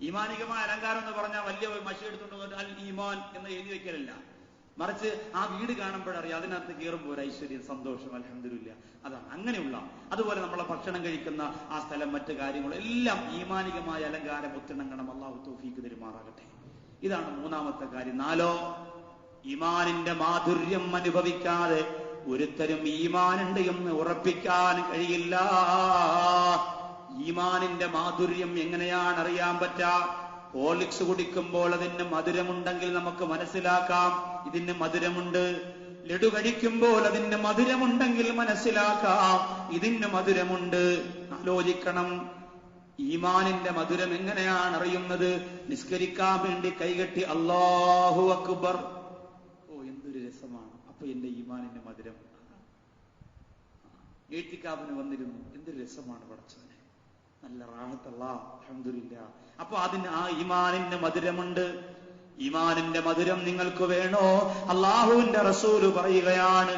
ഈമാനികമായ അലങ്കാരം എന്ന് പറഞ്ഞാൽ വലിയ മഷി എടുത്തുകൊണ്ട് അൽ ഈമാൻ എന്ന് എഴുതി വെക്കലല്ല. മറിച്ച് ആ വീട് കാണുമ്പോഴറിയാം അതിനകത്ത് കയറുമ്പോൾ ഒരു ഐശ്വര്യം, സന്തോഷം, അൽഹംദുലില്ലാ. അതാണ് അങ്ങനെയുള്ള. അതുപോലെ നമ്മളെ ഭക്ഷണം കഴിക്കുന്ന ആ സ്ഥലം, മറ്റു കാര്യങ്ങളും എല്ലാം ഈമാനികമായ അലങ്കാരം ഒത്തിണങ്ങണം. അള്ളാഹു തൗഫീഖ് തരുമാറാകട്ടെ. ഇതാണ് മൂന്നാമത്തെ കാര്യം. 4, ഈമാനിന്റെ മാധുര്യം അനുഭവിക്കാതെ ഒരുത്തരും ഈമാനുണ്ട് എന്ന് ഉറപ്പിക്കാൻ കഴിയില്ല. ഈമാനിന്റെ മാധുര്യം എങ്ങനെയാണ് അറിയാൻ പറ്റുക? ഹോർലിക്സ് കുടിക്കുമ്പോൾ അതിന് മധുരമുണ്ടെങ്കിൽ നമുക്ക് മനസ്സിലാക്കാം ഇതിന് മധുരമുണ്ട്. ലഡു കഴിക്കുമ്പോൾ അതിന് മധുരമുണ്ടെങ്കിൽ മനസ്സിലാക്കാം ഇതിന് മധുരമുണ്ട്. ആലോചിക്കണം, ഈമാനിന്റെ മധുരം എങ്ങനെയാണ് അറിയുന്നത്? നിസ്കരിക്കാൻ വേണ്ടി കൈകെട്ടി അല്ലാഹു അക്ബർ, എന്തൊരു രസമാണ്. അപ്പൊ എന്റെ ഈമാനിന്റെ മധുരം. എഴുത്തിക്കാവിന് വന്നിരുന്നു, എന്തൊരു രസമാണ് പടച്ചവനെ, നല്ല റാഹത്തല്ല, അൽഹംദുലില്ലാ. അപ്പൊ അതിന് ആ ഈമാനിന്റെ മധുരമുണ്ട്. ഈമാനിന്റെ മധുരം നിങ്ങൾക്ക് വേണോ? അള്ളാഹുവിന്റെ റസൂല് പറയുകയാണ്,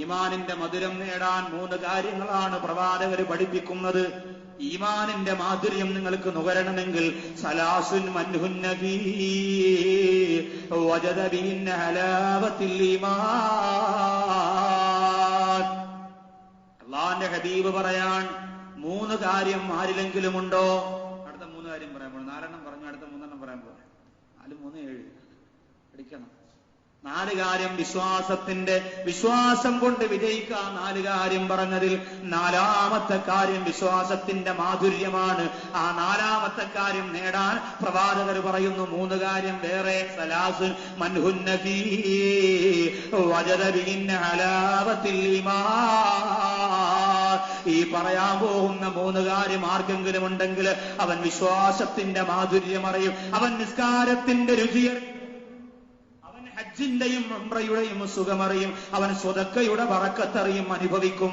ഈമാനിന്റെ മധുരം നേടാൻ 3 കാര്യങ്ങളാണ് പ്രവാചകർ പഠിപ്പിക്കുന്നത്. ഈമാനിന്റെ മാധുര്യം നിങ്ങൾക്ക് നുകരണമെങ്കിൽ സലാസുൻ മൻഹുൻ നബി വജദ ബിഹിൻ ഹലാവത്തിൽ ഈമാൻ. അള്ളാഹുവിന്റെ ഹബീബ് പറയാൻ 3 കാര്യം ആരിലെങ്കിലും ഉണ്ടോ? അടുത്ത 3 കാര്യം പറയാൻ പോകണം. 4 പറഞ്ഞു, അടുത്ത 3 പറയാൻ പോകണം. 4, 3, 7 പഠിക്കണം. 4 കാര്യം വിശ്വാസം കൊണ്ട് വിജയിക്കാൻ 4 കാര്യം പറഞ്ഞതിൽ 4ാമത്തെ കാര്യം വിശ്വാസത്തിന്റെ മാധുര്യമാണ്. ആ 4ാമത്തെ കാര്യം നേടാൻ പ്രവാചകർ പറയുന്നു 3 കാര്യം വേറെ. സലാസുൻ മൻഹുൻ നബി വജദ ബിഹിൻ ഹലാവത്തിൽ ഈമാൻ. ഈ പറയാൻ പോകുന്ന 3 കാര്യം ആർക്കെങ്കിലും ഉണ്ടെങ്കിൽ അവൻ വിശ്വാസത്തിന്റെ മാധുര്യം അറിയും, അവൻ നിസ്കാരത്തിന്റെ രുചിയറിയും, അവൻ ഹജ്ജിന്റെയും ഉംറയുടെയും സുഖമറിയും, അവൻ സ്വതക്കയുടെ ബറക്കത്തറിയും, അനുഭവിക്കും.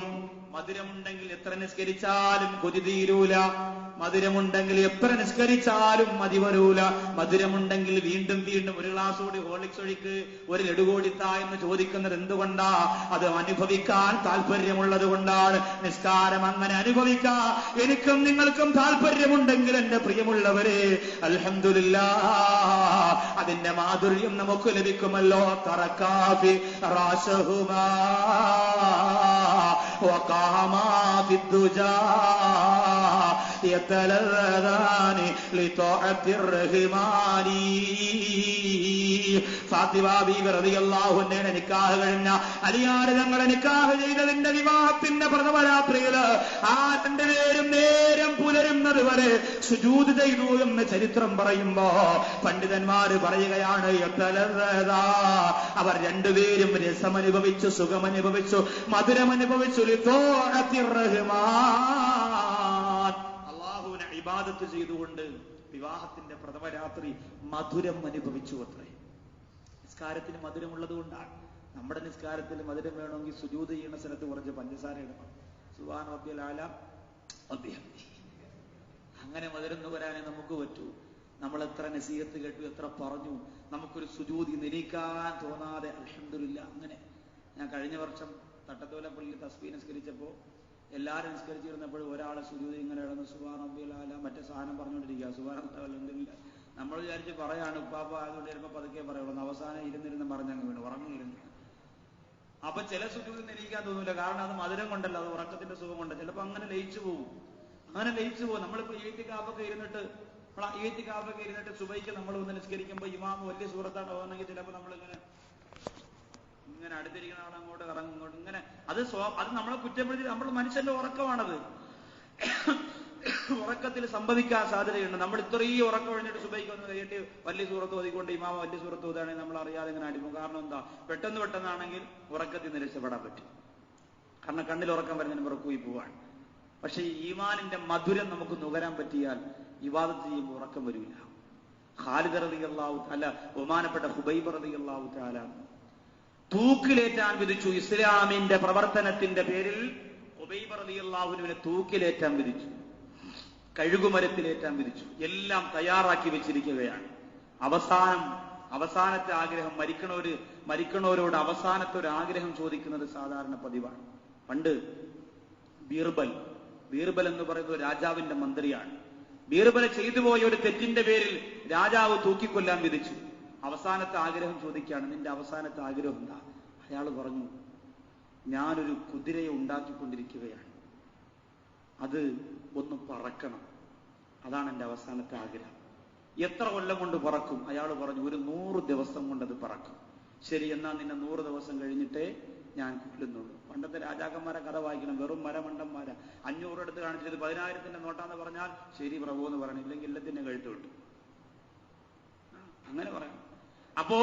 മധുരമുണ്ടെങ്കിൽ എത്ര നിസ്കരിച്ചാലും കൊതി തീരൂല. മധുരമുണ്ടെങ്കിൽ എത്ര നിസ്കരിച്ചാലും മതി വരൂല. മധുരമുണ്ടെങ്കിൽ വീണ്ടും വീണ്ടും ഒരു ഗ്ലാസ് കൂടി ഹോർലിക്സ് ഒഴിക്ക്, ഒരു ലഡു കൂടിത്താ എന്ന് ചോദിക്കുന്നത് എന്തുകൊണ്ടാ? അത് അനുഭവിക്കാൻ താല്പര്യമുള്ളത് കൊണ്ടാണ്. നിസ്കാരം അങ്ങനെ അനുഭവിക്കാൻ എനിക്കും നിങ്ങൾക്കും താല്പര്യമുണ്ടെങ്കിൽ എന്റെ പ്രിയമുള്ളവരെ, അൽഹംദുലില്ലാഹ്, അതിന്റെ മാധുര്യം നമുക്ക് ലഭിക്കുമല്ലോ. തറക്കാഫി റാസഹുമാ وقاما في الدجى يتلذذان لطاعة الرحمن. ഫാത്തിമ ബീവി റളിയല്ലാഹു അൻഹയുടെ നിക്കാഹ് കഴിഞ്ഞ അലിയാർ തങ്ങളെ നിക്കാഹ് ചെയ്തതിന്റെ വിവാഹത്തിന്റെ പ്രഥമ രാത്രിയില് ആ 2 പേരും നേരം പുലരുന്നത് വരെ സുജൂദ് ചെയ്തു എന്ന് ചരിത്രം പറയുമ്പോ പണ്ഡിതന്മാര് പറയുകയാണ്, അവർ 2 പേരും രസമനുഭവിച്ചു, സുഖമനുഭവിച്ചു, മധുരമനുഭവിച്ചു. ഇബാദത്ത് ചെയ്തുകൊണ്ട് വിവാഹത്തിന്റെ പ്രഥമ രാത്രി മധുരം അനുഭവിച്ചു അത്രേ. നിസ്കാരത്തിന് മധുരമുള്ളത് കൊണ്ടാണ്. നമ്മുടെ നിസ്കാരത്തിൽ മധുരം വേണമെങ്കിൽ സുജൂദ് ചെയ്യുന്ന സ്ഥലത്ത് കുറച്ച് പഞ്ചസാര ഇടണം. സുബ്ഹാന റബ്ബിയൽ ആല അങ്ങനെ മധുരം നുകരാനേ നമുക്ക് പറ്റൂ. നമ്മൾ എത്ര നസീഹത്ത് കേട്ടു, എത്ര പറഞ്ഞു, നമുക്കൊരു സുജൂദി നിരീക്കാൻ തോന്നാതെ അൽഹംദുലില്ലാ. അങ്ങനെ ഞാൻ കഴിഞ്ഞ വർഷം തട്ടത്തോല പള്ളിയിൽ തസ്ബീഹ് നിസ്കരിച്ചപ്പോൾ എല്ലാവരും നിസ്കരിച്ചിരുന്നപ്പോഴും ഒരാളെ സുജൂദി ഇങ്ങനെ ഇടന്ന് സുബ്ഹാന റബ്ബിയൽ ആല മറ്റേ സാധനം പറഞ്ഞുകൊണ്ടിരിക്കുക. സുബ്ഹാനല്ലാഹ് അൽഹംദുലില്ലാ. നമ്മൾ വിചാരിച്ച് പറയാണ് ഉപ്പാപ്പ ആയതുകൊണ്ട് ചിലപ്പോൾ പതുക്കെ പറയുള്ളൂ. അവസാനം ഇരുന്നിരുന്ന് പറഞ്ഞങ്ങ് വീണു, ഉറങ്ങിയിരുന്നു. അപ്പൊ ചില സുജൂദ് നിരീക്കാൻ തോന്നൂല. കാരണം അത് മധുരം കൊണ്ടല്ല, അത് ഉറക്കത്തിന്റെ സുഖം കൊണ്ട്. ചിലപ്പോ അങ്ങനെ ലയിച്ചു പോകും. നമ്മളിപ്പോ ഈത്തിക്കാഫൊക്കെ ഇരുന്നിട്ട് സുബൈക്ക് നമ്മൾ ഒന്ന് നിസ്കരിക്കുമ്പോൾ ഇമാമ് വലിയ സൂറത്താണ് പോകുന്നെങ്കിൽ ചിലപ്പോൾ നമ്മളിങ്ങനെ അടുത്തിരിക്കുന്ന ആൾ അങ്ങോട്ട് ഇറങ്ങും ഇങ്ങോട്ട് ഇങ്ങനെ. അത് നമ്മളെ കുറ്റപ്പെടുത്തി, നമ്മൾ മനുഷ്യന്റെ ഉറക്കമാണത്. ഉറക്കത്തിൽ സംഭവിക്കാൻ സാധ്യതയുണ്ട്. നമ്മൾ ഇത്രയും ഉറക്കം കഴിഞ്ഞിട്ട് സുബൈക്ക് ഒന്ന് കഴിയിട്ട് വലിയ സൂറത്ത് ഓതിക്കൊണ്ട് ഇമാമ വലിയ സൂറത്ത് ഓതുകയാണെങ്കിൽ നമ്മൾ അറിയാതെ ഇങ്ങനെ അടിക്കും. കാരണം എന്താ, പെട്ടെന്നാണെങ്കിൽ ഉറക്കത്തിൽ നിന്ന് രക്ഷപ്പെടാൻ പറ്റും. കാരണം കണ്ണിൽ ഉറക്കം വരുന്നതിന് പുറക്കുപോയി പോവാണ്. പക്ഷെ ഈ ഈമാനിന്റെ മധുരം നമുക്ക് നുകരാൻ പറ്റിയാൽ ഇബാദത്ത് ചെയ്യുമ്പോൾ ഉറക്കം വരില്ല. ഖാലിദ് റളിയല്ലാഹു അല്ല ബഹുമാനപ്പെട്ട ഹുബൈബ് റളിയല്ലാഹു തആല തൂക്കിലേറ്റാൻ വിധിച്ചു. ഇസ്ലാമിന്റെ പ്രവർത്തനത്തിന്റെ പേരിൽ ഹുബൈബ് റളിയല്ലാഹുവിനെ തൂക്കിലേറ്റാൻ വിധിച്ചു, കഴുകുമരത്തിലേറ്റാൻ വിധിച്ചു. എല്ലാം തയ്യാറാക്കി വെച്ചിരിക്കുകയാണ്. അവസാനത്തെ ആഗ്രഹം, മരിക്കണവരോട് അവസാനത്തെ ഒരു ആഗ്രഹം ചോദിക്കുന്നത് സാധാരണ പതിവാണ്. പണ്ട് ബീർബൽ എന്ന് പറയുന്നത് രാജാവിന്റെ മന്ത്രിയാണ്. ബീർബൽ ചെയ്തു പോയ ഒരു തെറ്റിന്റെ പേരിൽ രാജാവ് തൂക്കിക്കൊല്ലാൻ വിധിച്ചു. അവസാനത്തെ ആഗ്രഹം ചോദിക്കുകയാണ്, നിന്റെ അവസാനത്തെ ആഗ്രഹം എന്താ? അയാൾ പറഞ്ഞു, ഞാനൊരു കുതിരയെ ഉണ്ടാക്കിക്കൊണ്ടിരിക്കുകയാണ്, അത് ഒന്ന് പറക്കണം, അതാണ് എൻ്റെ അവസാനത്തെ ആഗ്രഹം. എത്ര കൊല്ലം കൊണ്ട് പറക്കും? അയാൾ പറഞ്ഞു, ഒരു 100 ദിവസം കൊണ്ട് അത് പറക്കും. ശരി, എന്നാൽ നിന്നെ 100 ദിവസം കഴിഞ്ഞിട്ടേ ഞാൻ കൊല്ലുന്നുള്ളൂ. പണ്ടത്തെ രാജാക്കന്മാരെ കഥ വായിക്കണം, വെറും മരമണ്ടന്മാരാ. 500 എടുത്ത് കാണിച്ചത് 10,000ന്റെ നോട്ടാന്ന് പറഞ്ഞാൽ ശരി പ്രഭു എന്ന് പറയണം, ഇല്ലെങ്കിൽ എല്ലാത്തിന്റെ കഴുത്ത് വിട്ടു. അങ്ങനെ പറയണം. അപ്പോ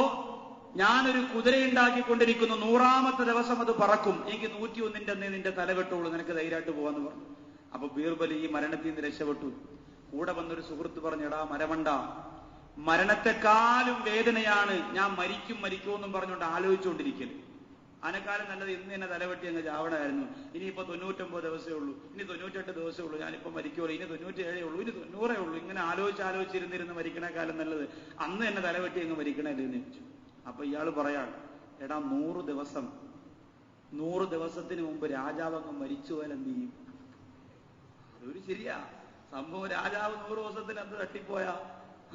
ഞാനൊരു കുതിരയുണ്ടാക്കിക്കൊണ്ടിരിക്കുന്നു, 100ാമത്തെ ദിവസം അത് പറക്കും, എനിക്ക് 101ന്റെ അന്നേ നിന്റെ തല വെട്ടുള്ളൂ, നിനക്ക് ധൈര്യമായിട്ട് പോവാന്ന് പറഞ്ഞു. അപ്പൊ ബീർബൽ ഈ മരണത്തിൽ നിന്ന് രക്ഷപ്പെട്ടു. കൂടെ വന്നൊരു സുഹൃത്ത് പറഞ്ഞു, എടാ മരമണ്ട, മരണത്തെക്കാളും വേദനയാണ് ഞാൻ മരിക്കുമെന്നും പറഞ്ഞുകൊണ്ട് ആലോചിച്ചുകൊണ്ടിരിക്കല്. അതിനേക്കാളും നല്ലത് ഇന്ന് തന്നെ തലവെട്ടി അങ്ങ് ചാവണമായിരുന്നു. ഇനിയിപ്പോ 99 ദിവസമേ ഉള്ളൂ, ഇനി 98 ദിവസമേ ഉള്ളൂ, ഞാനിപ്പോ മരിക്കുള്ളൂ, ഇനി 97 ഉള്ളൂ, ഇനി 90 ഉള്ളൂ. ഇങ്ങനെ ആലോചിച്ചിരുന്നിരുന്ന് മരിക്കണേക്കാലം നല്ലത് അന്ന് തന്നെ തലവെട്ടി അങ്ങ് മരിക്കണല്ലേ എന്ന് ചോദിച്ചു. അപ്പൊ ഇയാള് പറയാണ്, എടാ 100 ദിവസത്തിന് മുമ്പ് രാജാവ് അങ്ങ് മരിച്ചു പോയാൽ എന്ത് ചെയ്യും? അതൊരു ശരിയാ സംഭവം. രാജാവ് 100 ദിവസത്തിന് അത് തട്ടിപ്പോയാ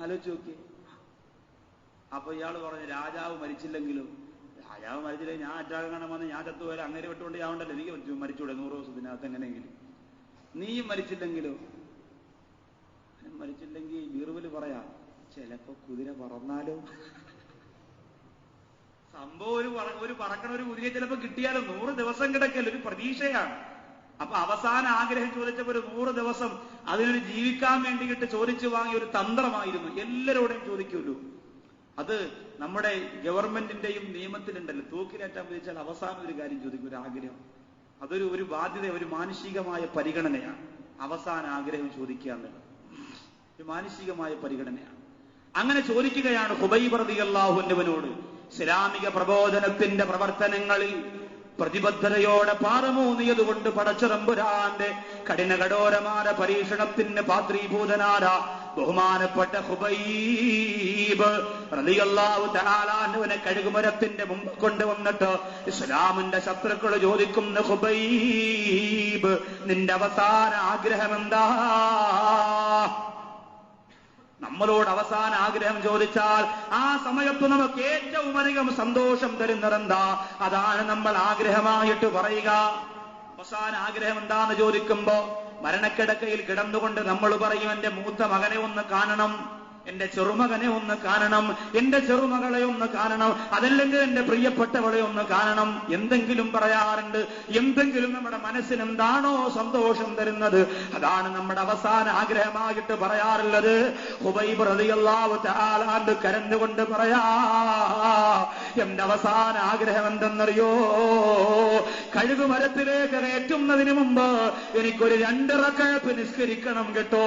ആലോചിച്ച് നോക്കി. അപ്പൊ ഇയാള് പറഞ്ഞു, രാജാവ് മരിച്ചില്ലെങ്കിലും ഞാൻ അറ്റാകം കാണാൻ വന്ന് ഞാൻ ചത്തുപോയാലും അങ്ങനെ വിട്ടുകൊണ്ട് ഞാനുണ്ടല്ലോ, എനിക്ക് മരിച്ചൂടെ 100 ദിവസത്തിനകത്ത് എങ്ങനെയെങ്കിലും. നീയും മരിച്ചില്ലെങ്കിലും ബീർബൽ പറയാ, ചിലപ്പോ കുതിര പറന്നാലോ. സംഭവം ഒരു പറക്കണ ഒരു കുതിരയെ ചിലപ്പോ കിട്ടിയാലോ. 100 ദിവസം കിടക്കല്ലോ, ഒരു പ്രതീക്ഷയാണ്. അപ്പൊ അവസാന ആഗ്രഹം ചോദിച്ചപ്പോ ഒരു 100 ദിവസം അതിനൊരു ജീവിക്കാൻ വേണ്ടിയിട്ട് ചോദിച്ചു വാങ്ങിയ ഒരു തന്ത്രമായിരുന്നു. എല്ലാവരോടും ചോദിക്കുമല്ലോ. അത് നമ്മുടെ ഗവൺമെന്റിന്റെയും നിയമത്തിലുണ്ടല്ലോ, തൂക്കിലേറ്റാൻ വിധിച്ചാൽ അവസാനം ഒരു കാര്യം ചോദിക്കും, ഒരു ആഗ്രഹം. അതൊരു ബാധ്യത, ഒരു മാനുഷികമായ പരിഗണനയാണ്. അവസാന ആഗ്രഹം ചോദിക്കുക എന്നുള്ളത് ഒരു മാനുഷികമായ പരിഗണനയാണ്. അങ്ങനെ ചോദിക്കുകയാണ് ഹുബൈബ് റളിയല്ലാഹു അൻഹുവിനോട്. ഇസ്ലാമിക പ്രബോധനത്തിന്റെ പ്രവർത്തനങ്ങളിൽ പ്രതിബദ്ധതയോടെ പാറമൂന്നിയതുകൊണ്ട് പടച്ചതമ്പുരാന്റെ കഠിനകഠോരമായ പരീക്ഷണത്തിന് പാത്രീഭൂതനായ ബഹുമാനപ്പെട്ട ഹുബൈബ് റളിയല്ലാഹു തആല അൻഹുവിനെ കഴുകുമരത്തിന്റെ മുമ്പ് കൊണ്ടുവന്നിട്ട് ഇസ്ലാമിന്റെ ശത്രുക്കൾ ചോദിക്കുന്നു, ഹുബൈബ് നിന്റെ അവസാന ആഗ്രഹം എന്താ? നമ്മളോട് അവസാന ആഗ്രഹം ചോദിച്ചാൽ ആ സമയത്ത് നമുക്ക് ഏറ്റവും അധികം സന്തോഷം തരുന്നതെന്താ? അതാണ് നമ്മൾ ആഗ്രഹമായിട്ട് പറയുക. അവസാന ആഗ്രഹം എന്താന്ന് ചോദിക്കുമ്പോ മരണക്കിടക്കയിൽ കിടന്നുകൊണ്ട് നമ്മൾ പറയും, എന്റെ മൂത്ത മകനെ ഒന്ന് കാണണം, എന്റെ ചെറുമകനെ ഒന്ന് കാണണം, എന്റെ ചെറുമകളെ ഒന്ന് കാണണം, അതല്ലെങ്കിൽ എന്റെ പ്രിയപ്പെട്ടവളെ ഒന്ന് കാണണം, എന്തെങ്കിലും പറയാറുണ്ട്. എന്തെങ്കിലും നമ്മുടെ മനസ്സിന് എന്താണോ സന്തോഷം തരുന്നത് അതാണ് നമ്മുടെ അവസാന ആഗ്രഹമായിട്ട് പറയാറുള്ളത്. ഖുബൈബ് റളിയല്ലാഹു തആല അൻഹു കരഞ്ഞുകൊണ്ട് പറയാ, എന്റെ അവസാന ആഗ്രഹം എന്തെന്നറിയോ? കഴുകുമരത്തിലേക്ക് കയറ്റുന്നതിന് മുമ്പ് എനിക്കൊരു 2 റക്അത്ത് നിസ്കരിക്കണം കേട്ടോ.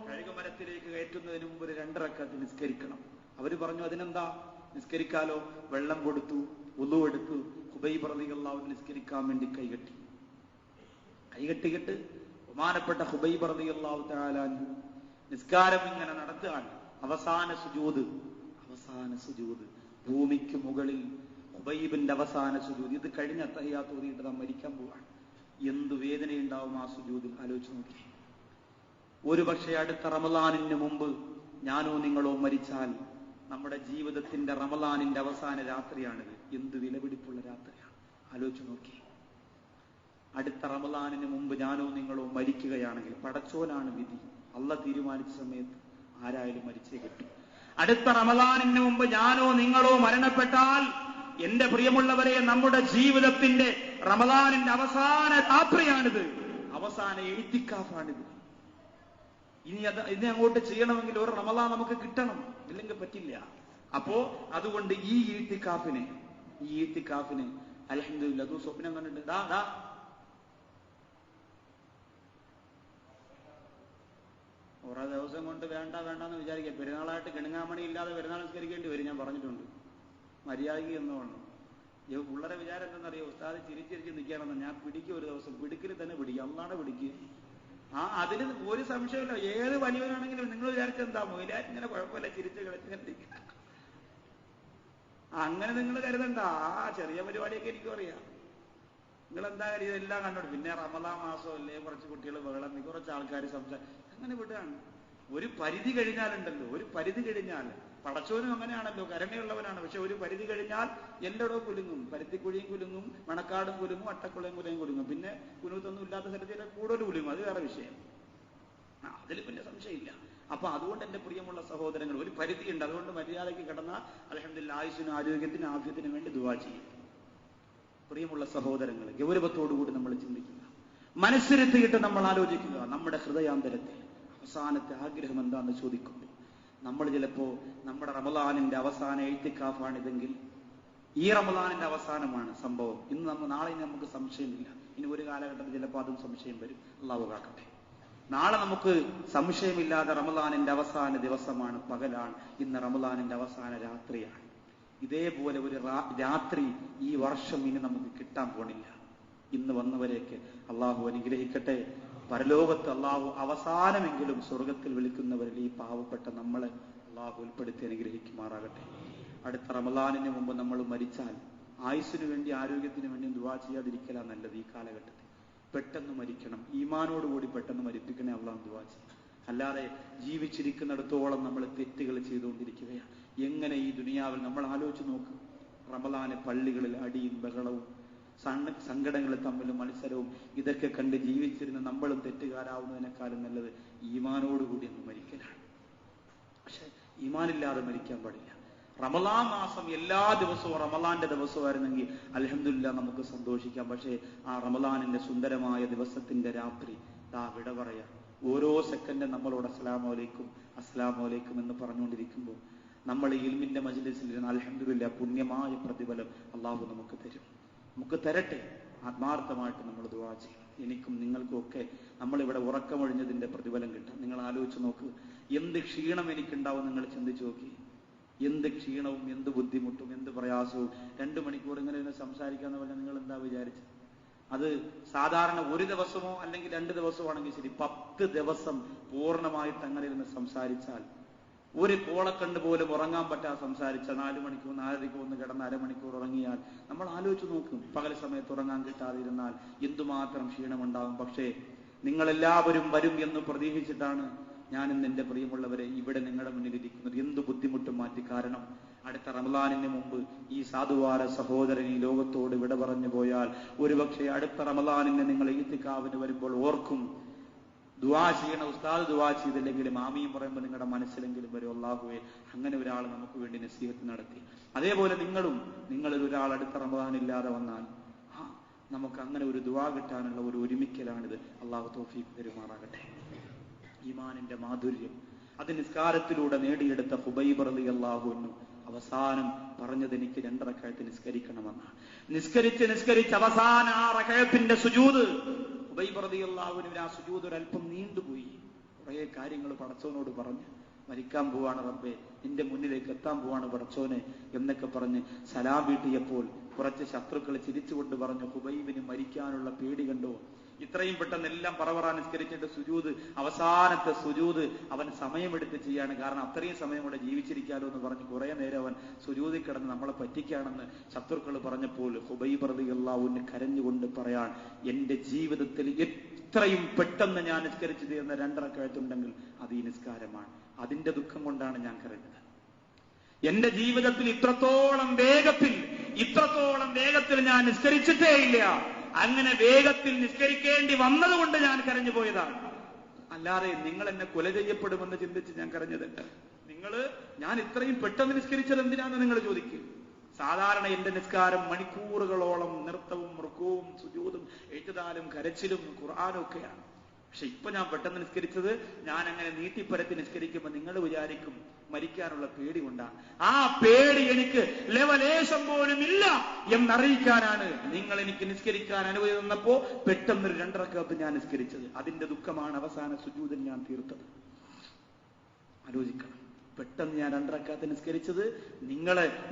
കഴുകുമരത്തിലേക്ക് കയറ്റുന്നതിന് മുമ്പ് ഒരു 2 റക്അത്ത് നിസ്കരിക്കണം. അവര് പറഞ്ഞു, അതിനെന്താ, നിസ്കരിക്കാലോ. വെള്ളം കൊടുത്തു, വുളു എടുത്തു. ഖുബൈബ് റളിയല്ലാഹു അൻഹു നിസ്കരിക്കാൻ വേണ്ടി കൈകെട്ടിയിട്ട് ബഹുമാനപ്പെട്ട ഖുബൈബ് റളിയല്ലാഹു തആല അൻഹു നിസ്കാരം ഇങ്ങനെ നടത്തുകയാണ്. അവസാന സുജൂദ് ഭൂമിക്ക് മുകളിൽ ഖുബൈബിന്റെ അവസാന സുജൂദ്. ഇത് കഴിഞ്ഞ തഹിയ്യാത്ത് ഓതിയിട്ട് നാം മരിക്കാൻ പോവാണ്. എന്തു വേദനയുണ്ടാവും ആ സുജൂദിൽ, ആലോചിച്ച് നോക്കി. ഒരു പക്ഷേ അടുത്ത റമളാനിന് മുമ്പ് ഞാനോ നിങ്ങളോ മരിച്ചാൽ നമ്മുടെ ജീവിതത്തിന്റെ റമളാനിന്റെ അവസാന രാത്രിയാണിത്. എന്ത് വിലപിടിപ്പുള്ള രാത്രിയാണ്, ആലോചിച്ച് നോക്കി. അടുത്ത റമളാനിന് മുമ്പ് ഞാനോ നിങ്ങളോ മരിക്കുകയാണെങ്കിൽ പടച്ചോനാണ് വിധി. അള്ളാഹ് തീരുമാനിച്ച സമയത്ത് ആരായാലും മരിച്ചേ കിട്ടും. അടുത്ത റമളാനിന് മുമ്പ് ഞാനോ നിങ്ങളോ മരണപ്പെട്ടാൽ എന്റെ പ്രിയമുള്ളവരെ, നമ്മുടെ ജീവിതത്തിന്റെ റമളാനിന്റെ അവസാന രാത്രിയാണിത്, അവസാന ഇഅ്തികാഫാണിത്. ഇനി അങ്ങോട്ട് ചെയ്യണമെങ്കിൽ ഒരു റമളാൻ നമുക്ക് കിട്ടണം, ഇല്ലെങ്കിൽ പറ്റില്ല. അപ്പോ അതുകൊണ്ട് ഈ ഇഅ്തികാഫിന് അൽഹംദുലില്ലാഹ് അത് സ്വപ്നം കണ്ടിട്ട് കുറെ ദിവസം കൊണ്ട് വേണ്ടെന്ന് വിചാരിക്കുക. പെരുന്നാളായിട്ട് കിണുങ്ങാമണി ഇല്ലാതെ പെരുന്നാൾ നിസ്കരിക്കേണ്ടി വരും. ഞാൻ പറഞ്ഞിട്ടുണ്ട്, മര്യാദയ്ക്ക് എന്നോണം. പിള്ളേരെ വിചാരം എന്തെന്നറിയോ? ഉസ്താദ് ചിരിച്ചിരിച്ച് നിൽക്കുകയാണെന്ന്. ഞാൻ പിടിക്കും, ഒരു ദിവസം പിടിക്കൽ തന്നെ പിടിക്കും, അള്ളാണ് പിടിക്കുക. അതിന് ഒരു സംശയമില്ല. ഏത് വലിയവനാണെങ്കിലും നിങ്ങൾ വിചാരിച്ചെന്താ, മൊയിലാറ്റ് ഇങ്ങനെ കുഴപ്പമില്ല, ചിരിച്ച് കളിച്ചിരിക്കുക, അങ്ങനെ നിങ്ങൾ കരുതണ്ട. ചെറിയ പരിപാടിയൊക്കെ എനിക്കും അറിയാം. നിങ്ങളെന്താ കാര്യം, ഇതെല്ലാം കണ്ടോട്ട്. പിന്നെ റമളാൻ മാസമല്ലേ, കുറച്ച് കുട്ടികൾ ബഹളം, കുറച്ച് ആൾക്കാർ അങ്ങനെ വിടുകയാണ്. ഒരു പരിധി കഴിഞ്ഞാലുണ്ടല്ലോ, ഒരു പരിധി കഴിഞ്ഞാൽ പടച്ചോനും അങ്ങനെയാണല്ലോ, കരുണയുള്ളവനാണ്. പക്ഷെ ഒരു പരിധി കഴിഞ്ഞാൽ എല്ലായിടവും കുലുങ്ങും. പരുത്തിക്കുഴിയും കുലുങ്ങും, മണക്കാടും കുലുങ്ങും, അട്ടക്കുളയും കുലുങ്ങും. പിന്നെ കുനുത്തൊന്നും ഇല്ലാത്ത സ്ഥലത്തിൽ കൂടുതൽ കുലുങ്ങും. അത് വേറെ വിഷയം, അതിൽ പിന്നെ സംശയമില്ല. അപ്പൊ അതുകൊണ്ട് എന്റെ പ്രിയമുള്ള സഹോദരങ്ങൾ, ഒരു പരിധിയുണ്ട്. അതുകൊണ്ട് മര്യാദയ്ക്ക് കിടന്നാൽ അൽഹംദുലില്ലാഹ് ആയുസ്സിനും ആരോഗ്യത്തിനും ആഫിയത്തിനും വേണ്ടി ദുആ ചെയ്യും. പ്രിയമുള്ള സഹോദരങ്ങൾ, ഗൗരവത്തോടുകൂടി നമ്മൾ ചിന്തിക്കുക, മനസ്സിരുത്തിയിട്ട് നമ്മൾ ആലോചിക്കുക. നമ്മുടെ ഹൃദയാന്തരത്തിൽ അവസാനത്തെ ആഗ്രഹം എന്താണെന്ന് ചോദിക്കുമ്പോൾ നമ്മൾ ചിലപ്പോ നമ്മുടെ റമളാനിന്റെ അവസാന ഇഅ്തികാഫാണിതെങ്കിൽ ഈ റമളാനിന്റെ അവസാനമാണ് സംഭവം. നാളെ നമുക്ക് സംശയമില്ല. ഇനി ഒരു കാലഘട്ടത്തിൽ ചിലപ്പോൾ അതും സംശയം വരും. അല്ലാഹു കാക്കട്ടെ. നാളെ നമുക്ക് സംശയമില്ലാതെ റമളാനിന്റെ അവസാന ദിവസമാണ്, പകലാണ്. ഇന്ന് റമളാനിന്റെ അവസാന രാത്രിയാണ്. ഇതേപോലെ ഒരു രാത്രി ഈ വർഷം ഇനി നമുക്ക് കിട്ടാൻ പോണില്ല. ഇന്ന് വന്നവരെയൊക്കെ അള്ളാഹു അനുഗ്രഹിക്കട്ടെ. പരലോകത്ത് അള്ളാഹു അവസാനമെങ്കിലും സ്വർഗത്തിൽ വിളിക്കുന്നവരിൽ ഈ പാവപ്പെട്ട നമ്മളെ അള്ളാഹു ഉൾപ്പെടുത്തി അനുഗ്രഹിക്കുമാറാകട്ടെ. അടുത്ത റമളാനിന് മുമ്പ് നമ്മൾ മരിച്ചാൽ ആയുസ്സിനു വേണ്ടി, ആരോഗ്യത്തിന് വേണ്ടി ദുആ ചെയ്യാതിരിക്കലാ നല്ലത്. ഈ കാലഘട്ടത്തിൽ പെട്ടെന്ന് മരിക്കണം, ഈമാനോടുകൂടി പെട്ടെന്ന് മരിപ്പിക്കണേ അള്ളാഹു ദുആ ചെയ്യും. അല്ലാതെ ജീവിച്ചിരിക്കുന്നിടത്തോളം നമ്മൾ തെറ്റുകൾ ചെയ്തുകൊണ്ടിരിക്കുകയാണ്. എങ്ങനെ ഈ ദുനിയാവിൽ നമ്മൾ ആലോചിച്ച് നോക്കും. റമളാന് പള്ളികളിൽ അടിയും ബഹളവും സങ്കടങ്ങൾ തമ്മിലും മത്സരവും ഇതൊക്കെ കണ്ട് ജീവിച്ചിരുന്ന നമ്മളും തെറ്റുകാരാവുന്നതിനേക്കാളും നല്ലത് ഈമാനോടുകൂടി ഒന്ന് മരിക്കലാണ്. പക്ഷെ ഈമാനില്ലാതെ മരിക്കാൻ പാടില്ല. റമളാൻ മാസം എല്ലാ ദിവസവും റമളാന്റെ ദിവസമായിരുന്നെങ്കിൽ അൽഹംദുലില്ലാഹ് നമുക്ക് സന്തോഷിക്കാം. പക്ഷേ ആ റമളാനിന്റെ സുന്ദരമായ ദിവസത്തിന്റെ രാത്രി വിട പറയാ. ഓരോ സെക്കൻഡും നമ്മളോട് അസ്സലാമു അലൈക്കും എന്ന് പറഞ്ഞുകൊണ്ടിരിക്കുമ്പോൾ നമ്മൾ ഇൽമിന്റെ മജ്ലിസിൽ ഇരുന്ന് അൽഹംദുലില്ലാഹ് പുണ്യമായ പ്രതിഫലം അള്ളാഹു നമുക്ക് തരും. നമുക്ക് തരട്ടെ. ആത്മാർത്ഥമായിട്ട് നമ്മൾ ദുആ ചെയ്യണം. എനിക്കും നിങ്ങൾക്കും ഒക്കെ നമ്മളിവിടെ ഉറക്കമൊഴിഞ്ഞതിന്റെ പ്രതിഫലം കിട്ടാം. നിങ്ങൾ ആലോചിച്ച് നോക്ക്, എന്ത് ക്ഷീണം എനിക്കുണ്ടാവും നിങ്ങൾ ചിന്തിച്ചു നോക്കി. എന്ത് ക്ഷീണവും, എന്ത് ബുദ്ധിമുട്ടും, എന്ത് പ്രയാസവും. 2 മണിക്കൂർ ഇങ്ങനെ സംസാരിക്കാന്ന് പറഞ്ഞാൽ നിങ്ങൾ എന്താ വിചാരിച്ചത്? അത് സാധാരണ ഒരു ദിവസമോ അല്ലെങ്കിൽ 2 ദിവസമോ ആണെങ്കിൽ ശരി, 10 ദിവസം പൂർണ്ണമായിട്ട് അങ്ങനെ ഇരുന്ന് സംസാരിച്ചാൽ, ഒരു കോളക്കണ്ട് പോലും ഉറങ്ങാൻ പറ്റാതെ സംസാരിച്ച 4 മണിക്കൂർ 4:30 ഒന്ന് കിടന്ന് അരമണിക്കൂർ ഉറങ്ങിയാൽ നമ്മൾ ആലോചിച്ച് നോക്കും. പകൽ സമയത്ത് ഉറങ്ങാൻ കിട്ടാതിരുന്നാൽ എന്തുമാത്രം ക്ഷീണമുണ്ടാകും. പക്ഷേ നിങ്ങളെല്ലാവരും വരും എന്ന് പ്രതീക്ഷിച്ചിട്ടാണ് ഞാനിന്ന് എന്റെ പ്രിയമുള്ളവരെ ഇവിടെ നിങ്ങളുടെ മുന്നിലിരിക്കുന്നത്. എന്ത് ബുദ്ധിമുട്ടും മാറ്റി. കാരണം അടുത്ത റമളാനിന് മുമ്പ് ഈ സാധുവാര സഹോദരൻ ഈ ലോകത്തോട് വിട പറഞ്ഞു പോയാൽ ഒരുപക്ഷെ അടുത്ത റമളാനിന് നിങ്ങൾ ഇഅ്തികാഫിന് വരുമ്പോൾ ഓർക്കും, ദുആ ചെയ്യണ ഉസ്താദ് ദുആ ചെയ്തില്ലെങ്കിലും ആമീൻ പറയുമ്പോൾ നിങ്ങളുടെ മനസ്സിലെങ്കിലും വരും അല്ലാഹുവേ അങ്ങനെ ഒരാൾ നമുക്ക് വേണ്ടി നസീഹത്ത് നടത്തി. അതേപോലെ നിങ്ങളിൽ ഒരാൾ അടുത്ത റമദാൻ ഇല്ലാതെ വന്നാൽ നമുക്ക് അങ്ങനെ ഒരു ദുആ കിട്ടാനുള്ള ഒരു ഒരുമിക്കലാണിത്. അല്ലാഹു തൗഫീഖ് തരുമാറാകട്ടെ. ഈമാനിന്റെ മാധുര്യം അത് നിസ്കാരത്തിലൂടെ നേടിയെടുത്ത ഖുബൈബ് റളിയല്ലാഹു അൻഹു അവസാനം പറഞ്ഞത് എനിക്ക് 2 റക്അത്ത് നിസ്കരിക്കണമെന്നാണ്. നിസ്കരിച്ച് അവസാന ആ റക്അത്തിന്റെ സുജൂദ് ഖുബൈബ് റളിയല്ലാഹു അൻഹു ആ സുജൂദ് ഒരല്പം നീണ്ടുപോയി. കുറേ കാര്യങ്ങൾ പടച്ചവനോട് പറഞ്ഞു, മരിക്കാൻ പോവാണ് റബ്ബേ, നിന്റെ മുന്നിലേക്ക് എത്താൻ പോവാണ് പടച്ചോനെ എന്നൊക്കെ പറഞ്ഞ് സലാം വീട്ടിയപ്പോൾ കുറച്ച് ശത്രുക്കൾ ചിരിച്ചുകൊണ്ട് പറഞ്ഞു, ഖുബൈബിന് മരിക്കാനുള്ള പേടി കണ്ടോ, ഇത്രയും പെട്ടെന്ന് എല്ലാം പറവറാൻ നിസ്കരിച്ചിട്ട് സുജൂദ്, അവസാനത്തെ സുജൂദ് അവൻ സമയമെടുത്ത് ചെയ്യാണ്. കാരണം അത്രയും സമയം കൂടെ ജീവിച്ചിരിക്കാലോ എന്ന് പറഞ്ഞ് കുറെ നേരം അവൻ സുജൂദിൽ കിടന്ന് നമ്മളെ പറ്റിക്കാണെന്ന് ശത്രുക്കൾ പറഞ്ഞപ്പോൾ ഖുബൈബ് റളിയല്ലാഹു അൻഹു കരഞ്ഞുകൊണ്ട് പറയാൻ, എന്റെ ജീവിതത്തിൽ എത്രയും പെട്ടെന്ന് ഞാൻ നിസ്കരിച്ചു തീർന്ന 2 റക്അത്തുണ്ടെങ്കിൽ അത് ഈ നിസ്കാരമാണ്. അതിന്റെ ദുഃഖം കൊണ്ടാണ് ഞാൻ കരഞ്ഞത്. എന്റെ ജീവിതത്തിൽ ഇത്രത്തോളം വേഗത്തിൽ ഞാൻ നിസ്കരിച്ചിട്ടേ ഇല്ല. അങ്ങനെ വേഗത്തിൽ നിസ്കരിക്കേണ്ടി വന്നതുകൊണ്ട് ഞാൻ കരഞ്ഞു പോയതാണ്. അല്ലാതെ നിങ്ങൾ എന്നെ കൊല ചെയ്യപ്പെടുമെന്ന് ചിന്തിച്ച് ഞാൻ കരഞ്ഞതല്ല. ഞാൻ ഇത്രയും പെട്ടെന്ന് നിസ്കരിച്ചത് എന്തിനാന്ന് നിങ്ങൾ ചോദിക്കും. സാധാരണ എന്റെ നിസ്കാരം മണിക്കൂറുകളോളം നൃത്തവും റുക്കൂവും സുജൂദും എഴുതാലും കരച്ചിലും ഖുർആനും ഒക്കെയാണ്. പക്ഷെ ഇപ്പൊ ഞാൻ പെട്ടെന്ന് നിസ്കരിച്ചത്, ഞാൻ അങ്ങനെ നീട്ടിപ്പരത്തി നിസ്കരിക്കുമ്പോൾ നിങ്ങൾ വിചാരിക്കും മരിക്കാനുള്ള പേടി കൊണ്ടാണ്. ആ പേടി എനിക്ക് ലവലേശം പോലും ഇല്ല എന്നറിയിക്കാനാണ് നിങ്ങൾ എനിക്ക് നിസ്കരിക്കാൻ അനുമതി തന്നപ്പോ പെട്ടെന്നൊരു 2 റക്അത്ത് ഞാൻ നിസ്കരിച്ചത്. അതിന്റെ ദുഃഖമാണ് അവസാന സുജൂദിൽ ഞാൻ തീർത്തത്. ആലോചിക്കണം, പെട്ടെന്ന് ഞാൻ 2 റക്അത്ത് നിസ്കരിച്ചത്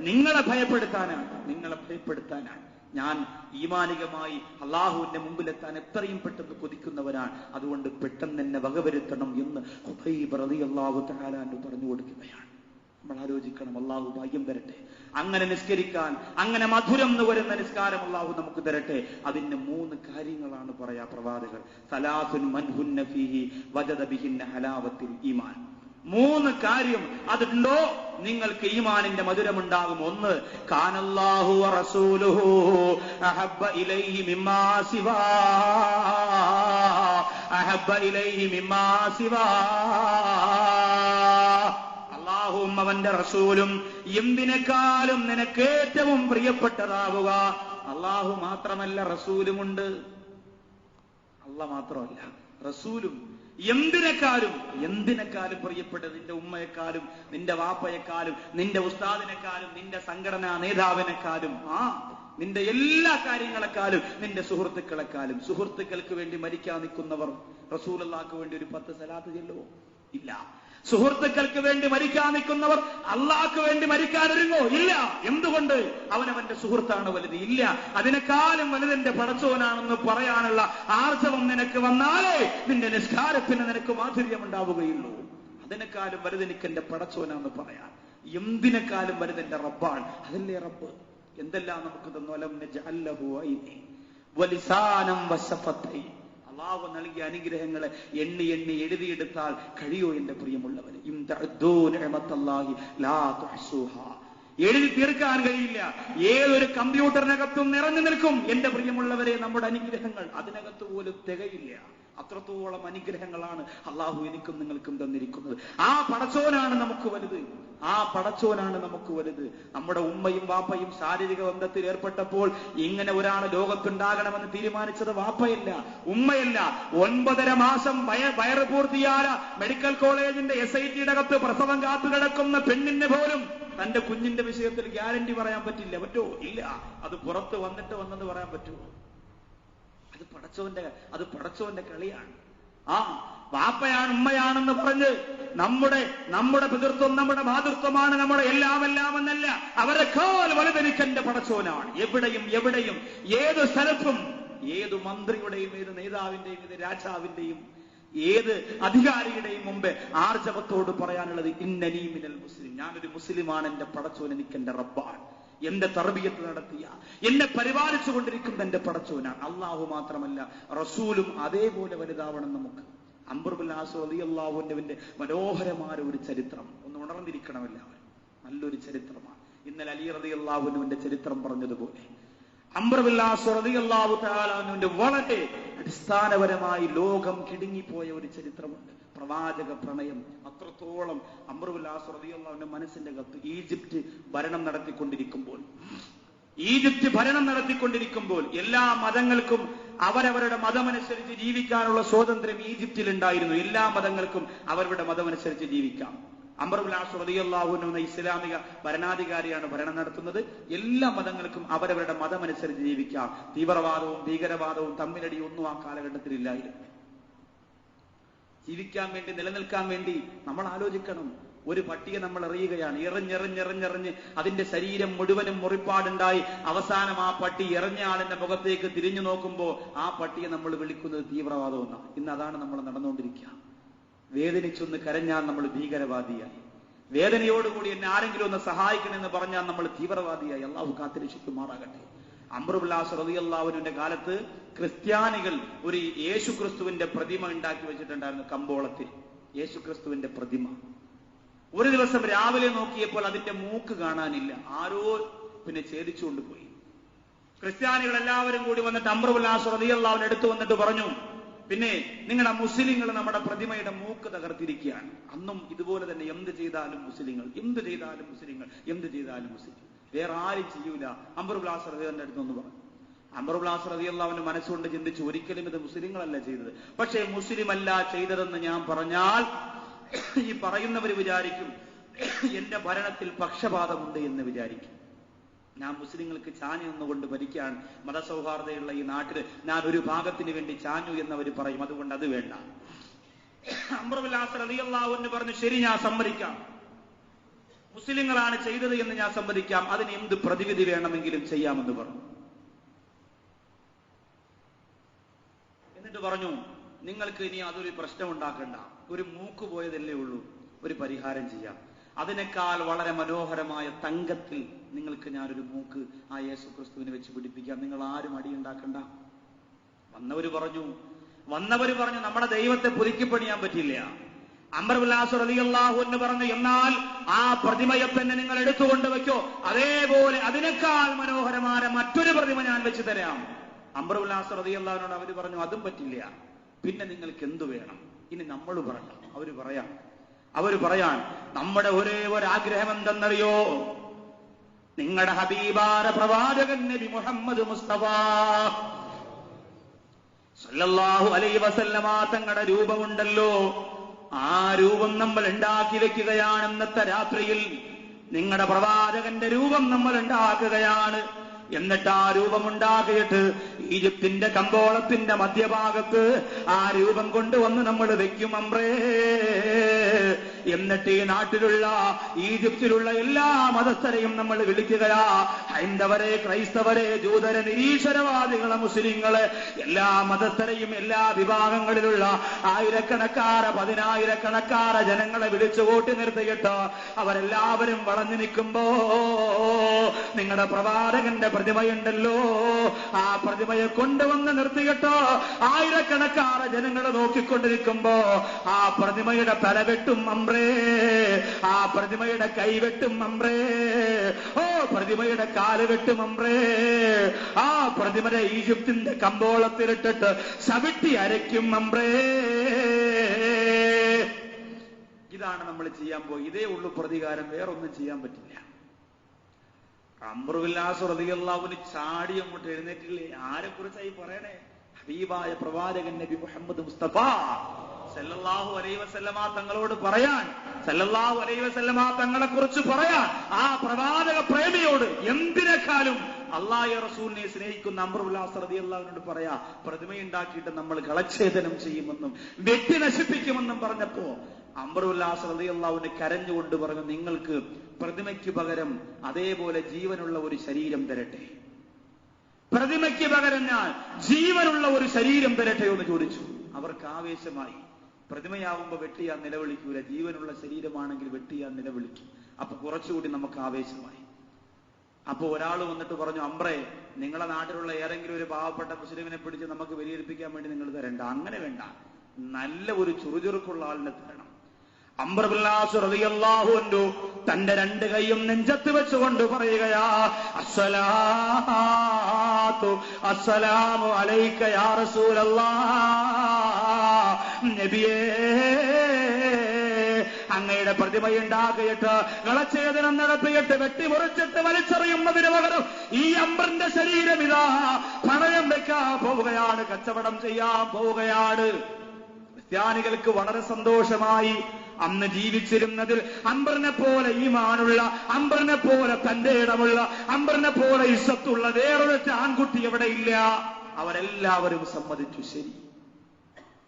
നിങ്ങളെ ഭയപ്പെടുത്താനാണ്. ഞാൻ ഈമാനികമായി അള്ളാഹുവിന്റെ മുമ്പിലെത്താൻ എത്രയും പെട്ടെന്ന് കൊതിക്കുന്നവരാണ്. അതുകൊണ്ട് പെട്ടെന്ന് എന്നെ വകവരുത്തണം എന്ന് ഖുബൈബ് റളിയല്ലാഹു തആല അൻഹു പറഞ്ഞു കൊടുക്കുകയാണ്. നമ്മൾ ആലോചിക്കണം, അള്ളാഹു ഭാഗ്യം തരട്ടെ. അങ്ങനെ നിസ്കരിക്കാൻ, അങ്ങനെ മധുരം എന്ന് വരുന്ന നിസ്കാരം അള്ളാഹു നമുക്ക് തരട്ടെ. അതിന് 3 കാര്യങ്ങളാണ് പറയാ പ്രവാചകർ. സലാസുൻ മൻഹുന്ന ഫീഹി വജദ ബിഹിന്ന ഹലാവത്തുൽ ഈമാൻ. 3 കാര്യം അതുണ്ടോ നിങ്ങൾക്ക് ഈമാനിന്റെ മധുരമുണ്ടാകും. 1, കാനല്ലാഹു വ റസൂലുഹു അഹബ്ബ ഇലൈഹി മിമ്മാ സിവാ അല്ലാഹുവും അവന്റെ റസൂലും എന്തിനേക്കാളും നിനക്ക് ഏറ്റവും പ്രിയപ്പെട്ടതാവുക. അല്ലാഹു മാത്രമല്ല, റസൂലുമുണ്ട്. അല്ലാഹ് മാത്രമല്ല, റസൂലും എന്തിനേക്കാളും പ്രിയപ്പെട്ടത്. നിന്റെ ഉമ്മയെക്കാളും, നിന്റെ വാപ്പയെക്കാളും, നിന്റെ ഉസ്താദിനെക്കാളും, നിന്റെ സംഘടനാ നേതാവിനെക്കാളും, നിന്റെ എല്ലാ കാര്യങ്ങളെക്കാളും, നിന്റെ സുഹൃത്തുക്കളെക്കാളും. സുഹൃത്തുക്കൾക്ക് വേണ്ടി മരിക്കാൻ നിൽക്കുന്നവർ റസൂലുള്ളാഹിക്ക് വേണ്ടി ഒരു 10 സലാത്ത് ചെല്ലുമോ? ഇല്ല. സുഹൃത്തുക്കൾക്ക് വേണ്ടി മരിക്കാൻ നിൽക്കുന്നവർ അള്ളാഹ്ക്ക് വേണ്ടി മരിക്കാൻ ഒരുങ്ങോ? ഇല്ല. എന്തുകൊണ്ട്? അവനവന്റെ സുഹൃത്താണ് വലുത്. ഇല്ല, അതിനേക്കാളും വലുതെന്റെ പടച്ചോനാണെന്ന് പറയാനുള്ള ആർജവം നിനക്ക് വന്നാലേ നിന്റെ നിസ്കാരത്തിന് നിനക്ക് മാധുര്യം ഉണ്ടാവുകയുള്ളൂ. അതിനേക്കാളും വലുതെനിക്ക് എന്റെ പടച്ചോനാന്ന് പറയാൻ, എന്തിനേക്കാളും വലുതെന്റെ റബ്ബാണ്. അതല്ലേ റബ്ബ്. എന്തെല്ലാം നമുക്ക് തന്നു. അലം നജ്അൽ ലഹു ഐനി വലിസാനം വശഫത്തൈൻ. അല്ലാഹു നൽകിയ അനുഗ്രഹങ്ങളെ എണ്ണി എഴുതിയെടുത്താൽ കഴിയോ എന്റെ പ്രിയമുള്ളവരെ? എഴുതി തീർക്കാൻ കഴിയില്ല. ഏതൊരു കമ്പ്യൂട്ടറിനകത്തും നിറഞ്ഞു നിൽക്കും എന്റെ പ്രിയമുള്ളവരെ നമ്മുടെ അനുഗ്രഹങ്ങൾ. അതിനകത്ത് പോലും തികയില്ല. അത്രത്തോളം അനുഗ്രഹങ്ങളാണ് അള്ളാഹു എനിക്കും നിങ്ങൾക്കും തന്നിരിക്കുന്നത്. ആ പടച്ചോനാണ് നമുക്ക് വലുത്. നമ്മുടെ ഉമ്മയും വാപ്പയും ശാരീരിക ബന്ധത്തിൽ ഏർപ്പെട്ടപ്പോൾ ഇങ്ങനെ ഒരാൾ ലോകത്തുണ്ടാകണമെന്ന് തീരുമാനിച്ചത് വാപ്പയല്ല, ഉമ്മയല്ല. 9.5 മാസം വയറ് പൂർത്തിയായ മെഡിക്കൽ കോളേജിന്റെ SITയുടെ അകത്ത് പ്രസവം കാത്തു കിടക്കുന്ന പെണ്ണിന് പോലും തന്റെ കുഞ്ഞിന്റെ വിഷയത്തിൽ ഗ്യാരണ്ടി പറയാൻ പറ്റില്ല. പറ്റുമോ? ഇല്ല. അത് പുറത്ത് വന്നെന്ന് പറയാൻ പറ്റുമോ? അത് പടച്ചോന്റെ കളിയാണ്. വാപ്പയാണ് ഉമ്മയാണെന്ന് പറഞ്ഞ് നമ്മുടെ പിതൃത്വം, നമ്മുടെ മാതൃത്വമാണ് നമ്മുടെ എല്ലാം എന്നല്ല. അവരെക്കാൾ വലുതെനിക്കെന്റെ പടച്ചോനാണ്. എവിടെയും ഏത് സ്ഥലത്തും, ഏത് മന്ത്രിയുടെയും, ഏത് നേതാവിന്റെയും, ഏത് രാജാവിന്റെയും, ഏത് അധികാരിയുടെയും മുമ്പ് ആർജവത്തോട് പറയാനുള്ളത് ഇന്നനീ മിനൽ മുസ്ലിം. ഞാനൊരു മുസ്ലിമാണ്. എന്റെ പടച്ചോൻ എനിക്കെന്റെ റബ്ബാണ്. എന്റെ തർബിയത്ത് നടത്തിയ, എന്നെ പരിപാലിച്ചു കൊണ്ടിരിക്കുന്ന എന്റെ പടച്ചോനാണ്. അള്ളാഹു മാത്രമല്ല, റസൂലും അതേപോലെ വലുതാവണം നമുക്ക്. അംർ ഇബ്നു ആസ് റളിയല്ലാഹു അൻഹുവിന്റെ മനോഹരമായ ഒരു ചരിത്രം ഒന്ന് ഉണർന്നിരിക്കണം എല്ലാവരും. നല്ലൊരു ചരിത്രമാണ്. ഇന്നലെ അലി റളിയല്ലാഹു അൻഹുവിന്റെ ചരിത്രം പറഞ്ഞതുപോലെ അംർ ഇബ്നു ആസ് റളിയല്ലാഹു തആല അൻഹുവിന്റെ വളരെ അടിസ്ഥാനപരമായി ലോകം കിടുങ്ങിപ്പോയ ഒരു ചരിത്രമുണ്ട്. പ്രവാചക പ്രണയം അത്രത്തോളം. അംർ ഇബ്നുൽ ആസ് റളിയല്ലാഹു അൻഹു മനസ്സിന്റെ കത്ത് ഈജിപ്ത് ഭരണം നടത്തിക്കൊണ്ടിരിക്കുമ്പോൾ എല്ലാ മതങ്ങൾക്കും അവരവരുടെ മതമനുസരിച്ച് ജീവിക്കാനുള്ള സ്വാതന്ത്ര്യം ഈജിപ്തിൽ ഉണ്ടായിരുന്നു. എല്ലാ മതങ്ങൾക്കും അവരുടെ മതമനുസരിച്ച് ജീവിക്കാം. അംർ ഇബ്നുൽ ആസ് റളിയല്ലാഹു അൻഹു എന്ന ഇസ്ലാമിക ഭരണാധികാരിയാണ് ഭരണം നടത്തുന്നത്. എല്ലാ മതങ്ങൾക്കും അവരവരുടെ മതമനുസരിച്ച് ജീവിക്കാം. തീവ്രവാദവും ഭീകരവാദവും തമ്മിലടിയും ഒന്നും ആ കാലഘട്ടത്തിൽ ഇല്ലായിരുന്നു. ജീവിക്കാൻ വേണ്ടി, നിലനിൽക്കാൻ വേണ്ടി നമ്മൾ ആലോചിക്കണം. ഒരു പട്ടിയെ നമ്മൾ എറിയുകയാണ്. എറിഞ്ഞെറിഞ്ഞെറിഞ്ഞെറിഞ്ഞ് അതിന്റെ ശരീരം മുഴുവനും മുറിപ്പാടുണ്ടായി അവസാനം ആ പട്ടി എറിഞ്ഞ ആളിന്റെ മുഖത്തേക്ക് തിരിഞ്ഞു നോക്കുമ്പോൾ ആ പട്ടിയെ നമ്മൾ വിളിക്കുന്നത് തീവ്രവാദം എന്നാണ്. ഇന്ന് അതാണ് നമ്മൾ നടന്നുകൊണ്ടിരിക്കുക. വേദനിച്ചൊന്ന് കരഞ്ഞാൽ നമ്മൾ ഭീകരവാദിയായി. വേദനയോടുകൂടി എന്നെ ആരെങ്കിലും ഒന്ന് സഹായിക്കണമെന്ന് പറഞ്ഞാൽ നമ്മൾ തീവ്രവാദിയായി. അള്ളാഹു കാത്തിരക്ഷിക്കുമാറാകട്ടെ. അംർ ഇബ്നുൽ ആസ് റളിയല്ലാഹു അൻഹുവിന്റെ കാലത്ത് ക്രിസ്ത്യാനികൾ ഒരു യേശുക്രിസ്തുവിന്റെ പ്രതിമ ഉണ്ടാക്കി വെച്ചിട്ടുണ്ടായിരുന്നു കമ്പോളത്തിൽ. യേശുക്രിസ്തുവിന്റെ പ്രതിമ. ഒരു ദിവസം രാവിലെ നോക്കിയപ്പോൾ അതിന്റെ മൂക്ക് കാണാനില്ല. ആരോ പിന്നെ ഛേദിച്ചുകൊണ്ട് പോയി. ക്രിസ്ത്യാനികൾ എല്ലാവരും കൂടി വന്നിട്ട് അംർ ഇബ്നുൽ ആസ് റളിയല്ലാഹു അൻഹു അടുത്ത് വന്നിട്ട് പറഞ്ഞു, പിന്നെ നിങ്ങളുടെ മുസ്ലിങ്ങൾ നമ്മുടെ പ്രതിമയുടെ മൂക്ക് തകർത്തിരിക്കുകയാണ്. അന്നും ഇതുപോലെ തന്നെ എന്ത് ചെയ്താലും മുസ്ലിങ്ങൾ. വേറെ ആരും ചെയ്യൂല. അംർ ഇബ്നുൽ ആസ് റളിയല്ലാഹു അൻഹു അടുത്തൊന്ന് പറഞ്ഞു. അംർ ഇബ്നുൽ ആസ് റളിയല്ലാഹു അൻഹു മനസ്സുകൊണ്ട് ചിന്തിച്ചു, ഒരിക്കലും ഇത് മുസ്ലിങ്ങളല്ല ചെയ്തത്. പക്ഷേ മുസ്ലിം അല്ല ചെയ്തതെന്ന് ഞാൻ പറഞ്ഞാൽ ഈ പറയുന്നവർ വിചാരിക്കും എന്റെ ഭരണത്തിൽ പക്ഷപാതമുണ്ട് എന്ന് വിചാരിക്കും. ഞാൻ മുസ്ലിങ്ങൾക്ക് ചാഞ്ഞു നിന്നുകൊണ്ട് ഭരിക്കാൻ മതസൗഹാർദ്ദയുള്ള ഈ നാട്ടിൽ ഞാൻ ഒരു ഭാഗത്തിന് വേണ്ടി ചാഞ്ഞു എന്നവർ പറയും. അതുകൊണ്ട് അത് വേണ്ട. അംർ ഇബ്നുൽ ആസ് റളിയല്ലാഹു അൻഹു പറഞ്ഞു, ശരി, ഞാൻ സമ്മതിക്കാം, മുസ്ലിങ്ങളാണ് ചെയ്തത് എന്ന് ഞാൻ സമ്മതിക്കാം. അതിന് എന്ത് പ്രതിവിധി വേണമെങ്കിലും ചെയ്യാമെന്ന് പറഞ്ഞു. എന്നിട്ട് പറഞ്ഞു, നിങ്ങൾക്ക് ഇനി അതൊരു പ്രശ്നം ഉണ്ടാക്കണ്ട. ഒരു മൂക്ക് പോയതല്ലേ ഉള്ളൂ, ഒരു പരിഹാരം ചെയ്യാം. അതിനേക്കാൾ വളരെ മനോഹരമായ തങ്കത്തിൽ നിങ്ങൾക്ക് ഞാനൊരു മൂക്ക് ആ യേശു ക്രിസ്തുവിനെ വെച്ച് പിടിപ്പിക്കാം. നിങ്ങൾ ആരും അടിയുണ്ടാക്കണ്ട. വന്നവര് പറഞ്ഞു നമ്മുടെ ദൈവത്തെ പുതുക്കിപ്പണിയാൻ പറ്റില്ല. അംർ ഇബ്നുൽ ആസ് റളിയല്ലാഹു അൻഹു പറഞ്ഞു, എന്നാൽ ആ പ്രതിമയെ തന്നെ നിങ്ങൾ എടുത്തുകൊണ്ട് വെക്കോ, അതേപോലെ അതിനേക്കാൾ മനോഹരമായ മറ്റൊരു പ്രതിമ ഞാൻ വെച്ച് തരാം. അംർ ഇബ്നുൽ ആസ് റളിയല്ലാഹു അൻഹു അവര് പറഞ്ഞു, അതും പറ്റില്ല, പിന്നെ നിങ്ങൾക്ക് എന്തു വേണം? ഇനി നമ്മൾ പറഞ്ഞു. അവര് പറയാൻ നമ്മുടെ ഒരേ ഒരു ആഗ്രഹം എന്തെന്നറിയോ? നിങ്ങളുടെ ഹബീബായ പ്രവാചകൻ നബി മുഹമ്മദ് മുസ്തഫ സല്ലല്ലാഹു അലൈഹി വസല്ലമ തങ്ങളുടെ രൂപമുണ്ടല്ലോ, ആ രൂപം നമ്മൾ ഉണ്ടാക്കി വെക്കുകയാണ്. ഇന്നത്തെ രാത്രിയിൽ നിങ്ങളുടെ പ്രവാചകന്റെ രൂപം നമ്മൾ ഉണ്ടാക്കുകയാണ്. എന്നിട്ട് ആ രൂപമുണ്ടാക്കിയിട്ട് ഈജിപ്തിന്റെ കമ്പോളത്തിന്റെ മധ്യഭാഗത്ത് ആ രൂപം കൊണ്ടുവന്ന് നമ്മൾ വെക്കും അംറേ. എന്നിട്ട് ഈ നാട്ടിലുള്ള ഈജിപ്തിലുള്ള എല്ലാ മതസ്ഥരെയും നമ്മൾ വിളിക്കുകയാ. ഹൈന്ദവരെ, ക്രൈസ്തവരെ, ജൂതരെ, നിരീശ്വരവാദികളെ, മുസ്ലിങ്ങളെ, എല്ലാ മതസ്ഥരെയും എല്ലാ വിഭാഗങ്ങളിലുള്ള പതിനായിരക്കണക്കാര ജനങ്ങളെ വിളിച്ചു കൂട്ടി നിർത്തിയിട്ട് അവരെല്ലാവരും വളഞ്ഞു നിൽക്കുമ്പോ നിങ്ങളുടെ പ്രവാചകന്റെ പ്രതിമയുണ്ടല്ലോ, ആ പ്രതിമയെ കൊണ്ടുവന്ന് നിർത്തിയിട്ട് ആയിരക്കണക്കാര ജനങ്ങളെ നോക്കിക്കൊണ്ടിരിക്കുമ്പോ ആ പ്രതിമയുടെ തല വെട്ടും അംറേ, ആ പ്രതിമയുടെ കൈ വെട്ടും അംറേ, ഓ പ്രതിമയുടെ കാല് വെട്ടും അംറേ, ആ പ്രതിമയുടെ ഈജിപ്തിന്റെ കമ്പോളത്തിലിട്ടിട്ട് ചവിട്ടി അരയ്ക്കും അംറേ. ഇതാണ് നമ്മൾ ചെയ്യാൻ പോയി. ഇതേ ഉള്ളൂ പ്രതികാരം, വേറൊന്നും ചെയ്യാൻ പറ്റില്ല. അംർ ഇബ്നുൽ ആസ് റളിയല്ലാഹു അൻഹു ചാടി അങ്ങോട്ട് എഴുന്നേറ്റില്ലേ. ആരെ കുറിച്ചായി പറയണേ? ഹബീബായ പ്രവാചകൻ നബി മുഹമ്മദ് മുസ്തഫ സല്ലല്ലാഹു അലൈഹി വസല്ലമ തങ്ങളോട് പറയാൻ, സല്ലല്ലാഹു അലൈഹി വസല്ലമ തങ്ങളെ കുറിച്ച് പറയാൻ, ആ പ്രവാചക പ്രേമിയോട് എന്തിനേക്കാളും അല്ലാഹു റസൂലിനെ സ്നേഹിക്കുന്ന അംർ ഇബ്നുൽ ആസ് റളിയല്ലാഹു അൻഹു പറയാ, പ്രതിമയുണ്ടാക്കിയിട്ട് നമ്മൾ കളച്ഛേദനം ചെയ്യുമെന്നും വെട്ടി നശിപ്പിക്കുമെന്നും പറഞ്ഞപ്പോ അംർ ഇബ്നുൽ ആസ് റളിയല്ലാഹു അൻഹു കരഞ്ഞുകൊണ്ട് പറഞ്ഞു, നിങ്ങൾക്ക് പ്രതിമയ്ക്ക് പകരം അതേപോലെ ജീവനുള്ള ഒരു ശരീരം തരട്ടെ, പ്രതിമയ്ക്ക് പകരം ഞാൻ ജീവനുള്ള ഒരു ശരീരം തരട്ടെ എന്ന് ചോദിച്ചു. അവർക്ക് ആവേശമായി. പ്രതിമയാവുമ്പോ വെട്ടിയാൻ നിലവിളിക്കൂല, ജീവനുള്ള ശരീരമാണെങ്കിൽ വെട്ടിയാൻ നിലവിളിക്കും. അപ്പൊ കുറച്ചുകൂടി നമുക്ക് ആവേശമായി. അപ്പൊ ഒരാൾ വന്നിട്ട് പറഞ്ഞു, അംറേ, നിങ്ങളെ നാട്ടിലുള്ള ഏതെങ്കിലും ഒരു പാവപ്പെട്ട മുസ്ലിമിനെ പിടിച്ച് നമുക്ക് ബലിയർപ്പിക്കാൻ വേണ്ടി നിങ്ങൾ തരണ്ട, അങ്ങനെ വേണ്ട, നല്ല ഒരു ചുറുചുറുക്കുള്ള ആളിനെ തരണം. അംർ ഇബ്നു ആസ് റളിയല്ലാഹു അൻഹു തന്റെ രണ്ട് കൈയും നെഞ്ചത്ത് വെച്ചുകൊണ്ട് പറയുകയാ, അസ്സലാത്തു അസ്സലാമു അലൈക യാ റസൂലല്ലാഹ്, നബിയേ അങ്ങയുടെ പ്രതിമയുണ്ടാക്കിയിട്ട് കളച്ഛേദനം നടത്തിയിട്ട് വെട്ടിമുറിച്ചിട്ട് വലിച്ചെറിയുന്നതിന് പകരം ഈ അംറിന്റെ ശരീരം ഇതാ പണയം വെക്കാൻ പോവുകയാണ്, കച്ചവടം ചെയ്യാൻ പോവുകയാണ്. ക്രിസ്ത്യാനികൾക്ക് വളരെ സന്തോഷമായി. അന്ന് ജീവിച്ചിരുന്നതിൽ അംബറിനെ പോലെ ഈമാനുള്ള, അംബറിനെ പോലെ തന്റെ ഇടമുള്ള, അംബറിനെ പോലെ ഇസ്സത്തുള്ള വേറൊരു ആൺകുട്ടി എവിടെ ഇല്ല. അവരെല്ലാവരും സമ്മതിച്ചു, ശരി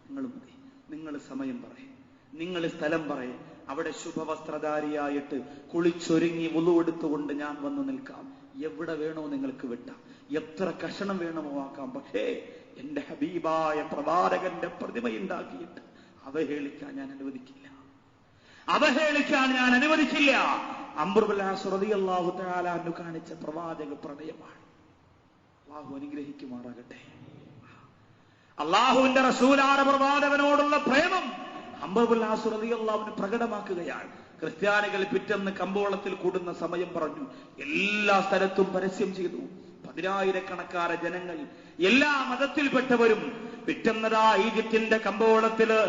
നിങ്ങൾ മതി, നിങ്ങൾ സമയം പറയും, നിങ്ങൾ സ്ഥലം പറയും, അവിടെ ശുഭവസ്ത്രധാരിയായിട്ട് കുളിച്ചൊരുങ്ങി വുളു എടുത്തുകൊണ്ട് ഞാൻ വന്നു നിൽക്കാം, എവിടെ വേണോ നിങ്ങൾക്ക് വെട്ടാം, എത്ര കഷണം വേണമോ ആക്കാം, പക്ഷേ എന്റെ ഹബീബായ പ്രവാചകന്റെ പ്രതിമയുണ്ടാക്കിയിട്ട് അവഹേളിക്കാൻ ഞാൻ അനുവദിക്കില്ല, അവഹേളിക്കാൻ ഞാൻ അനുവദിക്കില്ല. അംർ ഇബ്നു ആസ് റളിയല്ലാഹു തആല അൻഹു കാണിച്ച പ്രവാചക പ്രണയമാണ്. അല്ലാഹു അനുഗ്രഹിക്കുമാറാകട്ടെ. അല്ലാഹുവിന്റെ റസൂലായ പ്രവാചകനോടുള്ള പ്രേമം അംർ ഇബ്നു ആസ് റളിയല്ലാഹു അൻഹു പ്രകടമാക്കുകയാണ്. ക്രിസ്ത്യാനികൾ പിറ്റേന്ന് കമ്പോളത്തിൽ കൂടുന്ന സമയം പറഞ്ഞു, എല്ലാ സ്ഥലത്തും പരസ്യം ചെയ്തു. 10,000-കണക്കായ ജനങ്ങൾ, എല്ലാ മതത്തിൽപ്പെട്ടവരും പിറ്റന്നതാ ഈജിപ്തിന്റെ കമ്പോളത്തില്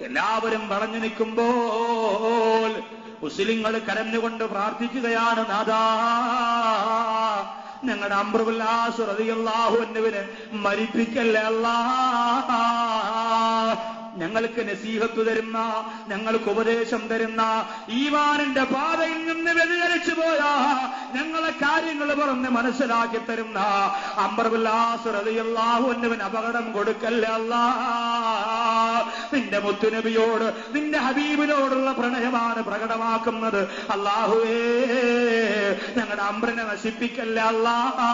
എല്ലാവരും വളഞ്ഞു നിൽക്കുമ്പോൾ മുസ്ലിങ്ങൾ കരഞ്ഞുകൊണ്ട് പ്രാർത്ഥിക്കുകയാണ്, നാഥാ ഞങ്ങളുടെ അംർ ഇബ്നു ആസ് റളിയല്ലാഹു അൻഹുവിനെ മരിപ്പിക്കല്ലേ അല്ലാഹ്, ഞങ്ങൾക്ക് നസീഹത്ത് തരുന്ന, ഞങ്ങൾക്ക് ഉപദേശം തരുന്ന, ഈമാനിന്റെ പാതയിൽ നിന്ന് വ്യതിചലിച്ചു പോയാ ഞങ്ങളെ കാര്യങ്ങൾ പറഞ്ഞ് മനസ്സിലാക്കി തരുന്ന അംർ ഇബ്നു ആസ് റളിയല്ലാഹു അൻഹുവിന് അപകടം കൊടുക്കല്ലേ അല്ലാഹ്. നിന്റെ മുത്തുനബിയോട്, നിന്റെ ഹബീബിനോടുള്ള പ്രണയമാണ് പ്രകടമാക്കുന്നത്. അല്ലാഹുവേ ഞങ്ങളുടെ അംറിനെ നശിപ്പിക്കല്ലേ അല്ലാഹ്.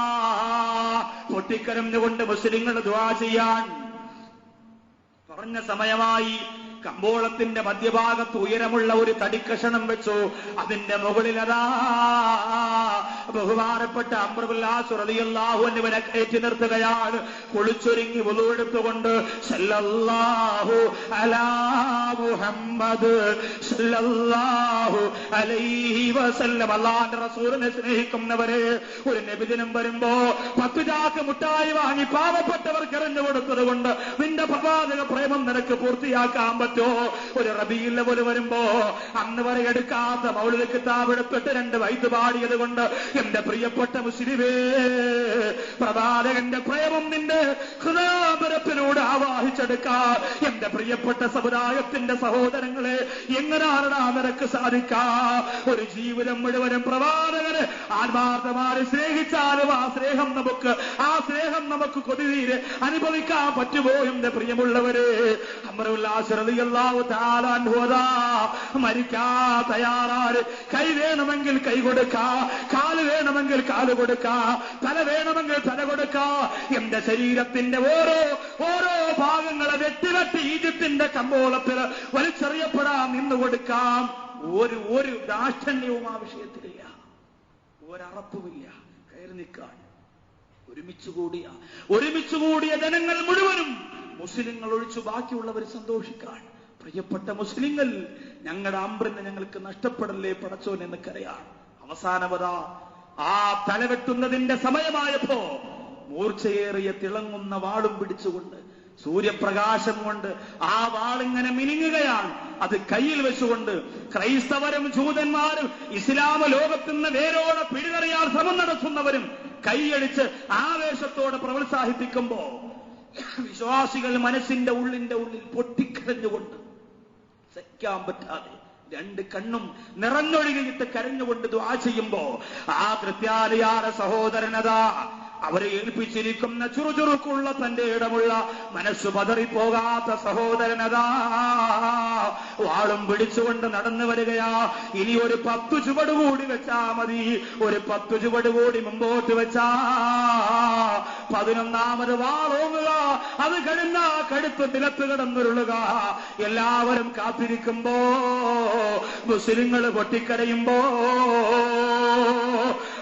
പൊട്ടിക്കരഞ്ഞുകൊണ്ട് മുസ്ലിങ്ങൾ ദുആ ചെയ്യാൻ പറഞ്ഞ സമയമായി. കമ്പോളത്തിന്റെ മധ്യഭാഗത്ത് ഉയരമുള്ള ഒരു തടിക്കഷണം വെച്ചു. അതിന്റെ മുകളിൽ അതാ ബഹുമാനപ്പെട്ട അംർ ഇബ്നു ആസ് റളിയല്ലാഹു അൻഹുവിനെ കയറ്റി നിർത്തുകയാണ്. കുളിച്ചൊരുങ്ങി വുളു എടുത്തുകൊണ്ട് സല്ലല്ലാഹു അലാ മുഹമ്മദ് സല്ലല്ലാഹു അലൈഹി വസല്ലം. അല്ലാഹുവിന്റെ റസൂലിനെ സ്നേഹിക്കുന്നവരെ, ഒരു നബിദിനം വരുമ്പോ 10 ചാക്ക് മുട്ടായി വാങ്ങി പാവപ്പെട്ടവർക്ക് എറിഞ്ഞു കൊടുത്തത് കൊണ്ട് നിന്റെ പ്രവാചക പ്രേമം നിനക്ക് പൂർത്തിയാക്കാൻ പറ്റും. ഒരു റബീഉൽ അവ്വൽ വരുമ്പോ അന്ന് വരെ എടുക്കാത്ത മൗലിദ് കിതാബ് എടുത്തിട്ട് 2 വൈത്ത് പാടിയത് കൊണ്ട് എന്റെ പ്രിയപ്പെട്ട മുസ്ലിമേ, പ്രവാചകന്റെ പ്രേമം നിന്റെ ഹൃദയാപരത്തിലൂടെ ആവാഹിച്ചെടുക്കാ. എന്റെ പ്രിയപ്പെട്ട സമുദായത്തിന്റെ സഹോദരങ്ങളെ, എങ്ങനെയാണ് നിനക്ക് സാധിക്കാ? ഒരു ജീവിതം മുഴുവനും പ്രവാചകന് ആത്മാർത്ഥമായി സ്നേഹിച്ചാലും ആ സ്നേഹം നമുക്ക് കൊതിരീരെ അനുഭവിക്കാൻ പറ്റുമോ? എന്റെ പ്രിയമുള്ളവരെ, അംർ ഇബ്നു ആസ് റളിയല്ലാഹു തആല അൻഹു മരിക്കാ തയ്യാറാണ്. കൈ വേണമെങ്കിൽ കൈ കൊടുക്കാ, കാല് വേണമെങ്കിൽ കാല് കൊടുക്കാ, തല വേണമെങ്കിൽ തല കൊടുക്കാ. എന്റെ ശരീരത്തിന്റെ ഓരോ ഭാഗങ്ങളെ വെട്ടി ഈജിപ്തിന്റെ കമ്പോളത്തിൽ വലിച്ചെറിയപ്പെടാൻ നിന്നു കൊടുക്കാം. ഒരു ദാക്ഷണ്യവും ആ വിഷയത്തിലില്ല, ഒരറപ്പുമില്ല. കയറി നിൽക്കാൻ ഒരുമിച്ച് കൂടിയ ജനങ്ങൾ മുഴുവനും, മുസ്ലിങ്ങൾ ഒഴിച്ചു ബാക്കിയുള്ളവർ സന്തോഷിക്കാൻ. പ്രിയപ്പെട്ട മുസ്ലിങ്ങൾ, ഞങ്ങളുടെ അംറിനെ ഞങ്ങൾക്ക് നഷ്ടപ്പെടല്ലേ പടച്ചോൻ എന്ന് കരയാണ്. അവസാനവതാ ആ തലവെട്ടുന്നതിന്റെ സമയമായപ്പോ മൂർച്ചയേറിയ തിളങ്ങുന്ന വാളും പിടിച്ചുകൊണ്ട്, സൂര്യപ്രകാശം കൊണ്ട് ആ വാളിങ്ങനെ മിനുങ്ങുകയാണ്. അത് കയ്യിൽ വെച്ചുകൊണ്ട് ക്രൈസ്തവരും ജൂതന്മാരും ഇസ്ലാം ലോകത്തുനിന്ന് വേരോടെ പിടികറിയാൻ ശ്രമം നടത്തുന്നവരും കൈയടിച്ച് ആവേശത്തോടെ പ്രോത്സാഹിപ്പിക്കുമ്പോ വിശ്വാസികൾ മനസ്സിന്റെ ഉള്ളിൽ പൊട്ടിക്കരഞ്ഞുകൊണ്ട്, സഹിക്കാൻ പറ്റാതെ 2 കണ്ണും നിറഞ്ഞൊഴുകിയിട്ട് കരഞ്ഞുകൊണ്ട് ദുആ ചെയ്യുമ്പോ ആ ക്രിസ്ത്യാനിയായ സഹോദരനതാ അവരെ ഏൽപ്പിച്ചിരിക്കുന്ന ചുറുചുറുക്കുള്ള തന്റെ ഇടമുള്ള മനസ്സ് പതറിപ്പോകാത്ത സഹോദരനതാ വാളും പിടിച്ചുകൊണ്ട് നടന്നു വരികയാ. ഇനി ഒരു 10 ചുവട് കൂടി വെച്ചാ മതി, ഒരു 10 ചുവട് കൂടി മുമ്പോട്ട് വെച്ചാ 11ാമത് വാളോങ്ങുക. അത് കഴിഞ്ഞ കടുത്ത് നിലത്ത് കിടന്നുരുളുക. എല്ലാവരും കാത്തിരിക്കുമ്പോ, മുസ്ലിങ്ങൾ പൊട്ടിക്കരയുമ്പോ,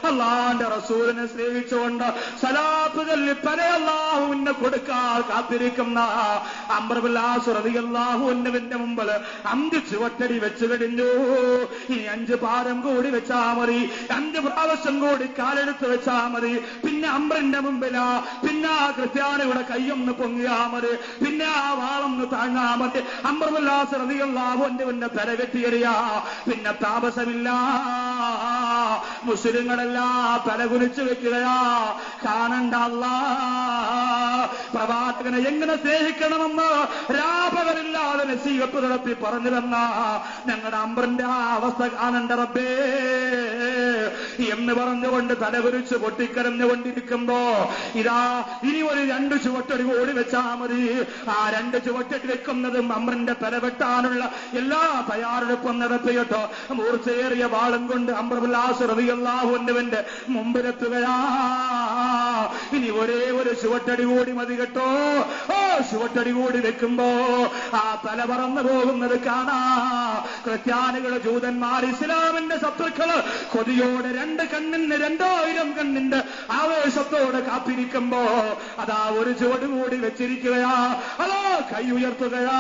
അല്ലാഹുവിന്റെ റസൂലിനെ സ്നേഹിച്ചുകൊണ്ട് സലാത്ത് ചൊല്ലി പല അല്ലാഹുവിനെ കൊടുക്കാൻ കാത്തിരിക്കുന്ന അംർ ഇബ്നു ആസ് റളിയല്ലാഹു അൻഹുവിന്റെ മുമ്പിൽ 5 ചുവട്ടടി വെച്ച് കഴിഞ്ഞു. ഈ 5 പാദം കൂടി വെച്ചാ മതി, 5 പ്രാവശ്യം കൂടി കാലെടുത്ത് വെച്ചാ മതി. പിന്നെ അംറിന്റെ മുമ്പിലാ, പിന്നെ ആ ക്രിസ്ത്യാനിയുടെ കൈയൊന്ന് പൊങ്ങിയാ മതി, പിന്നെ ആ വാളൊന്ന് താങ്ങാ മതി. അംർ ഇബ്നു ആസ് റളിയല്ലാഹു അൻഹുവിന്റെ തല വെട്ടിയെറിയാ, പിന്നെ താമസമില്ല. മുസ്ലിങ്ങളെല്ലാം തലകുലിച്ചു വെക്കുകയാ. കാണണ്ട അല്ലാഹ് പ്രവാചകനെ എങ്ങനെ സ്നേഹിക്കണമെന്ന് രാപകലില്ലാതെ നസീഹത്ത് നടത്തി പറഞ്ഞു തന്ന ഞങ്ങളുടെ അംറിന്റെ ആ അവസ്ഥ കാണണ്ട റബ്ബേ എന്ന് പറഞ്ഞുകൊണ്ട് തലകുരിച്ച് പൊട്ടിക്കരഞ്ഞുകൊണ്ടിരിക്കുമ്പോ ഇതാ ഇനി ഒരു 2 ചുവട്ടടി കൂടി വെച്ചാ മതി. ആ 2 ചുവട്ടടി വെക്കുന്നതും അംറിന്റെ തല വെട്ടാനുള്ള എല്ലാ തയ്യാറെടുപ്പും നടത്തിയിട്ടോ മൂർച്ചയേറിയ വാളും കൊണ്ട് അംർ ഇബ്നു ആസ് റളിയല്ലാഹു അൻഹുവിന്റെ മുമ്പിലെത്തുകയാ. ഇനി ഒരേ ഒരു ചുവട്ടടി കൂടി മതി കേട്ടോ. ചുവട്ടടി കൂടി വെക്കുമ്പോ ആ തല പറന്നു പോകുന്നത് കാണാ. ക്രിസ്ത്യാനികള്, ജൂതന്മാർ, ഇസ്ലാമിന്റെ ശത്രുക്കള് കൊതിയോടെ 2 കണ്ണിന് 2000 കണ്ണിന്റെ ആവേശത്തോടെ കാത്തിരിക്കുമ്പോ അതാ ഒരു ചുവട് കൂടി വെച്ചിരിക്കുകയാ. അതോ കൈ ഉയർത്തുകയാ.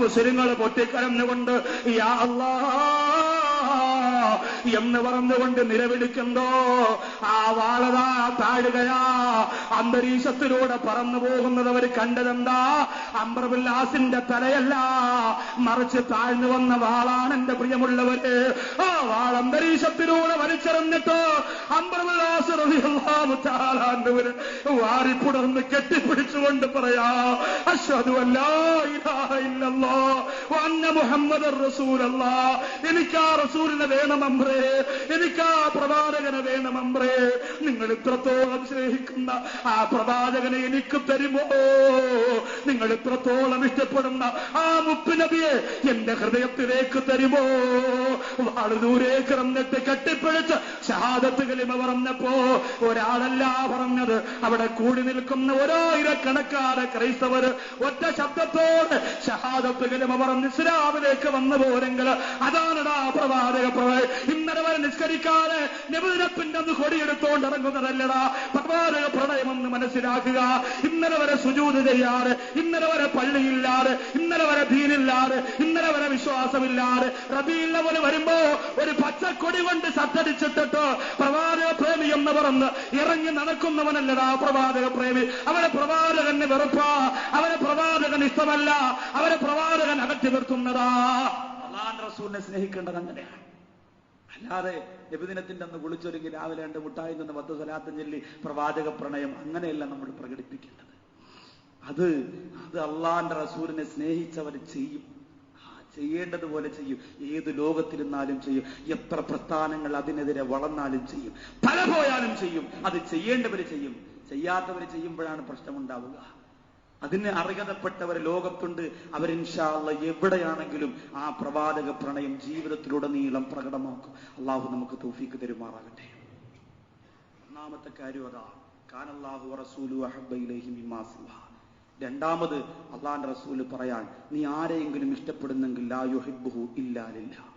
മുസ്ലിങ്ങൾ പൊട്ടിക്കരഞ്ഞുകൊണ്ട് യാ അല്ലാഹ് എന്ന് പറഞ്ഞുകൊണ്ട് നിലവിളിക്കുമ്പോ ആ വാളതാ താഴുകയാ. അന്തരീക്ഷത്തിലൂടെ പറന്നു പോകുന്നത് അവർ കണ്ടതെന്താ? അംർ ഇബ്നു ആസിന്റെ തലയല്ല, മറിച്ച് താഴ്ന്നു വന്ന വാളാണ്. എന്റെ പ്രിയമുള്ളവര്, ആ വാൾ അന്തരീക്ഷത്തിലൂടെ വലിച്ചെറിഞ്ഞിട്ടോ അംർ ഇബ്നു ആസ് റളിയല്ലാഹു തആല അൻഹുവിനെ വാരിപ്പുടർന്ന് കെട്ടിപ്പിടിച്ചുകൊണ്ട് പറയാ, അശ്ഹദു അല്ലാ ഇലാഹ ഇല്ലല്ലാഹ് വ അന്ന മുഹമ്മദർ റസൂലുള്ളാഹ്. എനിക്ക് ആ റസൂലിനെ വേണം അംറേ, എനിക്ക് ആ പ്രവാചകനെ വേണം അംറേ. നിങ്ങൾ ഇത്രത്തോളം സ്നേഹിക്കുന്ന ആ പ്രവാചകനെ എനിക്ക് തരുമോ? നിങ്ങൾ ഇത്രത്തോളം ഇഷ്ടപ്പെടുന്ന ആ മുത്തുനബിയെ എന്റെ ഹൃദയത്തിലേക്ക് തരുമോ? വാള് ദൂരേക്ക് എറിഞ്ഞിട്ട് കെട്ടിപ്പിടിച്ച് ഷഹാദത്ത് കലിമ പറഞ്ഞപ്പോ ഒരാളല്ല പറഞ്ഞത്, അവിടെ കൂടി നിൽക്കുന്ന 1000കണക്കാണ് ക്രൈസ്തവര് ഒറ്റ ശബ്ദത്തോട് ഷഹാദത്ത് കലിമ പറഞ്ഞ് ഇസ്ലാമിലേക്ക് വന്നു പോരെങ്കിൽ അതാണടാ പ്രവാചക പ്രവചനം. ഇന്നലെ വരെ നിസ്കരിക്കാതെ നബിദിനത്തിന്റെ അന്ന് കൊടിയെടുത്തോണ്ട് ഇറങ്ങുന്നതല്ലടാ പ്രവാചക പ്രണയമെന്ന് മനസ്സിലാക്കുക. ഇന്നലെ വരെ സുജൂദ് ചെയ്യാറ്, ഇന്നലെ വരെ പള്ളിയില്ലാതെ, ഇന്നലെ വരെ ദീനില്ലാതെ, ഇന്നലെ വരെ വിശ്വാസമില്ലാതെ റബീഉൽ അവ്വൽ വരുമ്പോ ഒരു പച്ചക്കൊടി കൊണ്ട് സത്തടിച്ചിട്ടിട്ട് പ്രവാചക പ്രേമി എന്ന് പറഞ്ഞ് ഇറങ്ങി നടക്കുന്നവനല്ലടാ പ്രവാചക പ്രേമി. അവരെ പ്രവാചകന് വെറുപ്പാ, അവരെ പ്രവാചകൻ ഇഷ്ടമല്ല, അവരെ പ്രവാചകൻ അകറ്റി നിർത്തുന്നതാ. അല്ലാഹുവിന്റെ റസൂലിനെ സ്നേഹിക്കേണ്ടത് അങ്ങനെയാണ്. അല്ലാതെ നബിദിനത്തിന്റെ അന്ന് കുളിച്ചൊരുങ്ങി രാവിലെ 2 മുട്ടായി നിന്ന് 10 സ്വലാത്തും ചൊല്ലി പ്രവാചക പ്രണയം അങ്ങനെയല്ല നമ്മൾ പ്രകടിപ്പിക്കേണ്ടത്. അത് അള്ളാന്റെ റസൂലിനെ സ്നേഹിച്ചവർ ചെയ്യും, ചെയ്യേണ്ടതുപോലെ ചെയ്യും. ഏത് ലോകത്തിരുന്നാലും ചെയ്യും. എത്ര പ്രസ്ഥാനങ്ങൾ അതിനെതിരെ വളർന്നാലും ചെയ്യും, തല പോയാലും ചെയ്യും. അത് ചെയ്യേണ്ടവര് ചെയ്യും, ചെയ്യാത്തവര് ചെയ്യുമ്പോഴാണ് പ്രശ്നമുണ്ടാവുക. അതിന് അർഹതപ്പെട്ടവർ ലോകത്തുണ്ട്. അവർ ഇൻഷാ അല്ലാഹ് എവിടെയാണെങ്കിലും ആ പ്രവാചക പ്രണയം ജീവിതത്തിലുടനീളം പ്രകടമാക്കും. അള്ളാഹു നമുക്ക് തൗഫീഖ് തരുമാറാകട്ടെ. ഒന്നാമത്തെ കാര്യം അതാ, കാനല്ലാഹു വറസൂലുഹു അഹബ്ബ ഇലൈഹി മിമ്മാ സിവാ. രണ്ടാമത് അള്ളാന്റെ റസൂല് പറയാൻ, നീ ആരെയെങ്കിലും ഇഷ്ടപ്പെടുന്നെങ്കിൽ ലാ യുഹിബ്ബുഹു ഇല്ലാ ലില്ലാഹ്,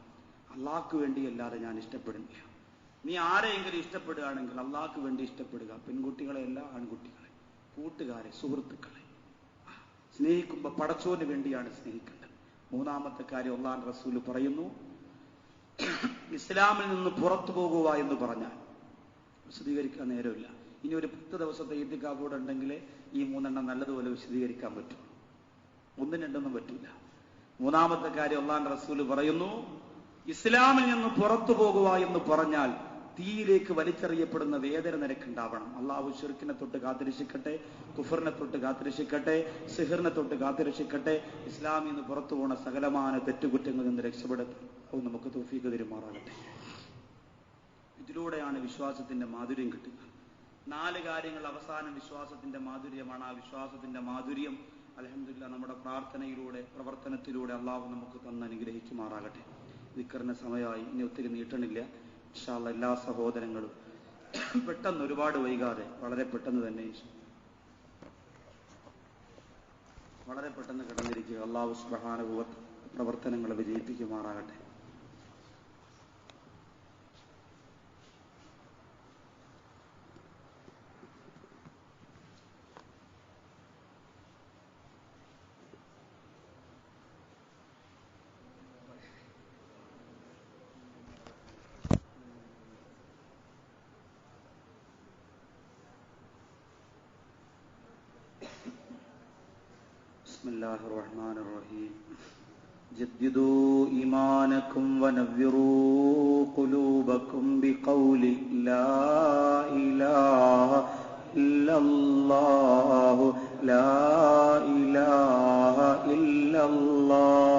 അള്ളാഹ്ക്ക് വേണ്ടി അല്ലാതെ ഞാൻ ഇഷ്ടപ്പെടുന്നില്ല. നീ ആരെയെങ്കിലും ഇഷ്ടപ്പെടുകയാണെങ്കിൽ അള്ളാഹ്ക്ക് വേണ്ടി ഇഷ്ടപ്പെടുക. പെൺകുട്ടികളെ അല്ല, ആൺകുട്ടികളെ, കൂട്ടുകാരെ, സുഹൃത്തുക്കളെ സ്നേഹിക്കുമ്പോ പടച്ചോന് വേണ്ടിയാണ് സ്നേഹിക്കേണ്ടത്. മൂന്നാമത്തെ കാര്യം അള്ളാന്റെ റസൂല് പറയുന്നു, ഇസ്ലാമിൽ നിന്ന് പുറത്തു പോകുക എന്ന് പറഞ്ഞാൽ വിശദീകരിക്കാൻ നേരമില്ല. ഇനി ഒരു 10 ദിവസത്തെ ഈത്തിക്കാഫൂടെ ഉണ്ടെങ്കിലേ ഈ 3 നല്ലതുപോലെ വിശദീകരിക്കാൻ പറ്റും. 1, 2 പറ്റില്ല. മൂന്നാമത്തെ കാര്യം അള്ളാന്റെ റസൂല് പറയുന്നു, ഇസ്ലാമിൽ നിന്ന് പുറത്തു പോകുക എന്ന് പറഞ്ഞാൽ തീയിലേക്ക് വലിച്ചെറിയപ്പെടുന്ന വേദന നിനക്കുണ്ടാവണം. അള്ളാഹു ശിർക്കിനെ തൊട്ട് കാത്തിരക്ഷിക്കട്ടെ, കുഫറിനെ തൊട്ട് കാത്തിരക്ഷിക്കട്ടെ, സിഹറിനെ തൊട്ട് കാത്തിരക്ഷിക്കട്ടെ. ഇസ്ലാമിൽ നിന്ന് പുറത്തു പോണ സകലമാന തെറ്റുകുറ്റങ്ങളിൽ നിന്ന് രക്ഷപ്പെടുത്താൻ നമുക്ക് തൗഫീഖ് തരുമാറാകട്ടെ. ഇതിലൂടെയാണ് വിശ്വാസത്തിന്റെ മാധുര്യം കിട്ടുക. 4 കാര്യങ്ങൾ അവസാനം വിശ്വാസത്തിന്റെ മാധുര്യമാണ്. ആ വിശ്വാസത്തിന്റെ മാധുര്യം അൽഹംദുലില്ലാഹ് നമ്മുടെ പ്രാർത്ഥനയിലൂടെ, പ്രവർത്തനത്തിലൂടെ അള്ളാഹു നമുക്ക് തന്ന് അനുഗ്രഹിക്കുമാറാകട്ടെ. ദിക്റിന് സമയമായി, ഇനി ഒത്തിരി നീട്ടണില്ല. ഇൻഷാ അല്ലാഹ് എല്ലാ സഹോദരങ്ങളും പെട്ടെന്ന്, ഒരുപാട് വൈകാതെ, വളരെ പെട്ടെന്ന് തന്നെ വളരെ പെട്ടെന്ന് കിടന്നിരിക്കുക. അള്ളാഹു സുബ്ഹാനഹു വ തആല പ്രവർത്തനങ്ങളെ വിജയിപ്പിക്കുമാറാകട്ടെ. ബിസ്മില്ലാഹിർ റഹ്മാനിർ റഹീം. جددوا إيمانكم ونذروا قلوبكم بقول لا إله إلا الله لا إله إلا الله